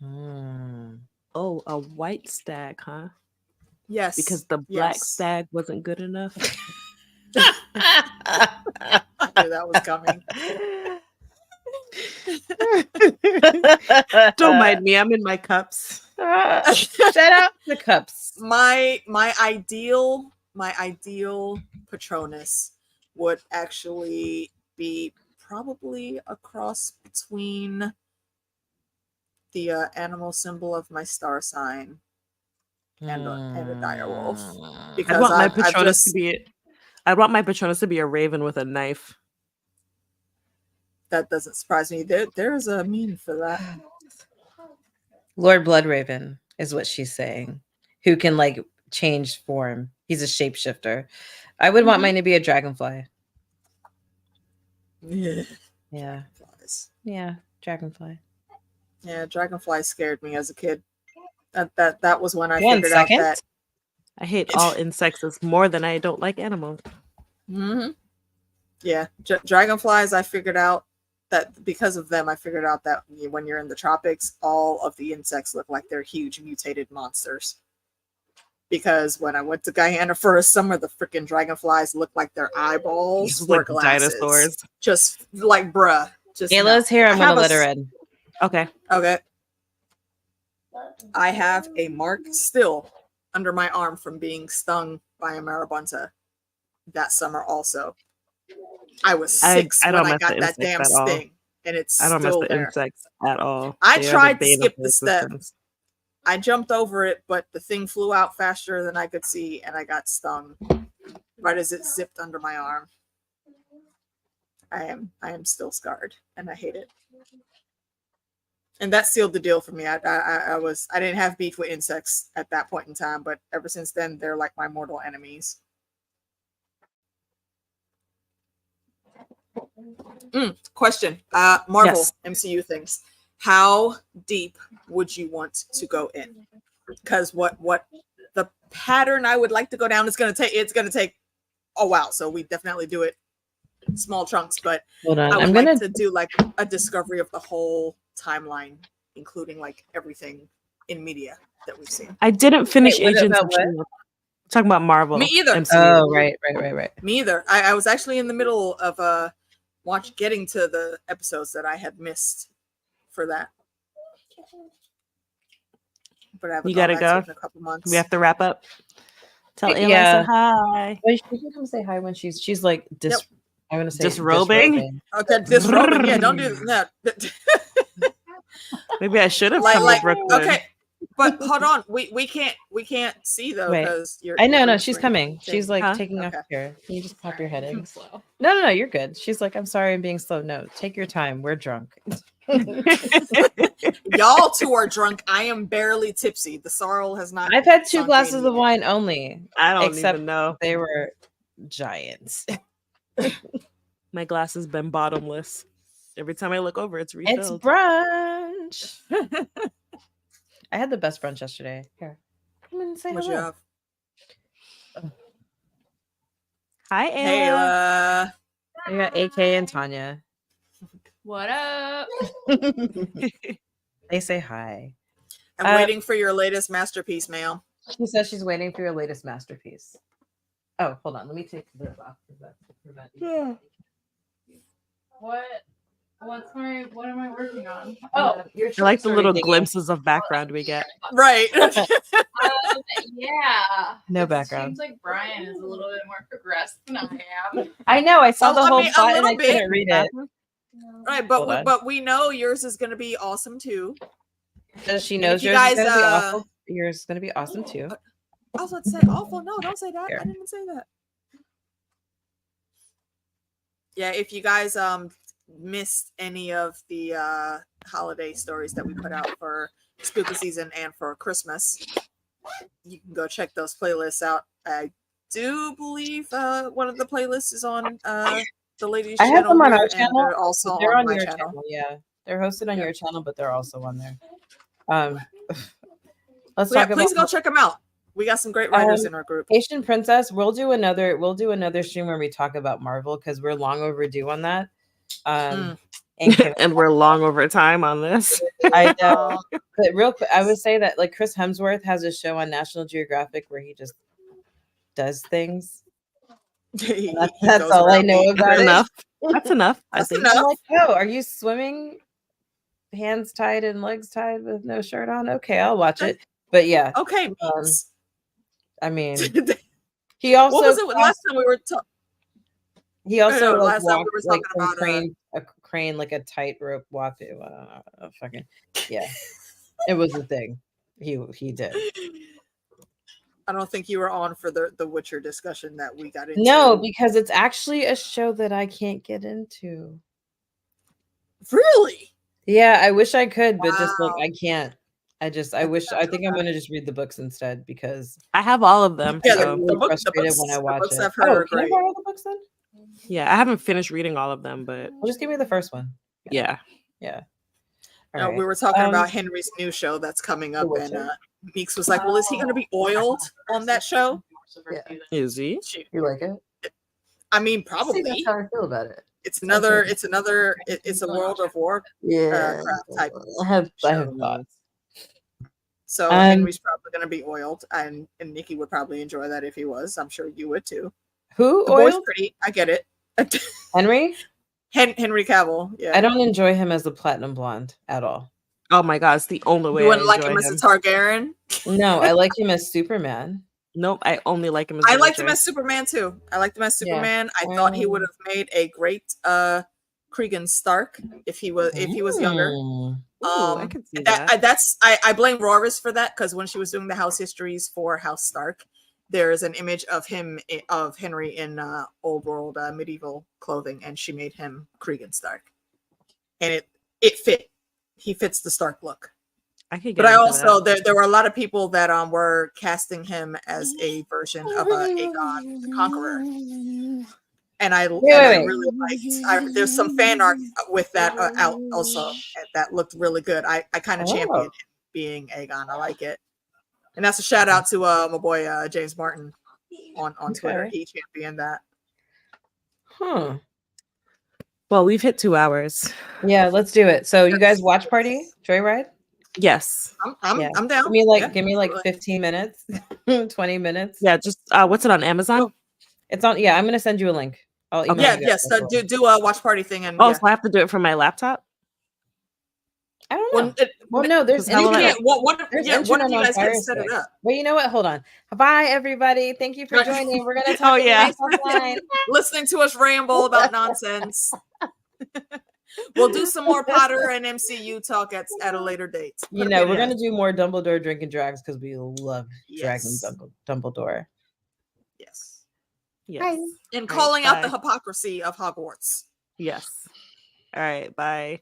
Mm. Oh, a white stag, huh? Yes, Because the black yes. stag wasn't good enough. I knew that was coming. Don't mind me. I'm in my cups. Shout out the cups. My ideal Patronus would actually be probably a cross between the animal symbol of my star sign and a dire wolf. Mm. Because I want my I've Patronus just- to be. I want my Patronus to be a raven with a knife. That doesn't surprise me. There's a meme for that. Lord Bloodraven is what she's saying, who can like change form. He's a shapeshifter. I would want mine to be a dragonfly. Yeah. Yeah. Yeah. Dragonfly. Yeah, dragonfly scared me as a kid. That was when I One figured second. out that. I hate all insects more than I don't like animals. Yeah, dragonflies. I figured out that because of them, I figured out that when you're in the tropics, all of the insects look like they're huge mutated monsters. because when I went to Guyana for a summer, the freaking dragonflies looked like their eyeballs Just were like glasses. dinosaurs. Just like bruh. Just Ayla's no. here. I'm I gonna have a let her s- in. Okay. Okay. I have a mark still under my arm from being stung by a marabunta that summer also. I was 6 I when don't I mess got the that insects damn at all. sting, and it's I don't mess still the there. insects at all. I They are tried to bane of skip my the step. existence. I jumped over it, but the thing flew out faster than I could see, and I got stung right as it zipped under my arm. I am still scarred, and I hate it. And that sealed the deal for me. I didn't have beef with insects at that point in time, but ever since then, they're like my mortal enemies. Question. Marvel Yes. MCU things. How deep would you want to go in? Because what the pattern I would like to go down is gonna take a while. So we definitely do it small chunks, but Hold on. I would I'm like gonna. to do like a discovery of the whole timeline, including like everything in media that we've seen. I didn't finish Wait, what Agents about of what? Shield. Talking about Marvel. Me either. MCU. Oh, right. Me either. I was actually in the middle of getting to the episodes that I had missed for that. But I haven't You gone gotta back to it go. in a couple months. We have to wrap up. Tell Ayla I Yeah. said hi. Wait, she can come say hi when she's like Yep. I'm gonna say Disrobing? Okay, disrobing. Yeah, don't do that. Maybe I should have like, come like to Brooklyn. okay, but hold on. We can't see though Wait. because you're. I know, you're no, green she's screen coming. thing. She's like Huh? taking Okay. off here. Can you just pop your head in? slow. No, you're good. She's like, I'm sorry, I'm being slow. No, take your time. We're drunk. Y'all two are drunk. I am barely tipsy. The sorrel has not. I've had 2 sunk glasses in of yet. wine only. I don't Except even know. they were giants. My glass has been bottomless. Every time I look over, it's It's refilled. brunch. I had the best brunch yesterday. Here, come and say What you hello. have? Hi, Hey, Ayla. I got AK and Tanya. What up? They say hi. I'm waiting for your latest masterpiece, ma'am. She says she's waiting for your latest masterpiece. Oh, hold on. Let me take this off. What am I working on? Oh, your I like the shorts little already taken. glimpses of background we get. Right. Yeah. No It background. seems like Brian is a little bit more progressed than I am. I know. I saw Well, the I whole mean, a plot and I little bit. couldn't read it. Right, Hold on. but we know yours is going to be awesome too. Does she And knows if you yours guys, is gonna be awful? Yours is gonna be awesome too. I was about to say awful. No, don't say that. Here. I didn't say that. Yeah, if you guys missed any of the holiday stories that we put out for spooky season and for Christmas, you can go check those playlists out. I do believe one of the playlists is on the ladies' I have channel them on here, our and channel. they're also They're on on my your channel. channel. Yeah, they're hosted on Yeah. your channel, but they're also on there. Let's So yeah, talk about please go check them out. We got some great writers in our group. Asian Princess. We'll do another stream where we talk about Marvel because we're long overdue on that. And Kim, And we're long over time on this. I know, but real quick, I would say that like Chris Hemsworth has a show on National Geographic where he just does things. That's Goes all I around know being about That's it. enough. That's enough. I That's think. enough. I'm like, oh, are you swimming, hands tied and legs tied with no shirt on? Okay, I'll watch it. But yeah, Okay, Meeks. I mean, what he also was it last time we were talking? he also No, like, last time we walked were like talking from about, a crane like a tightrope walk. Fucking yeah, it was a thing. He did. I don't think you were on for the Witcher discussion that we got into. No, because it's actually a show that I can't get into. Really? Yeah, I wish I could, but just like Wow. I can't. I think I'm gonna just read the books instead because I have all of them. Yeah, so. I'm the really books frustrated when I watch books it. I've heard are Can I great. borrow the books then? Yeah, I haven't finished reading all of them, but Well, just give me the first one. yeah. All No, right. we were talking about Henry's new show that's coming up, and Witcher. Meeks was like, "Well, is he going to be oiled on that show?" Is he? Shoot. You like it? I mean, See, probably. that's how I feel about it. It's a World of War Yeah, crap type. I have show. thoughts. So Henry's probably going to be oiled, and Nikki would probably enjoy that if he was. I'm sure you would too. Who The boy's oiled? pretty. I get it. Henry? Henry Cavill. Yeah. I don't enjoy him as the platinum blonde at all. Oh my god, it's the only way You I wouldn't like enjoy him as him. a Targaryen? No, I like him as Superman. Nope, I only like him as I The liked him Witcher. as Superman too. I liked him as Yeah. Superman. I thought he would have made a great Cregan Stark if he was younger. Mm. Ooh, I can see that. I blame Roris for that, because when she was doing the house histories for House Stark, there's an image of Henry in old world medieval clothing, and she made him Cregan Stark, and it fit. He fits the Stark look. I could get But I into also that. there were a lot of people that were casting him as a version of Aegon the Conqueror, and I Wait. really liked. There's some fan art with that out also that looked really good. I kind of championed him being Aegon. I like it, and that's a shout out to my boy James Martin on Twitter. Okay. He championed that. Huh. Well, we've hit 2 hours. Yeah, let's do it. So you guys watch party? Joyride? Yes. Yeah. I'm down. Give me like Yeah. 15 minutes, 20 minutes. Yeah, just what's it on Amazon? It's on. Yeah, I'm gonna send you a link. I'll email Yeah, you guys yes. as well. Do a watch party thing, and Oh, yeah. so I have to do it from my laptop? I don't know. Well, Well, no, there's How you will I- can't. One of There's you internet guys on can Fire set it Stick. up. Well, you know what? Hold on. Bye, everybody. Thank you for Right. joining. We're gonna talk. Oh, yeah. offline. Listening to us ramble about nonsense. We'll do some more Potter and MCU talk at a later date. You know, we're gonna do more Dumbledore drinking drags because we love dragging Yes. Dumbledore. Yes. Yes. And Right, calling out the bye. hypocrisy of Hogwarts. Yes. All right, bye.